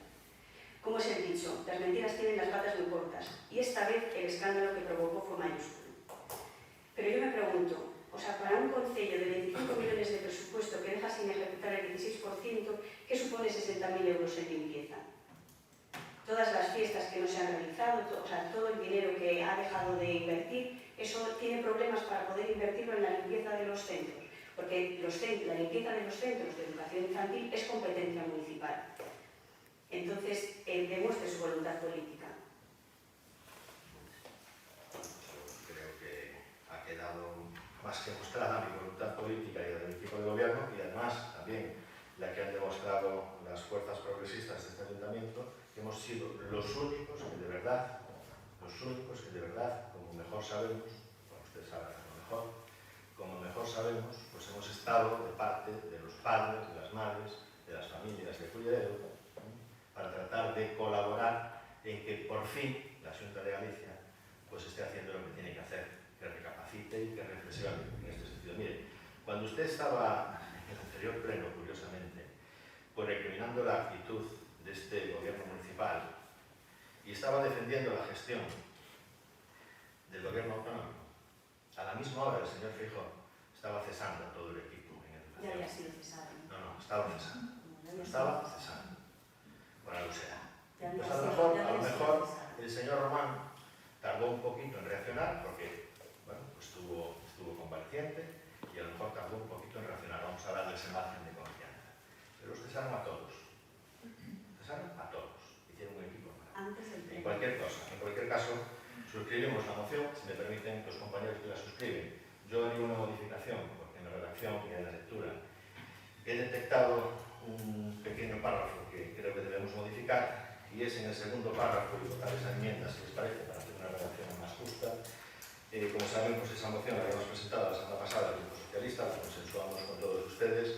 Como es el dicho, las mentiras tienen las patas muy cortas y esta vez el escándalo que provocó fue mayúsculo. Pero yo me pregunto, para un concello de 25 millones de presupuesto que deja sin ejecutar el 16%, ¿qué supone 60.000 euros en limpieza? Todas las fiestas que no se han realizado, todo el dinero que ha dejado de invertir, eso tiene problemas para poder invertirlo en la limpieza de los centros, porque la limpieza de los centros de educación infantil es competencia municipal. Entonces, demuestre su voluntad política. Creo que ha quedado más que mostrada mi voluntad política y la del equipo de gobierno y además también la que han demostrado las fuerzas progresistas de este ayuntamiento, que hemos sido los únicos que de verdad, como mejor sabemos, como ustedes saben mejor, como mejor sabemos, pues hemos estado de parte de los padres, de las madres, de las familias de Culleredo, para tratar de colaborar en que por fin la Xunta de Galicia pues esté haciendo lo que tiene que hacer, que recapacite y que reflexione en este sentido. Mire, cuando usted estaba en el anterior pleno, curiosamente, pues recriminando la actitud de este gobierno municipal y estaba defendiendo la gestión del gobierno autonómico, a la misma hora el señor Feijóo estaba cesando a todo el equipo en educación. Ya había sido cesado. No, estaba cesando. No Estaba cesando. Por alusera. Ya Pues había a sido lo mejor cesado. el señor Román tardó un poquito en reaccionar porque, bueno, pues estuvo convaleciente y a lo mejor tardó un poquito en reaccionar. Vamos a darle ese margen de confianza. Pero los cesaron a todos. Cesaron a todos. Hicieron un equipo. Antes del En cualquier caso, suscribimos la moción, si me permiten los compañeros que la suscriben. Yo haría una modificación, porque en la redacción y en la lectura he detectado un pequeño párrafo que creo que debemos modificar, y es en el segundo párrafo, y votar esa enmienda, si les parece, para hacer una redacción más justa. Como saben, pues esa moción la habíamos presentado la semana pasada al Grupo Socialista, la consensuamos con todos ustedes,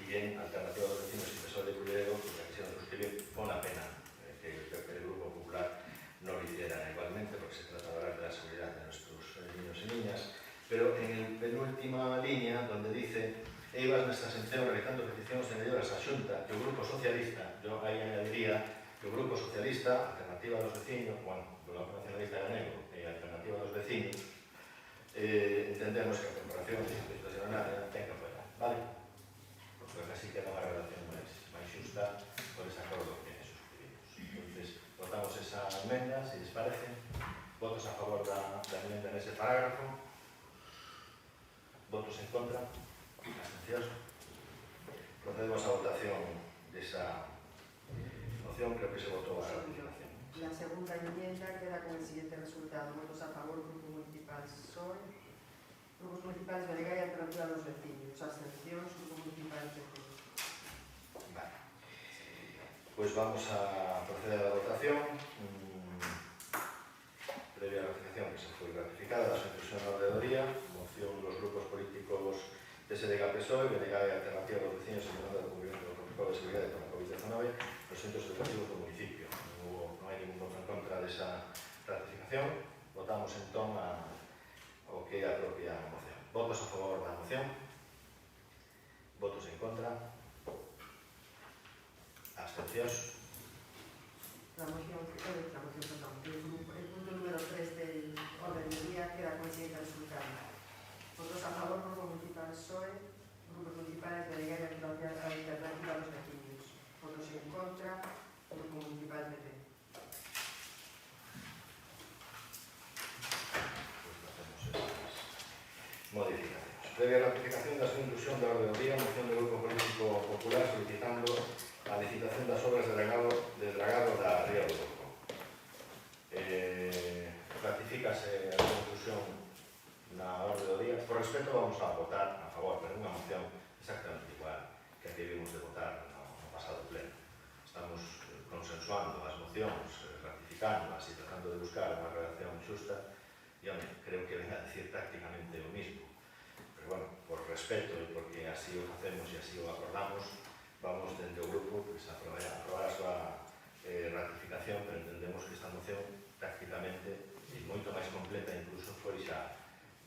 y en Alternativa de los Vecinos y PSOE de Culleredo, pues la quisieron suscribir con la pena que el Grupo Popular no lo hiciera igualmente, porque se trata de la seguridad de nuestros niños y niñas. Pero en el penúltima línea, donde dice EIVAS nesta sentenza realizando peticións de melloras á Xunta que o Grupo Socialista, yo aí añadiría que o Grupo Socialista, Alternativa dos Vecinos, bueno, o Bloque Nacionalista Galego e Alternativa dos Vecinos, entendemos que a Corporación de Institucional ten que apoiar, vale? Porque así queda unha relación máis xusta por ese acordo que suscribimos. Entonces, votamos esa enmenda, se les parece. Votos a favor da enmenda nese parágrafo. Votos en contra. Abstencións. Procedemos a votación desa moción, creo que se votó a continuación. La segunda enmienda queda con el siguiente resultado. Votos a favor, Grupo Municipal PSOE. Grupos municipales Belegá y Alternativa dos Vecinos. Abstencións, Grupo Municipal PP. Vale. Pues vamos a proceder a la votación. Previa ratificación que se fue ratificada, la inclusión en la ordenadoría, moción los grupos políticos PSDG, PSOE, Belegá y Alternativa dos Vecinos en demanda del cumplimiento del protocolo de seguridad con la COVID-19, los centros educativos del municipio. No hay ningún voto en contra de esa ratificación. Votamos entón o que é a propia moción. Votos a favor da moción. Votos en contra. Abstencións. El punto número 3 del orden del día queda con el siguiente resultado. Votos a favor, Grupo Municipal PSOE, Grupos Municipales Belegá y Alternativa dos Vecinos. Votos en contra, Grupo Municipal PP. Modificacións. Previa ratificación da súa inclusión da orde do día, moción do Grupo Político Popular solicitando a licitación das obras de dragado da Ría do Burgo. Ratifícase a conclusión na orde do día. Por respeto vamos a votar a favor, pero unha moción exactamente igual que a que vimos de votar no pasado pleno. Estamos consensuando as mocións, ratificándolas e tratando de buscar unha redacción xusta. Yo creo que venga a decir prácticamente lo mismo, pero bueno, por respeto y porque así lo hacemos y así lo acordamos, vamos dentro del grupo pues, a aprobar a súa ratificación, pero entendemos que esta moción prácticamente e moito máis completa incluso foi xa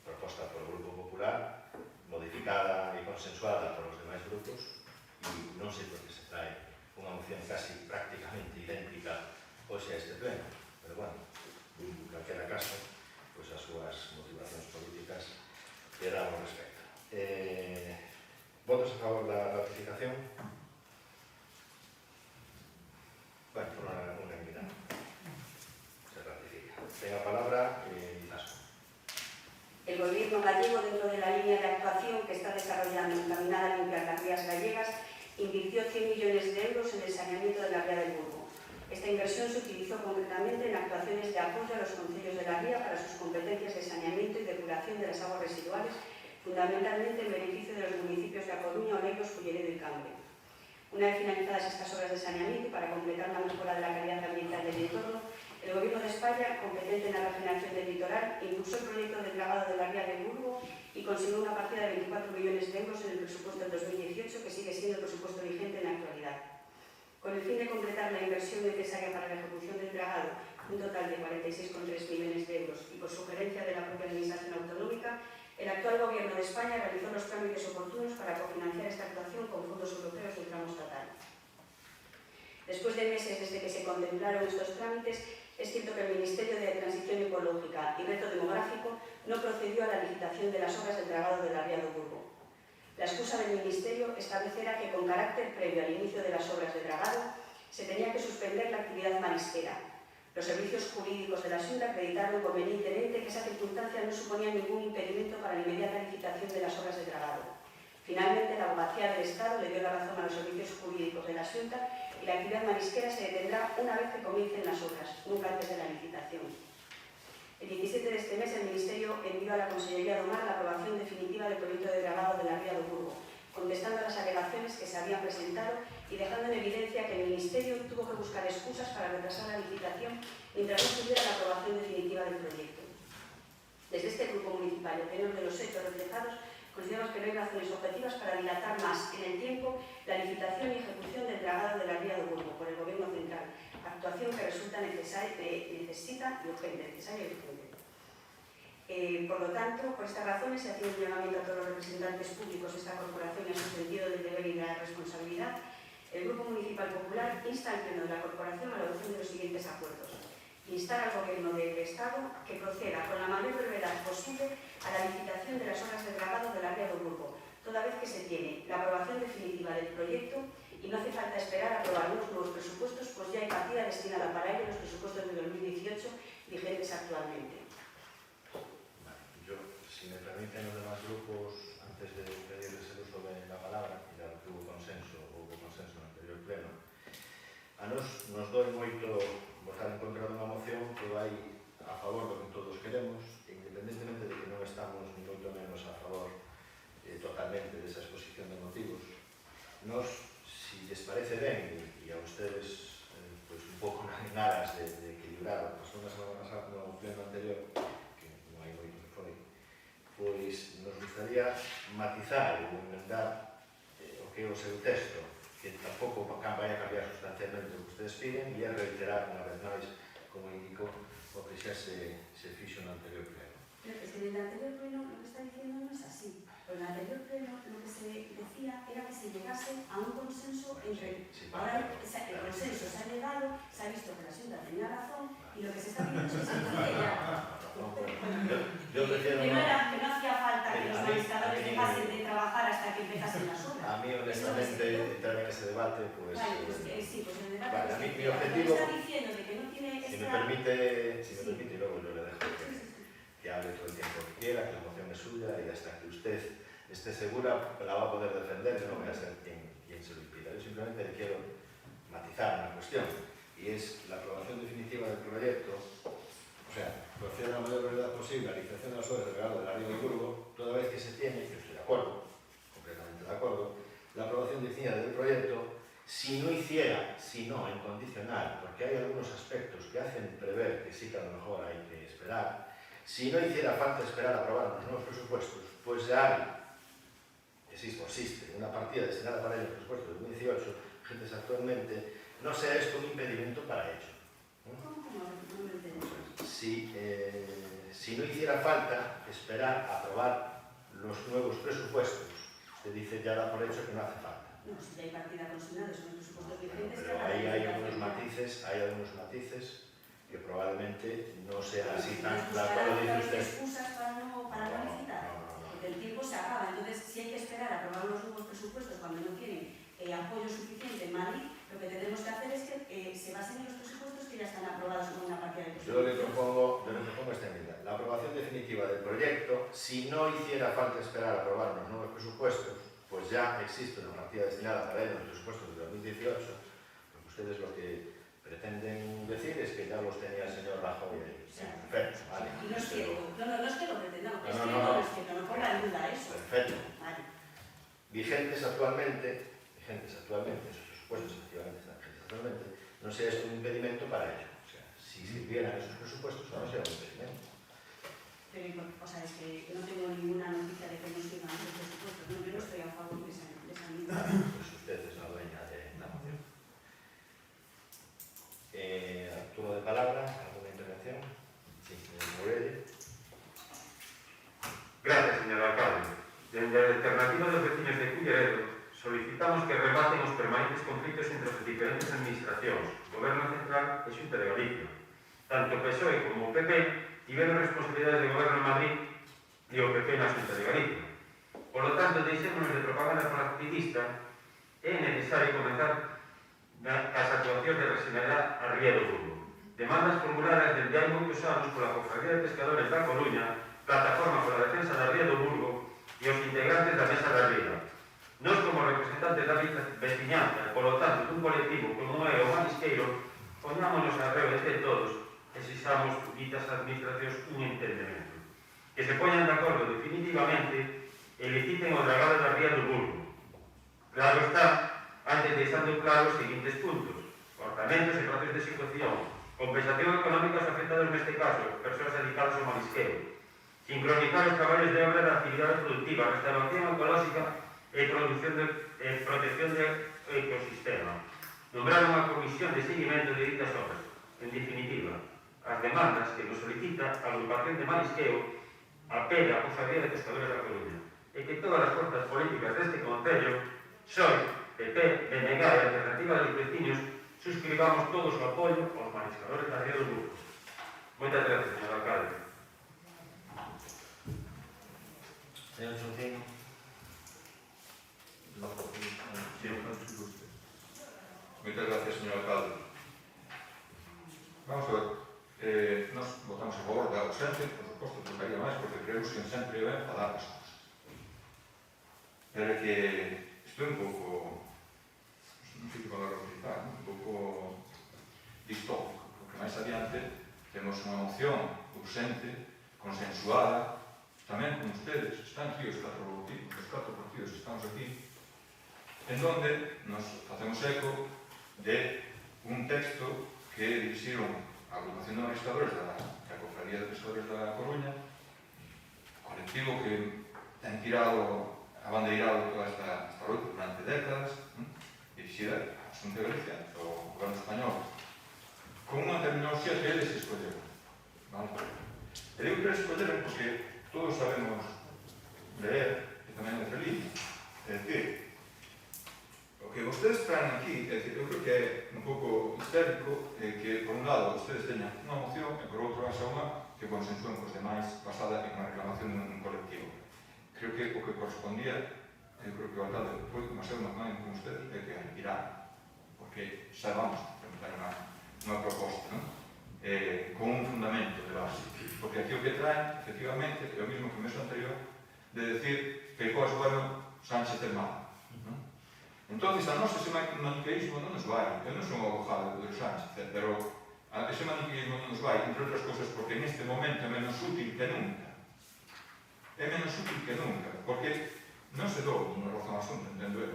proposta por o Grupo Popular, modificada e consensuada por os demais grupos e non sei por que se trae unha moción casi prácticamente idéntica hoxe a este pleno, pero bueno, en calquera caso pues as súas motivacións políticas que damos respecto. Votos a favor da ratificación? Bueno, por unha unanimidade. Se ratifica. Ten a palabra Itasco. El Gobierno gallego, dentro de la línea de actuación que está desarrollando encaminada a limpiar las rías gallegas, invirtió 100 millones de euros en el saneamiento de la ría del Burgo. Esta inversión se utilizó concretamente en actuaciones de apoyo a los concellos de la ría para sus competencias de saneamiento y depuración de las aguas residuales, fundamentalmente en beneficio de los municipios de A Coruña, Oleiros, Culleredo y Cambre. Una vez finalizadas estas obras de saneamiento y para completar la mejora de la calidad ambiental del entorno, el Gobierno de España, competente en la regeneración del litoral, impulsó el proyecto del dragado de la ría del Burgo y consiguió una partida de 24 millones de euros en el presupuesto del 2018, que sigue siendo el presupuesto vigente en la actualidad. Con el fin de completar la inversión necesaria para la ejecución del dragado, un total de 46,3 millones de euros, y por sugerencia de la propia Administración Autonómica, el actual Gobierno de España realizó los trámites oportunos para cofinanciar esta actuación con fondos europeos del tramo estatal. Después de meses desde que se contemplaron estos trámites, es cierto que el Ministerio de Transición Ecológica y Reto Demográfico no procedió a la licitación de las obras del dragado de la Ría do Burgo. La excusa del Ministerio establecerá que con carácter previo al inicio de las obras de dragado se tenía que suspender la actividad marisquera. Los servicios jurídicos de la Xunta acreditaron convenientemente que esa circunstancia no suponía ningún impedimento para la inmediata licitación de las obras de dragado. Finalmente, la Abogacía del Estado le dio la razón a los servicios jurídicos de la Xunta y la actividad marisquera se detendrá una vez que comiencen las obras, nunca antes de la licitación. El 17 de este mes, el Ministerio envió a la Consellería do Mar la aprobación definitiva del proyecto de dragado de la Ría do Burgo, contestando a las alegaciones que se habían presentado y dejando en evidencia que el Ministerio tuvo que buscar excusas para retrasar la licitación mientras no estuviera la aprobación definitiva del proyecto. Desde este grupo municipal, a tenor de los hechos reflejados, consideramos que no hay razones objetivas para dilatar más en el tiempo la licitación y ejecución del dragado de la Ría do Burgo por el Gobierno Central, actuación que resulta necesaria y urgente. Por lo tanto, por estas razones se hace un llamamiento a todos los representantes públicos de esta corporación y a su sentido del deber y de la responsabilidad. El Grupo Municipal Popular insta al Pleno de la Corporación a la adopción de los siguientes acuerdos. Instar al Gobierno del Estado que proceda con la mayor brevedad posible a la licitación de las obras de dragado de la Ría do Burgo, toda vez que se tiene la aprobación definitiva del proyecto y no hace falta esperar a aprobar unos nuevos presupuestos, pues ya hay partida destinada para ello en los presupuestos de 2018 vigentes actualmente. Yo, si me permiten los demás grupos, antes de pedirles el uso de la palabra, y dado que hubo consenso no anterior pleno, a nos doi moito votar en contra dunha moción que vai a favor do que todos queremos, independentemente de que non estamos ni moito menos a favor totalmente desa exposición de motivos. Nos, si les parece ben, e a ustedes pues, un pouco en aras de equilibrar o que pasou na semana pasada no pleno anterior, que non hai moito que foi, pois nos gustaría matizar ou enmendar o que é o seu texto, que tampouco vai a cambiar sustancialmente o que ustedes piden, e a reiterar unha vez máis, como indico, o que xa se fixo no anterior pleno. Pero es que en el anterior pleno lo que está diciendo no es así. En el anterior pleno lo que se decía era que se llegase a un consenso entre... Ahora el consenso se ha llegado, se ha visto que la Xunta tenía razón y lo que se está pidiendo es que se incluya ya. Yo prefiero que no hacía falta que los mariscadores dejasen de trabajar hasta que empezasen las obras. A mí, honestamente, entrar en ese debate, pues... Vale, pues sí, pues el debate... Vale, a mí, mi lo objetivo... que está diciendo de que no tiene Si extra... me permite, y luego yo le dejo que hable todo el tiempo que quiera, que la moción es suya y hasta que usted esté segura la va a poder defender, yo no voy a ser quien se lo impida. Yo simplemente le quiero matizar una cuestión y es la aprobación definitiva del proyecto, o sea, proceder a la mayor brevedad posible a la licitación de las obras del dragado de la Ría do Burgo, toda vez que se tiene, que estoy de acuerdo, completamente de acuerdo, la aprobación definitiva del proyecto, si no en condicional, porque hay algunos aspectos que hacen prever que sí que a lo mejor hay que esperar, si no hiciera falta esperar a aprobar los nuevos presupuestos, pues ya existe una partida destinada para ellos, presupuestos de 2018, vigentes actualmente, no sea esto un impedimento para ello. Si no hiciera falta esperar a aprobar los nuevos presupuestos, usted dice ya da por hecho que no hace falta. No, si ya hay partida consignada, son presupuestos diferentes... Pero ahí hay algunos matices que probablemente no sean así tan claros como dice usted. Excusas para no licitar, porque el tiempo se acaba. Entonces, si hay que esperar a aprobar los nuevos presupuestos cuando no tienen apoyo suficiente en Madrid, lo que tendremos que hacer es que se basen en los presupuestos que ya están aprobados con una partida de presupuestos. Yo le propongo esta enmienda. La aprobación definitiva del proyecto, si no hiciera falta esperar a aprobar los nuevos presupuestos, pues ya existe una partida destinada para ello en los presupuestos de 2018, porque ustedes lo que pretenden decir es que ya los tenía el señor Rajoy ahí. Perfecto, vale. Y no es cierto, no es que lo pretendamos, es que no es cierto, no ponga en duda eso. Perfecto. Vale. Vigentes actualmente, esos presupuestos efectivamente están vigentes actualmente, no sea esto un impedimento para ello. O sea, si sirvieran esos presupuestos, no sea un impedimento. Pero, o sea, es que no tengo ninguna noticia de que no sirvan los presupuestos, no, yo no estoy a favor de esa medida. Pues usted es la dueña de la moción. Turno de palabra, ¿alguna intervención? Sí, Morelli. Gracias, señor alcalde. Desde la alternativa de los vecinos de Culleredo solicitamos que rematen os permanentes conflitos entre as diferentes administracións, Goberno Central e Xunta de Galicia, Tanto o PSOE como o PP tiveron responsabilidades de goberno en Madrid e o PP na Xunta de Galicia. Por lo tanto, deixémonos de propaganda partidista, é necesario comenzar as actuacións de racionalidade a Ría do Burgo. Demandas formuladas desde hai moitos anos pola Cofradía de Pescadores da Coruña, Plataforma pola Defensa da Ría do Burgo e os integrantes da Mesa da Riga. Nós, como representantes da veciñanza, e polo tanto dun colectivo como é o Marisqueiro, poñámonos a reo entre todos e exixamos ditas administracións un entendemento. Que se poñan de acordo definitivamente e liciten o dragado da Ría do Burgo. Claro está, antes deixando claro os seguintes puntos: orzamentos e plazos de execución, compensación económica aos afectados neste caso, persoas dedicadas ao marisqueo, sincronizar os traballos de obra da actividade productiva, restauración ecolóxica e protección do ecosistema, nombrar unha comisión de seguimento de ditas obras. En definitiva, as demandas que nos solicita a agrupación de marisqueo apela a Cofradía de Pescadores da Coruña e que todas as forzas políticas deste concello, PSOE, PP, BNG e Alternativa dos Veciños, suscribamos todos o apoio aos mariscadores da Ría do Burgo. Moitas gracias, señor alcalde. Señor Chuntín. Moitas gracias, señor alcalde. Vamos a ver, nós votamos a favor da ausencia, por suposto, tocaría máis, porque creemos que sempre é ben falar as cousas. Pero é que estou un pouco, non sei que valor utilizar, un pouco distópico, porque máis adiante temos unha moción urxente, consensuada, tamén con ustedes, están aquí os 4 partidos que estamos aquí, en donde nos facemos eco de un texto que dirixiron a agrupación de mariscadores da Cofradía de Pescadores da Coruña, colectivo que ten tirado abandeirado toda esta loita durante décadas, dirixida a Xunta de Galicia, o goberno español, con unha terminoloxía que eles escolleron. E digo que eles escolleron porque todos sabemos leer, e tamén de feliz, é dicir, o que vostedes traen aquí, é dicir, eu creo que é un pouco histérico que, por un lado, vostedes teñan unha moción e, por outro, haxa unha que consensúen cos demais basada en unha reclamación dun colectivo. Creo que o que correspondía, eu creo que o alcalde foi demasiado normal con ustedes, é que irá, porque xa vamos a presentar unha proposta, non? Con un fundamento de base, porque aquí o que traen, efectivamente, é o mismo que o mes anterior, de decir que o goberno Sánchez é malo. Entón, a nosa ese maniqueísmo non nos vai. Eu non son o abogado de Sánchez, pero ese maniqueísmo non nos vai, entre outras cousas, porque neste momento é menos útil que nunca. É menos útil que nunca, porque non se dou unha razón ao asunto, entendo eu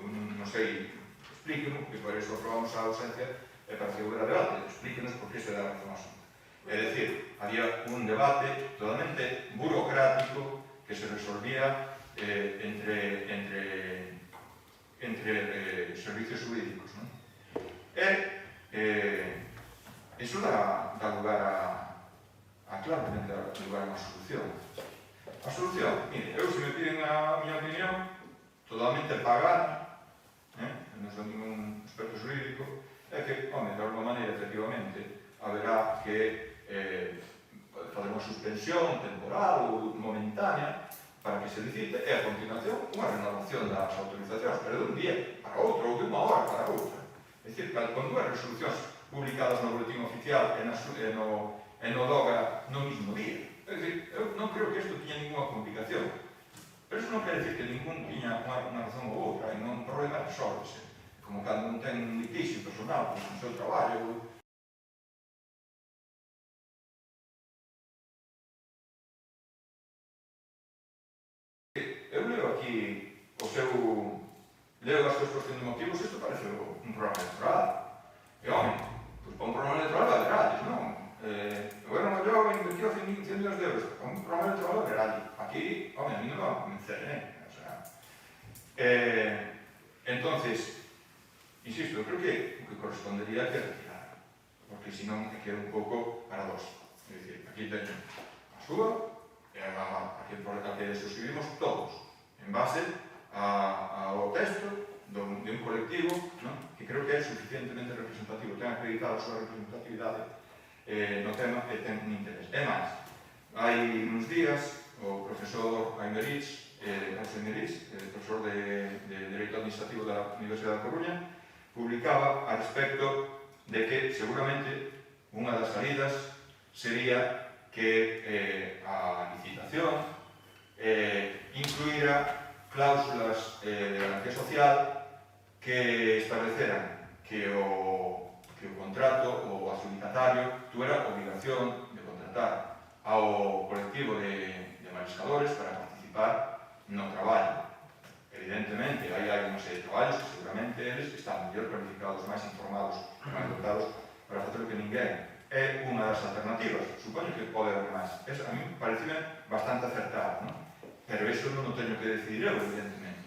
non sei, explíquenos, que por iso aprobamos a ausencia e para que houbera debate, explíquenos por que se dá a razón ao asunto. É dicir, había un debate totalmente burocrático que se resolvía entre servicios jurídicos, non? Iso dá lugar a claramente dá lugar a unha solución. A solución, mire, eu se me piden a miña opinión totalmente pagada, non son ningún experto jurídico, é que, home, de alguma maneira, efectivamente, haberá que fazer unha suspensión temporal ou momentánea para que se licite e, a continuación, unha renovación das autorizacións, pero dun día para outro ou de unha hora para outra. É dicir, con dúas resolucións publicadas no boletín oficial e no DOGA no mismo día. É dicir, eu non creo que isto tiña ninguna complicación. Pero iso non quere dicir que ningún tiña unha razón ou outra, e non problema resolvese. Como cando non ten un litixio personal con o seu traballo. Eu leo aquí leo as súas cuestións de motivos, isto parece un programa electoral. E, home, pois para un programa electoral vai veralles, non? O goberno Malló invirtió 100 millones de euros. Para un programa electoral vai veralles. Aquí, home, a mí non me va a convencer, O sea, entonces, insisto, eu creo que o que correspondería é que retirar, porque senón queda un pouco paradóxico. É dicir, aquí teñen a súa, e a que suscribimos todos, en base ao texto de un colectivo que creo que é suficientemente representativo, ten acreditado a súa representatividade no tema e ten un interés. É máis, hai uns días o profesor Aymerich, profesor de Dereito Administrativo da Universidade da Coruña, publicaba a respecto de que seguramente unha das salidas sería que a licitación incluíra cláusulas de garantía social que estableceran que o contrato ou adjudicatario tuera obligación de contratar ao colectivo de mariscadores para participar no traballo. Evidentemente, hai unha serie de traballos que seguramente eles están mellor planificados, máis informados e máis dotados para facer que ninguén. É unha das alternativas. Supoño que pode haber máis. A mí pareceme bastante acertado, non? Pero iso non o teño que decidir eu, evidentemente.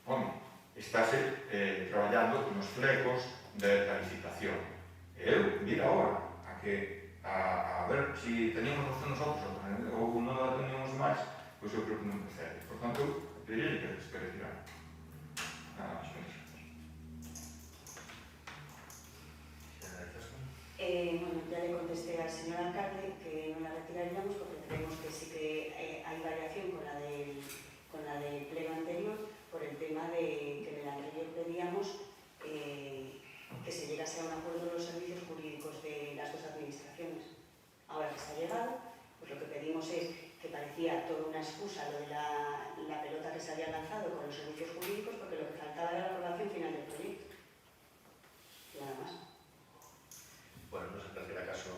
Home, estáse traballando nos flecos da licitación. Eu, mira agora, a ver se teníamos razón nosotros ou non a teníamos máis, pois eu creo que non procede. Por tanto, diría que se retirar. Nada máis, menos. Bueno, ya le contesté al señor alcalde que no la retiraríamos porque creemos que sí que hay variación con la del pleno anterior por el tema de que en el anterior pedíamos que se llegase a un acuerdo de los servicios jurídicos de las dos administraciones. Ahora que se ha llegado, pues lo que pedimos es que parecía toda una excusa lo de la pelota que se había lanzado con los servicios jurídicos porque lo que faltaba era la aprobación final del proyecto. Y nada más. Bueno, no sé, en cualquier caso,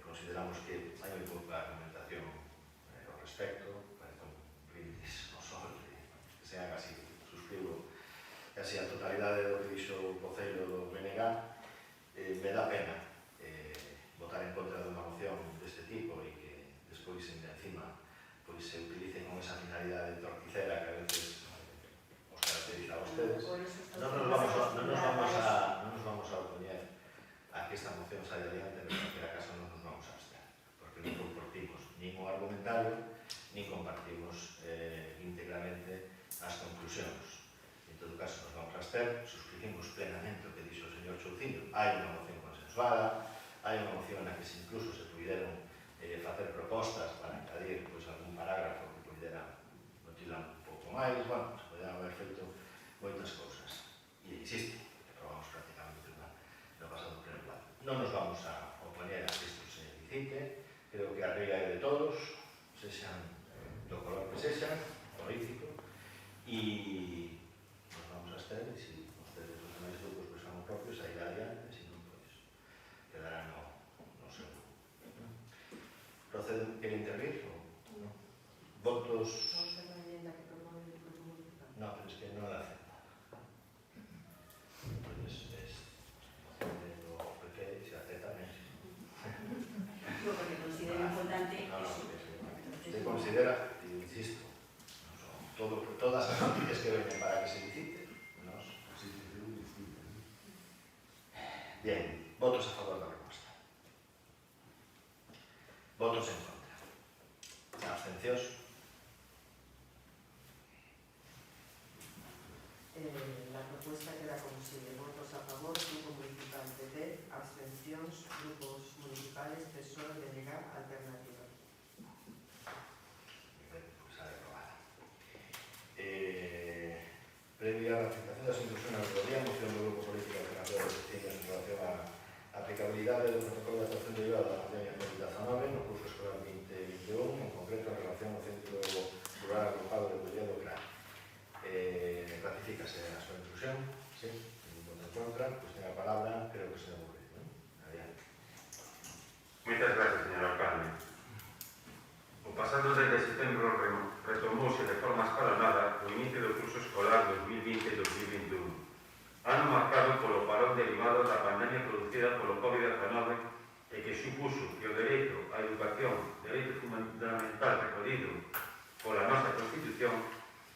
consideramos que hai moi pouca argumentación ao respecto, parece un brindis ao sol que se haga así, suscribo casi a totalidade do que dixo o voceiro do BNG. Me dá pena votar en contra de unha moción deste tipo e que despois encima pois se utilicen con esa finalidade torticera que a veces os caracteriza a vostedes. Non nos vamos a opoñer a que esta moción saia adiante, pero en calquera caso non nos vamos a abster, porque non compartimos nin o argumentario, nin compartimos íntegramente as conclusións. En todo caso, nos vamos a abster, suscribimos plenamente o que dixo o señor Chouciño. Hai unha moción consensuada, hai unha moción na que incluso se puderon facer propostas para encadir algún parágrafo que pudera motilar un pouco máis. Bueno, se poderan haber feito moitas cousas. E existe, que probamos prácticamente no pasado pleno plazo. Non nos vamos a opoñer a que isto se licite. Creo que a regla é de todos, sexan do color que sexan, político, e nos vamos a estar, e se ustedes os demais grupos son propios, a ir adiante, se non, pois, quedará no seu. Proceden, quere intervir? No. Votos? Vamos a la enmienda que propone el grupo municipal. No, pero es que no la acepta. Entonces, o PP se acepta menos. Porque considero importante Se considera, insisto, todas las noticias que vienen para que se licite, Bien, votos a favor de la propuesta. Votos en contra. Abstencións. La propuesta queda como sigue: votos a favor, Grupo Municipal PP, abstencións, grupos municipales PSOE, BNG, Alternativa. Pues sale aprobada. Previa a la aceptación das inclusión al gobierno, moción do Grupo Político Alternativa de Vecinos en relación á aplicabilidade do protocolo de actuación derivada da pandemia COVID-19 no curso escolar 2021, en concreto en relación ao Centro Rural Agrupado de Cullera do CRA. Ratifícase a súa inclusión, sí, ningún voto en contra, pues ten a palabra, creo que se me ocurre, ¿no? Adiante. Moitas gracias, señor alcalde. O pasado 10 de setembro retomouse de forma escalonada o inicio do curso escolar 2020-2021, ano marcado polo parón derivado da pandemia producida polo COVID-19 e que supuso que o dereito á educación, dereito fundamental recollido pola nosa Constitución,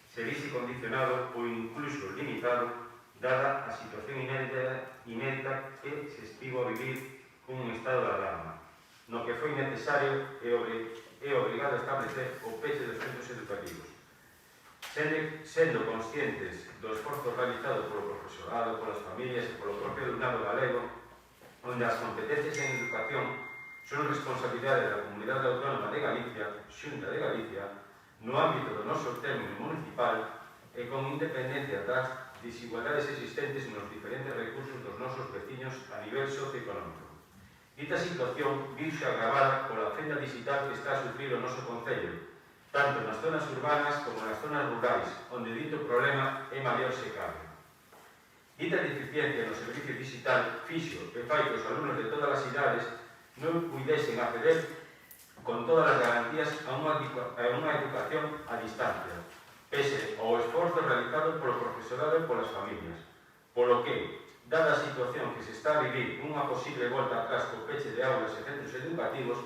se vise condicionado ou incluso limitado dada a situación inédita que se estivo a vivir con un estado de alarma, no que foi necesario e obrigado a establecer o peche dos centros educativos. Sendo conscientes do esforzo realizado polo profesorado, polas familias e polo propio alumnado galego, onde as competencias en educación son responsabilidade da Comunidade Autónoma de Galicia, Xunta de Galicia, no ámbito do noso término municipal e con independencia das desigualdades existentes nos diferentes recursos dos nosos veciños a nivel socioeconómico. Dita situación vixe agravada pola fenda digital que está a sufrir o noso concello, tanto nas zonas urbanas como nas zonas rurais, onde dito problema é maior se cabe. Dita deficiencia no servicio digital fixo e fai que os alumnos de todas as idades non puidesen acceder con todas as garantías a unha educación a distancia, pese ao esforzo realizado polo profesorado e polas familias, polo que, dada a situación que se está a vivir unha posible volta atrás co peche de aulas e centros educativos,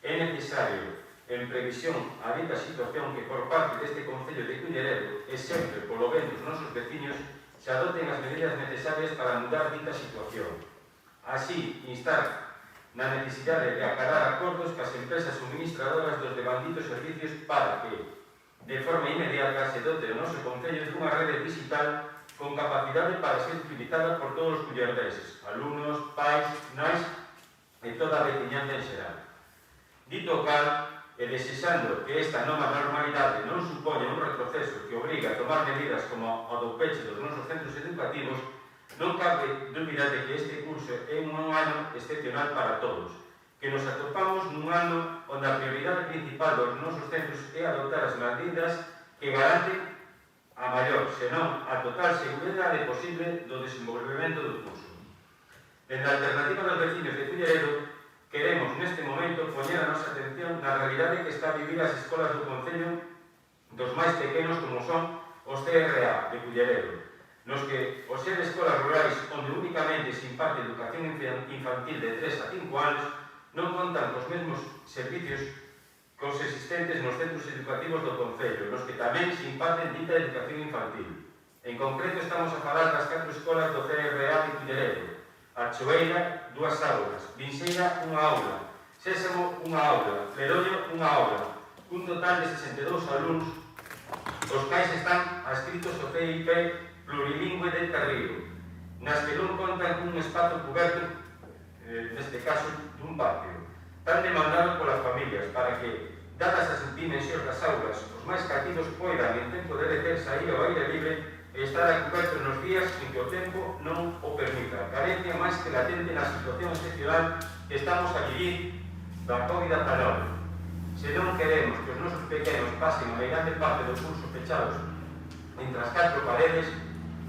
é necesario, en previsión a dita situación, que por parte deste Concello de Culleredo e sempre polo ben dos nosos veciños se adoten as medidas necesarias para mudar dita situación. Así, instar na necesidade de acatar acordos cas empresas suministradoras dos devanditos servicios para que, de forma inmediata, se dote o noso Concello dunha rede digital con capacidade para ser utilizada por todos os cullerdenses, alumnos, pais, nais e toda a veciñanza en xeral. Dito cal, e desexando que esta nova normalidade non supoña un retroceso que obriga a tomar medidas como o do peche dos nosos centros educativos, non cabe dúbida de que este curso é un ano excepcional para todos, que nos atopamos nun ano onde a prioridade principal dos nosos centros é adoptar as medidas que garanten a maior, senón a total seguridade posible do desenvolvemento do curso. Dende a alternativa dos veciños de Culleredo, queremos neste momento poñer a nosa atención na realidade que está a vivir as escolas do Concello dos máis pequenos como son os CRA de Culleredo, nos que, ao ser escolas rurais onde únicamente se imparte educación infantil de 3 a 5 anos, non contan cos mesmos servicios cos existentes nos centros educativos do Concello, nos que tamén se imparten dita educación infantil. En concreto, estamos a falar das 4 escolas do CRA de Culleredo: Archoeira, 2 aulas; Vinseira, 1 aula; Sésamo, 1 aula; Leroño, 1 aula; un total de 62 alumnos, os cais están adscritos ao CIP plurilingüe de Tarrío, nas que non contan cun espazo coberto, neste caso, dun patio, tan demandado polas familias, para que, dadas as dimensións das aulas, os máis cativos poidan, en tempo de lecer, sair ao aire libre e estar a coberto nos días en que o tempo non o permita. Carencia máis que latente na situación excepcional que estamos a vivir da COVID-19. Se non queremos que os nosos pequenos pasen a meirande parte do curso pechados entre as 4 paredes,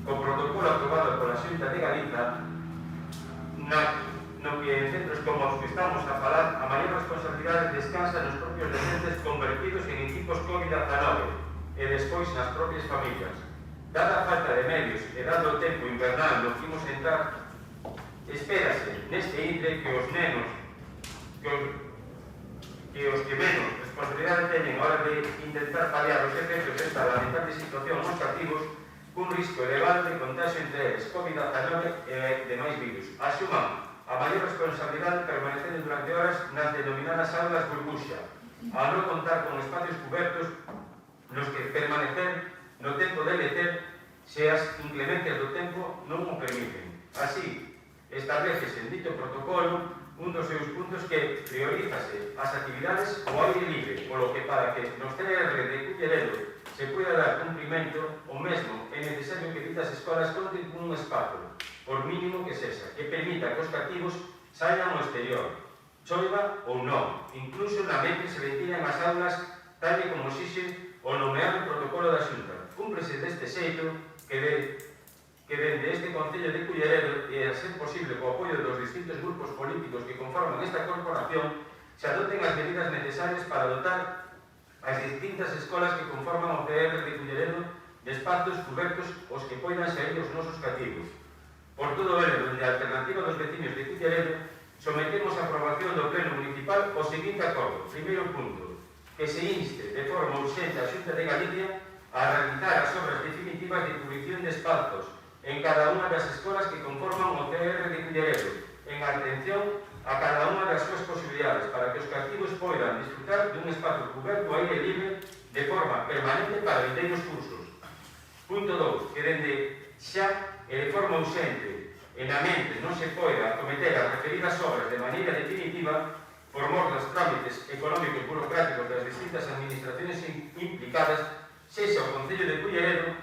co protocolo aprobado pola Xunta de Galicia, no que en centros como os que estamos a falar, a maior responsabilidade descansa nos propios docentes convertidos en equipos COVID-19 e despois nas propias familias. Dada a falta de medios e dado o tempo invernal no que imos entrar, espérase neste intre que os nenos, que os que menos responsabilidade teñen a hora de intentar paliar os efectos desta lamentable situación nos cativos, cun risco elevado de contagio entre eles, COVID-19 e demais virus. Asuman a maior responsabilidade permanecendo durante horas nas denominadas aulas burbuxa, a non contar con espacios cobertos nos que permanecer no tempo de lecer se as inclemencias do tempo non o permiten. Así, establecese en dito protocolo un dos seus puntos que priorízase as actividades ao aire libre, polo que para que nos CR de Culleredo se pueda dar cumprimento, o mesmo é necesario que ditas escolas conten con un espazo, por mínimo que sexa, que permita que os cativos saian ao exterior, choiva ou non, incluso na mente se ventilan as aulas tal e como exixe o nomeado protocolo da Xunta. Cúmprese deste xeito que dende este Concello de Culleredo e a ser posible co apoio dos distintos grupos políticos que conforman esta corporación se adoten as medidas necesarias para dotar as distintas escolas que conforman o CR de Culleredo de espazos cobertos os que poidan sair os nosos cativos. Por todo ello, dende a alternativa dos veciños de Culleredo, sometemos a aprobación do Pleno Municipal o seguinte acordo. Primeiro punto, que se inste de forma urxente a Xunta de Galicia a realizar as obras definitivas de cubrición de espazos en cada unha das escolas que conforman o CR de Culleredo, en atención a cada unha das súas posibilidades, para que os cativos poidan disfrutar dun espazo coberto ao aire libre de forma permanente para vindeiros cursos. Punto 2, que dende xa e de forma urxente e en a mente non se poida acometer as referidas obras de maneira definitiva por mor dos trámites económicos e burocráticos das distintas administraciones implicadas, sexa o Concello de Culleredo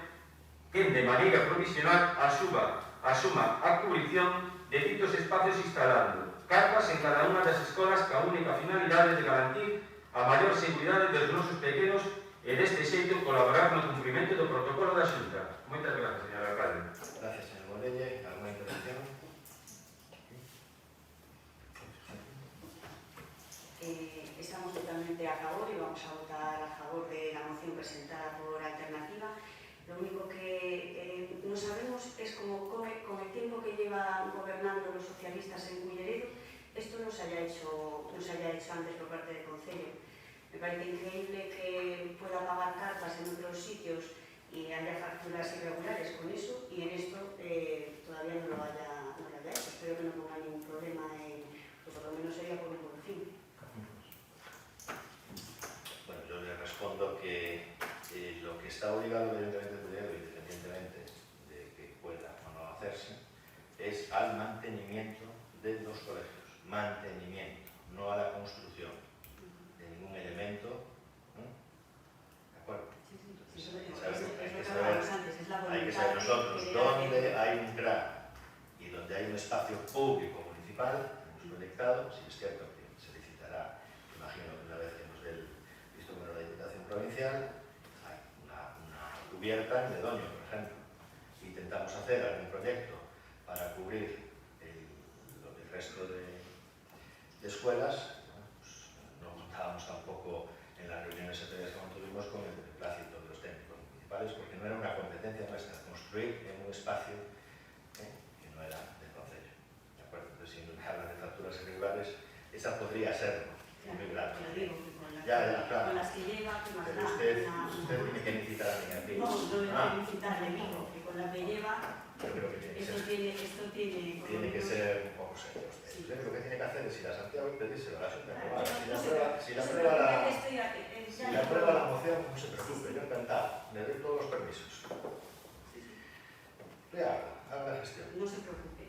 quen de maneira provisional asuma a cubrición de ditos espacios instalando carpas en cada unha das escolas ca única finalidade de garantir a maior seguridade dos nosos pequenos e deste xeito colaborar no cumprimento do protocolo da Xunta. Moitas gracias, señor alcalde. Gracias, señor Morelle. ¿Alguna intervención? Estamos totalmente a favor y vamos a votar a favor de la moción presentada por Alternativa. Lo único que no sabemos es cómo con el tiempo que llevan gobernando los socialistas en Culleredo, esto no se haya hecho antes por parte del Concello. Me parece increíble que pueda pagar cartas en otros sitios y haya facturas irregulares con eso, y en esto todavía no lo haya hecho. Espero que no ponga ningún problema, que por lo menos sería por un buen fin. Bueno, yo le respondo que lo que está obligado el Ayuntamiento de Culleredo, independientemente de que pueda o no hacerse, es al mantenimiento de los colegios. Mantenimiento, no a la construcción de ningún elemento. ¿De acuerdo? Hay que saber nosotros dónde hay un CRA y donde hay un espacio público municipal, hemos proyectado, si es cierto que se licitará, imagino que una vez que nos dé el visto bueno de la Diputación Provincial, hay una cubierta en Ledoño, por ejemplo. Intentamos hacer algún proyecto para cubrir el resto de escuelas. Pues no contábamos tampoco en las reuniones sectoriales que tuvimos con el beneplácito de los técnicos municipales, porque no era una competencia nuestra construir en un espacio que no era del Concello. ¿De acuerdo? Entonces, si nos hablan de facturas irregulares, esa podría serlo, muy grave. Claro. Con las que lleva, que más pero usted tiene que incitar a mí aquí. No, no le voy a incitar, le digo que con la que lleva, yo creo que esto tiene que ser un poco serio. Usted lo que tiene que hacer es ir a Santiago y pedírselo a la Junta. Si la aprueba la moción, no se preocupe, yo encantado, le doy todos los permisos. Le haga la gestión. No se preocupe,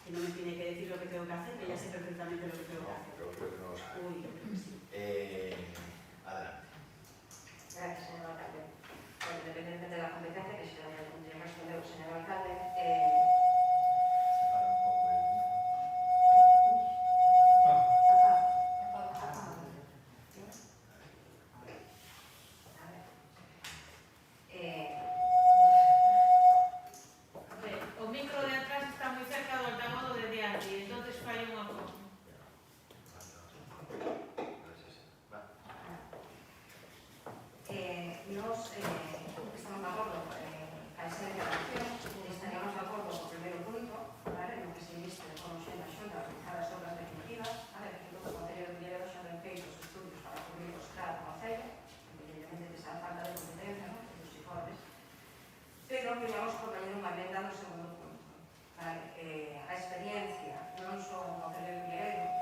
que no me tiene que decir lo que tengo que hacer, que ya sé perfectamente lo que tengo que hacer. Pero creo que no lo sabe. Uy, yo creo que sí. Adelante. Gracias, señor alcalde. Bueno, independientemente de la competencia, que se le responde al señor alcalde, o micro de atrás está muy cerca do altavoz de diante e entonces falla unha cosa. Nos estamos de acuerdo a esa declaración, estaríamos de acuerdo con o primeiro punto, vale, no que se iniste de promoción da Xunta a realizar as obras definitivas, vale, que o Concello de Culleredo xa ten feitos estudios para cubrir os CRA do Concello, evidentemente que esa falta de competencia, ¿no?, dos informes, pero queríamos propoñer unha emenda no segundo punto, vale, a experiencia non só do Concello de Culleredo,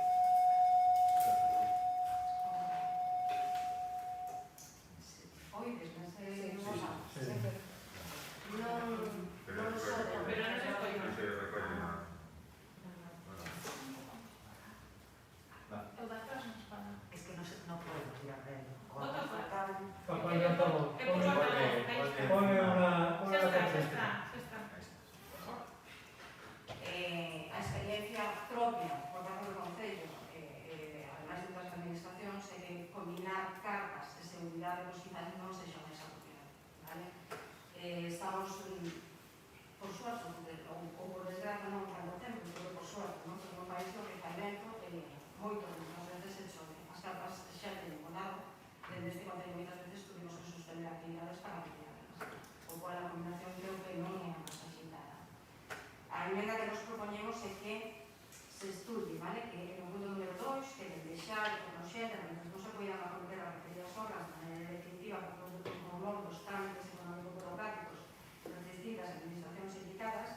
a experiencia propia por parte do Concello, ademais de outras administracións, é que combinar cartas de seguridade nos hospitais non sexa máis apropiado, vale? Estamos, por suerte, ou por desgracia non tanto tempo, pero por suerte, non? Porque un país do que fai vento, moitas veces hecho, as cartas xa teñen colado, dende este Concello moitas veces tuvimos que suspender actividades para retirarlas, o cual a combinación creo que non é a máis axeitada. A emenda que nos propoñemos é que se estudie, vale? Que no punto número 2, que dende xa e con urxente, mentre non se poidan acometer as referidas obras de maneira definitiva por mor dos trámites económico-burocráticos das distintas administracións indicadas,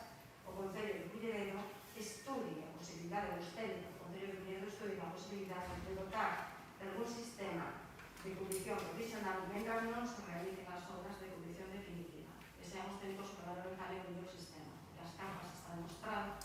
o Concello de Culleredo estudie a posibilidade dos técnicos, o Concello de Culleredo estudie a posibilidade de dotar de algún sistema de cubrición provisional mentras non se realicen as obras de cubrición definitiva. Que seamos técnicos para dar o cambio do sistema. As cartas está demostrado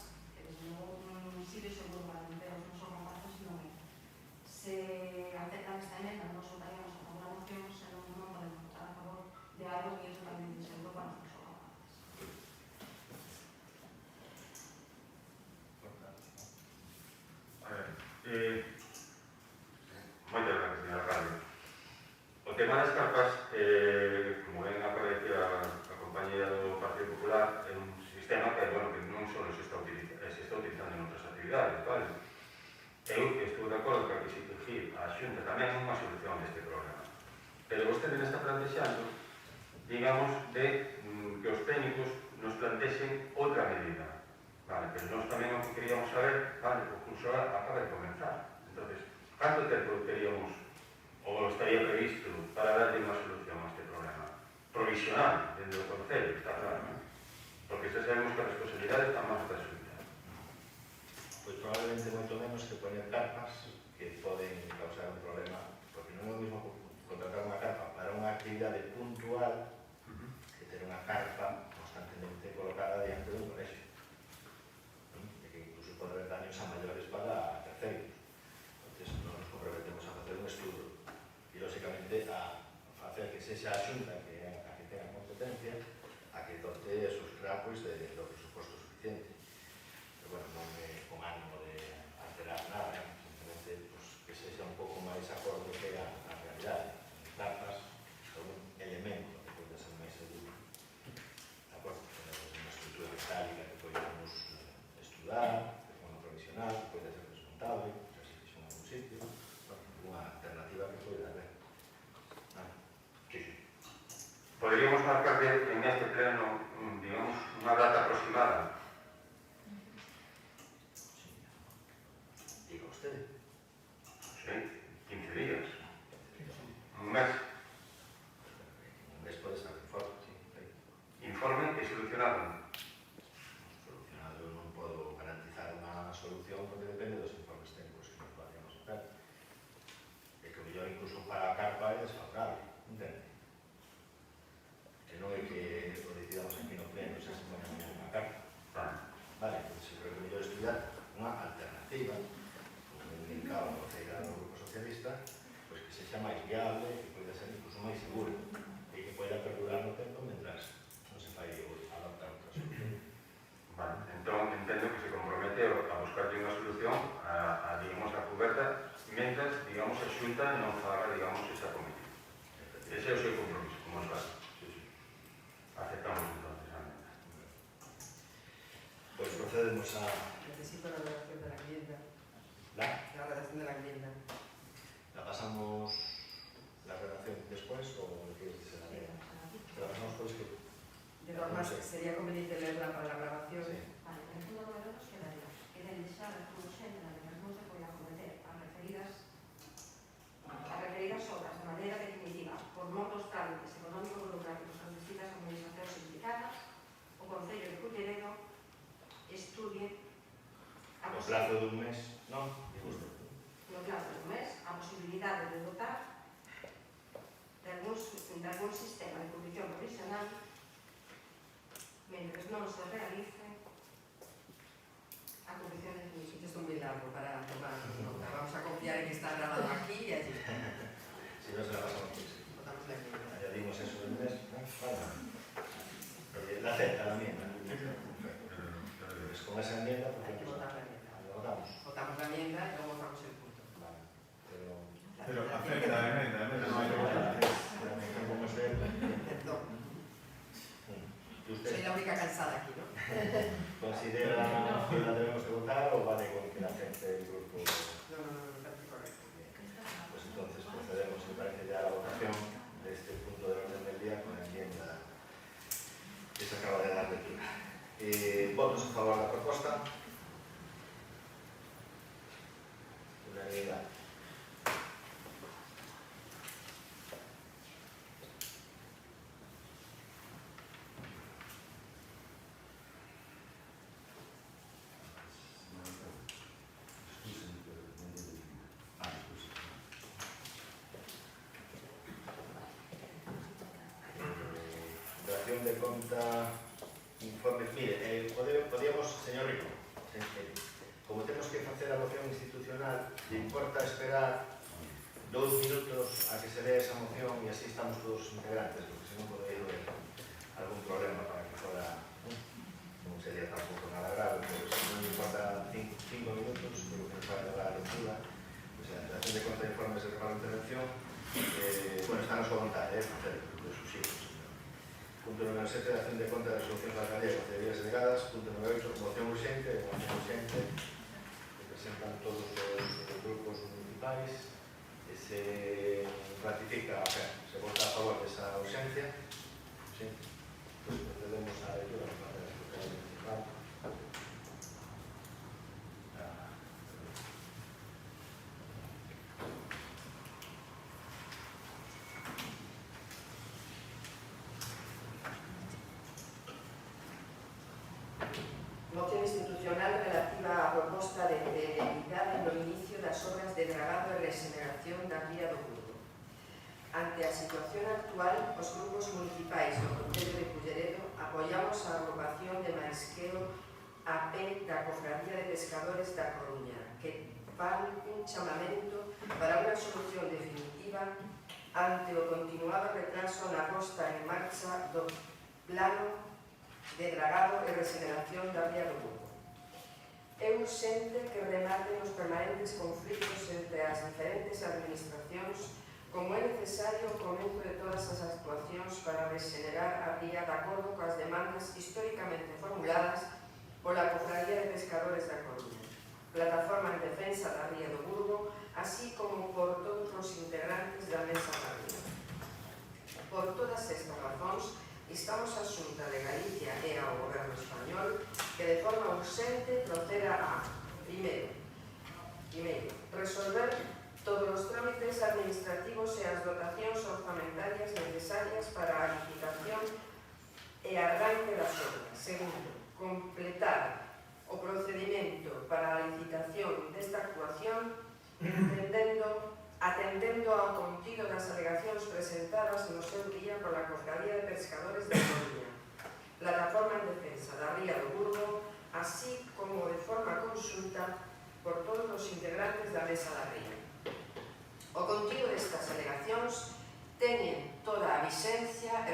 tema das carpas, como ben acaba de decir a compañía do Partido Popular, é un sistema que, bueno, que non só se está utilizando en outras actividades, vale? Eu estou de acordo que se exigir a Xunta tamén unha solución deste problema. Pero vostede me está plantexando, digamos, de que os técnicos nos plantexen outra medida. Vale, pero nós tamén o que queríamos saber, vale, o curso acaba de comenzar. Entonces, canto tempo teríamos ou estaría previsto para darle unha solución a este problema? Provisional, dentro do Concello, está claro, non? Porque xa sabemos que a responsabilidade está máis da Xunta. Pois probablemente moito menos que poner carpas que poden causar un problema, porque non é o mesmo contratar unha carpa para unha actividade puntual que ter unha carpa constantemente colocada diante dun colexio. E que incluso pode haber daños a maiores para terceiros. Entón, non nos comprometemos a facer un estudo e, lóxicamente, a facer que sexa a Xunta que é a que tenga competencia a que dote e suscrea do presuposto suficiente. Pero, bueno, non é con ánimo de alterar nada, simplemente que sexa un pouco máis acorde que a realidade. Carpas son un elemento que pode ser máis seguro. De acordo? Unha estrutura metálica que podemos estudar, de forma provisional, que pode ser desmontable, que se fixe en algún sitio, unha alternativa que pode haber. Sí. Poderíamos marcar en este pleno, digamos, unha data aproximada. Diga usted. Sí, 15 días. Un mes. Un mes pode ser informe, sí. Informe e solucionado. Solucionado non podo garantizar unha solución porque depende dos informes técnicos que nos podríamos hacer. E que o mellor incluso para a carpa é desfavorable, entende? Que non é que o decidamos aquí no pleno, se se pone unha carpa. Vale, pois eu creo que o mellor estudiar unha alternativa, como indicaba o concelleiro do Grupo Socialista, pois que sexa máis viable, que poida ser incluso máis seguro e que poida perdurar no tempo mentras non se fai adoptar outra solución. Vale, entón entendo que se compromete a buscar unha solución digamos, a coberta mentras, digamos, a Xunta non faga, digamos, esa comisión. Ese é o seu compromiso, como os faz. Aceptamos entonces a menda. Pues procedemos a... Necesito la redacción de la enmienda. ¿La? La redacción de la enmienda. ¿La pasamos la redacción después o quieres que se la lea? ¿La pasamos por escrito? De normas, sería conveniente leerla para la grabación. Sí. Vale, en segundo lugar, nos quedaría que de deixar a urxente de que non se poida acometer as referidas obras de maneira definitiva por mor dos trámites económicos burocráticos das distintas administracións implicadas, o Concello de Culleredo estudie a No plazo de un mes, non? no plazo de un mes a posibilidade de dotar de algún sistema de cubrición provisional mentre non se realice a cubrición definitiva. Esto es muy largo para tomar nota. Vamos a confiar en que está grabado aquí y allí. Si no se la pasamos por escrito. Votamos la enmienda. Añadimos eso del mes, ¿no? Vale. La acepta la enmienda. Pues con esa enmienda, pues Hay que votar la enmienda. la votamos. Votamos la enmienda y luego votamos el punto. Vale. Pero acepta la enmenda, no hay que votar. Perdón. ¿Y usted Soy la única cansada aquí, ¿no? considera que la debemos de votar o vale con que la gente del grupo? No, me parece correcto. Pues entonces procedemos, me parece, ya a la votación de este punto del orden del día con la enmienda que se acaba de dar lectura. ¿Votos a favor de la proposta? Unanimidad. Dación de conta, informe, mire, podíamos, señor Rico, como temos que facer a moción institucional, ¿le importa esperar 2 minutos a que se lea esa moción e así estamos todos integrantes? Porque se non pode haber algún problema para que fuera, non sería tampouco nada grave, pero se non le importa 5 minutos, creo que para la lectura, pues la dación de conta de informes de trabajo de intervención, Bueno, está na súa vontade, facer de subsidios. Punto número 7, acción de conta de resolución das alcaldías e concellerías delegadas. Punto número 8, moción urxente, que presentan todos os grupos municipais, e se ratifica, se vota a favor desa urxencia. Sí. Pues procedemos a lectura por parte da Secretaría Municipal. Moción institucional relativa á proposta de celeridade no inicio das obras de dragado e regeneración da ría do Burgo. Ante a situación actual, os grupos municipais do Concello de Culleredo apoiamos a agrupación de marisqueo a pé da Cofradía de Pescadores da Coruña, que fan un chamamento para unha solución definitiva ante o continuado retraso na posta en marcha do plano de dragado e regeneración da ría do Burgo. É urxente que rematen os permanentes conflitos entre as diferentes administracións, como é necesario o comezo de todas as actuacións para regenerar a ría de acordo coas demandas históricamente formuladas pola Cofradía de Pescadores da Coruña, plataforma en defensa da ría do Burgo, así como por todos os integrantes da Mesa da Ría. Por todas estas razóns, instamos a Xunta de Galicia e ao Goberno español que de forma urxente proceda a, primeiro, resolver todos os trámites administrativos e as dotacións orzamentarias necesarias para a licitación e arranque das obras. Segundo, completar o procedimento para a licitación desta actuación atendendo ao contido das alegacións presentadas no seu día pola Cofradía de Pescadores da Coruña, plataforma en defensa da ría do Burgo, así como de forma consulta por todos os integrantes da Mesa da Ría. O contido destas alegacións teñen toda a vixencia e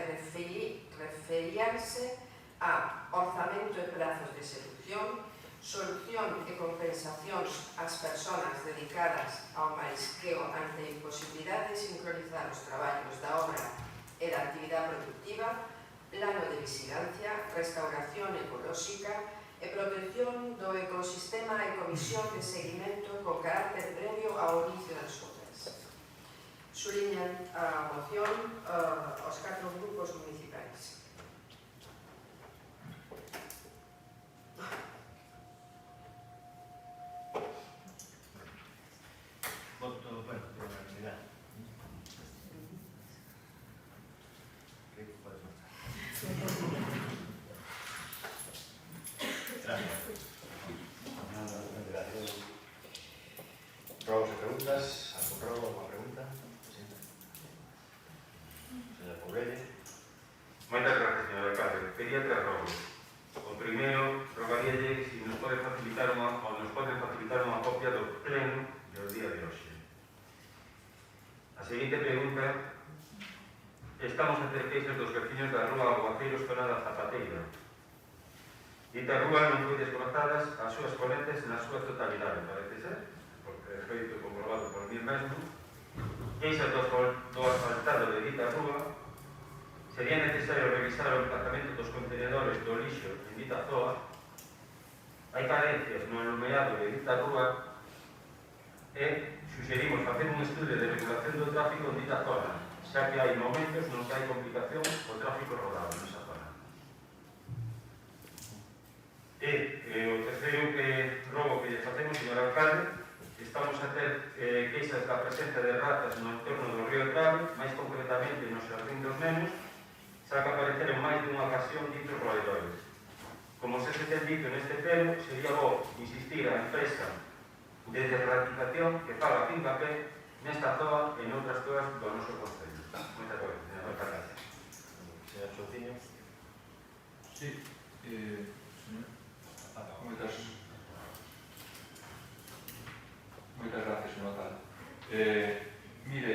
referíanse a orzamento e prazos de execución, solución e compensacións ás persoas dedicadas ao marisqueo ante a imposibilidade de sincronizar os traballos da obra e da actividade productiva, plano de vigilancia, restauración ecolóxica e protección do ecosistema e comisión de seguimento con carácter previo ao inicio das obras. Suliñan a moción os 4 grupos municipais. Voto, bueno, por unanimidade. Que podes votar? Gracias. Probos e preguntas. Algo probo, alguma pregunta? Sí. Señor Pobrelle. Moitas gracias, señor alcalde. Pedía 3 rogos. O primeiro, rogaríalle se nos poden facilitar unha copia do pleno do día de hoxe. A seguinte pregunta: estamos a ter queixas dos veciños da rúa Aguaceiros, zona da Zapateira. Dita rúa non foi desbrozadas as súas correntes na súa totalidade, parece ser, porque é feito comprobado por mí mesmo. Queixas do asfaltado de dita rúa. Sería necesario revisar o emplazamento dos contenedores do lixo en dita zoa. Hai carencias no alumeado de dita rúa e suxerimos facer un estudio de regulación do tráfico en dita zona, xa que hai momentos nos que hai complicación o tráfico rodado nesa zona. E o terceiro rogo que lle facemos, señor alcalde, estamos a ter queixas da presencia de ratas no entorno do río Trave, máis concretamente no Xardín dos Nenos, xa que apareceron máis dunha ocasión ditos roedores. Como se ten dito neste pleno, sería bo insistir a empresa de erradicación que faga fincapé nesta zoa e noutras zoas do noso concello. Moitas gracias, señor alcalde. Señor Chouciño. Sí, moitas gracias, señor alcalde. Mire,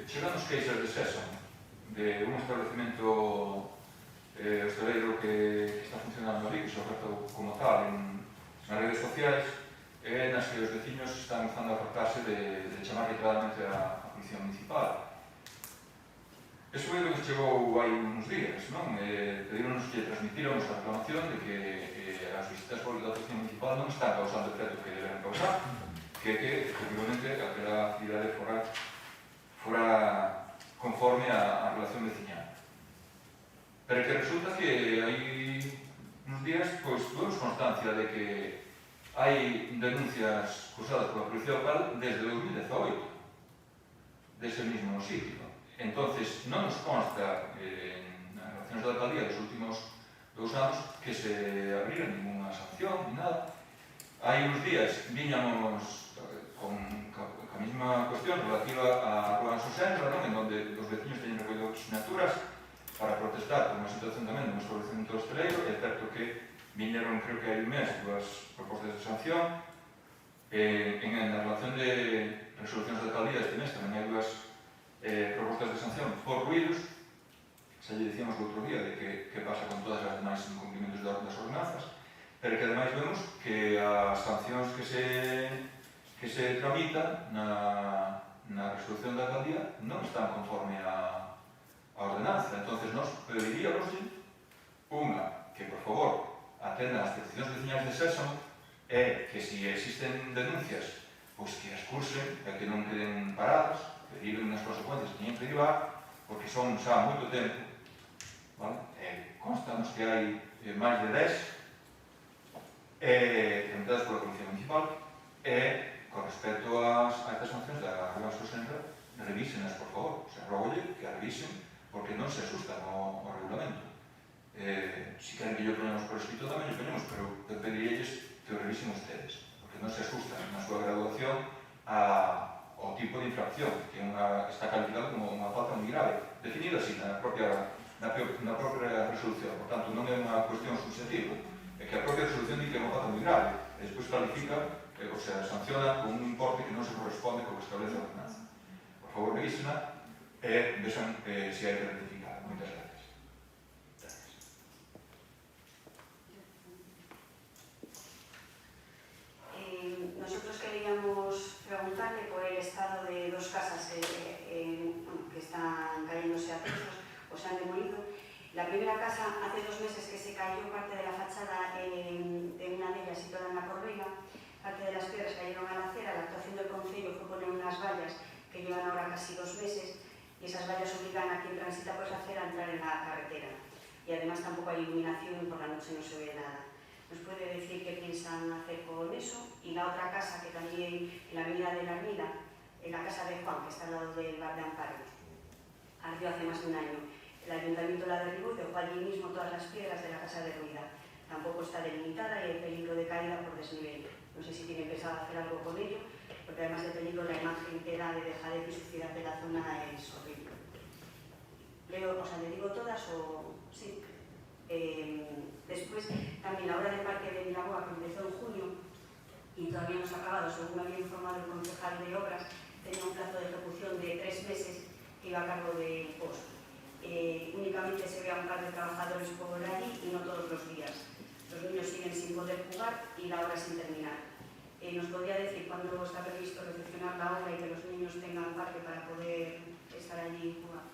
cheganos queixas de Sésamo, de un establecemento hosteleiro que está funcionando ali, que se oferta como tal nas redes sociais, nas que os veciños están empezando a raptarse de chamar reiteradamente a Policía Municipal. Eso foi o que nos chegou hai uns días, non? Pedíronos que transmitíramos a reclamación de que as visitas da Policía Municipal non están causando o efecto que deben causar, que efectivamente aquela actividade fora conforme a relación veciñal. Pero que resulta que hai uns días tuvimos constancia de que hai denuncias cursadas pola Policía Local desde 2018 dese mismo sitio. Entonces, non nos consta nas relacións da alcaldía dos últimos 2 anos que se abrira ninguna sanción, ni nada. Hai uns días viñamos con a mesma cuestión relativa a Rúa Anxo Senra, en donde os veciños teñen recollido sinaturas para protestar por unha situación tamén do establecemento hosteleiro. É certo que viñeron, creo que hai un mes, 2 propostas de sanción. En a relación de resolucións da alcaldía este mes tamén hai 2 propostas de sanción por ruídos. Xa lle dicíamos o outro día de que pasa con todas as demais incumplimentos das ordenanzas, pero que ademais vemos que as sancións que se tramitan na resolución da alcaldía non están conforme a ordenanza. Entonces nos pediríamos unha, que por favor atendan as peticións veciñais de Sésamo, e que se existen denuncias, pois que as cursen e que non queden paradas, que deriven nas consecuencias que teñen que derivar, porque son xa moito tempo, vale? Constanos que hai máis de 10 tramitadas pola Policía Municipal, e con respecto a estas sancións da Rúa Anxo Senra, revísenas, por favor. Se rogolle que a revisen, porque non se asustan ao regulamento. Si queren que yo poñamos por escrito tamén yo poñemos, pero eu pediríelles que o revisen ustedes, porque non se asustan na súa graduación ao tipo de infracción, que está calificado como unha falta moi grave, definido así na propia resolución. Por tanto, non é unha cuestión subjetiva, é que a propia resolución di que é unha falta moi grave, e despois califica, o sea, sanciona con un importe que non se corresponde co que establece a ordenanza. Por favor, revísena e vexan se hai que rectificar. Moitas gracias. Nosotros queríamos preguntarle por el estado de 2 casas que están cayéndose a trozos o se han demolido. La primera casa, hace 2 meses que se cayó parte de la fachada de una de ellas situada en la Corbera. Parte de las piedras cayeron a la acera. La actuación del Concello fue poner unas vallas que llevan ahora casi 2 meses, y esas vallas obligan a quien transita por esa acera a entrar en la carretera. Y además tampoco hay iluminación y por la noche no se ve nada. ¿Nos puede decir qué piensan hacer con eso? Y la otra casa, que también en la avenida de la Armida, en la casa de Juan, que está al lado del bar de Amparo, ardió hace más de 1 año. El ayuntamiento la derribó y dejó allí mismo todas las piedras de la casa derruida. Tampoco está delimitada y hay peligro de caída por desnivel. No sé si tienen pensado hacer algo con ello, porque además de peligro la imagen que da de dejadez y suciedad de la zona es horrible. Leo, o sea, le digo todas o... sí. Después, también la obra del Parque de Vilaboa, que empezó en junio y todavía no se ha acabado, según me había informado el concejal de obras, tenía un plazo de ejecución de 3 meses que iba a cargo del POS. Únicamente se ve a un par de trabajadores por allí y no todos los días. Los niños siguen sin poder jugar y la obra sin terminar. ¿Nos podría decir cuándo está previsto recepcionar la obra y que los niños tengan parque para poder estar allí y jugar?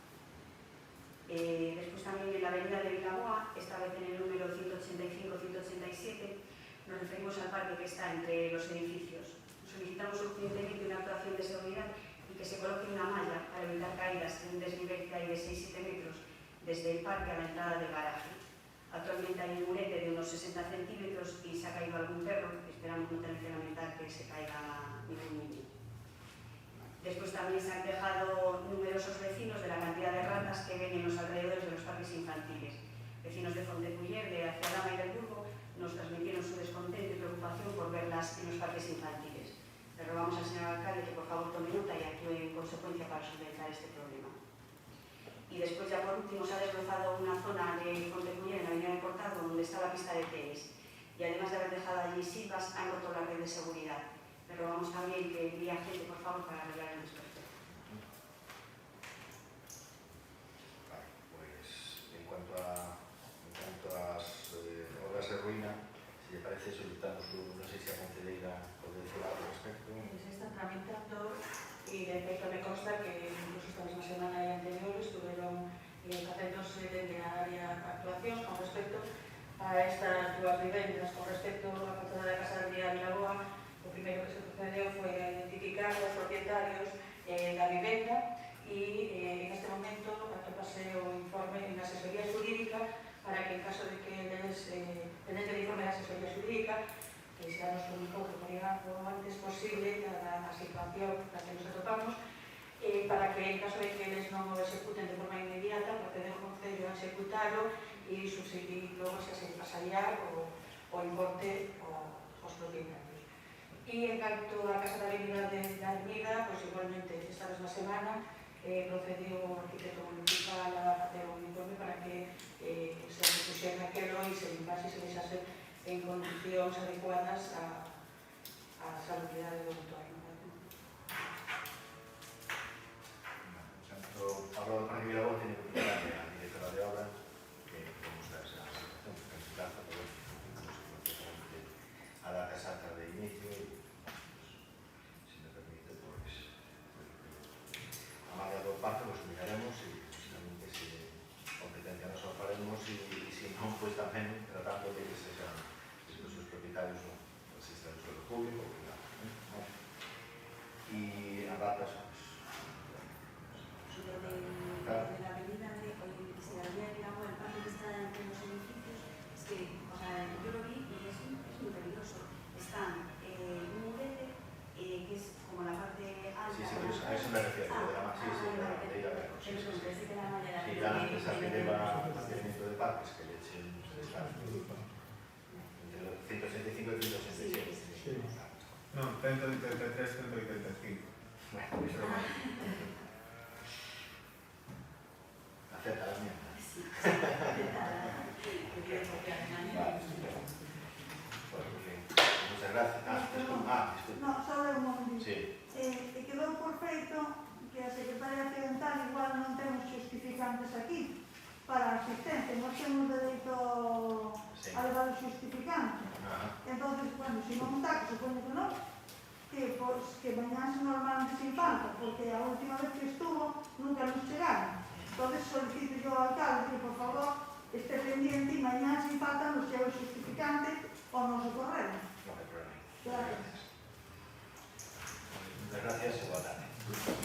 Después también en la avenida de Vilaboa, esta vez en el número 185-187, nos referimos al parque que está entre los edificios. Solicitamos urgentemente una actuación de seguridad y que se coloque una malla para evitar caídas en un desnivel que hay de 6-7 metros desde el parque a la entrada del garaje. Actualmente hay un murete de unos 60 centímetros y se ha caído algún perro. Esperamos no tener que lamentar que se caiga ningún niño. Después también se han quejado numerosos vecinos de la cantidad de ratas que ven en los alrededores de los parques infantiles. Vecinos de Fonteculler, de Aciadama y del Burgo nos transmitieron su descontento y preocupación por verlas en los parques infantiles. Le rogamos al señor alcalde que por favor tome nota y actúe en consecuencia para solventar este problema. Y después, ya por último, se ha desbrozado una zona de Fonteculler, en la avenida de Cortado, donde está la pista de tenis. Y además de haber dejado allí silvas, han roto la red de seguridad. Le rogamos también que envíe a gente, por favor, para arreglar el respecto. Vale, pues en cuanto a las obras de ruina, si le parece, solicitamos una sesión concelleira por Y de feito me consta que incluso esta mesma semana e anterior estuvieron facéndose desde a área de actuación con respecto a estas dúas vivendas. Con respecto á fachada da Casa de Vilaboa, o primeiro que se procedeu foi a identificar os propietarios da vivenda e en este momento atopase o informe en asesoría jurídica para que en caso de que eles tenen el informe de asesoría jurídica que se nos comunicou que podía o antes posible a situación na que nos atopamos para que en caso de que eles non o executen de forma inmediata proceder o Concello a executalo e subsiguir logo se se pasaría o importe aos propietarios. E en canto a Casa da Avenida da Ermida, pois igualmente esta mesma semana procediu o arquitecto municipal a facer un informe para que se repuxera aquelo e se limpase e se deixase en condicións adecuadas a salubridade do entorno. Pablo Parque Vilaboa tiene que preparar a la directora de obra que muestra esa situación, que en su caso a la casata de inicio y si me permite pues a más de dos partes los miraremos y precisamente si competencia nos faremos y si no pues también tratando de que sean sus propietarios no existen en el suelo público y a datas de la avenida de Vilaboa, el parque que está entre los edificios, es que, o sea, yo lo vi y es muy peligroso. Está un murete que es como la parte alta. Sí, pero a eso me refiero, de la sí, de ir a verlo. Sí, ya antes a que lleva mantenimiento de parques, que le echen entre los 165 y 167. No, 183, 185. Bueno, eso es acepta la mía. Muchas gracias. Disculpa. No, solo un momentito. Sí. Quedou por feito que a Secretaría Accidental igual non temos justificantes aquí para a asistencia. Nós temos dereito a levar o justificante. Entonces, bueno, se non está, que supoño que non, que mañana se normalmente sin falta, porque a última vez que estuvo nunca nos chegaron. Entonces solicito yo ao alcalde que por favor esté pendiente y mañana sin falta nos lleve o justificante o nos socorremos. No hay problema. Gracias. Muchas gracias y buenas tardes.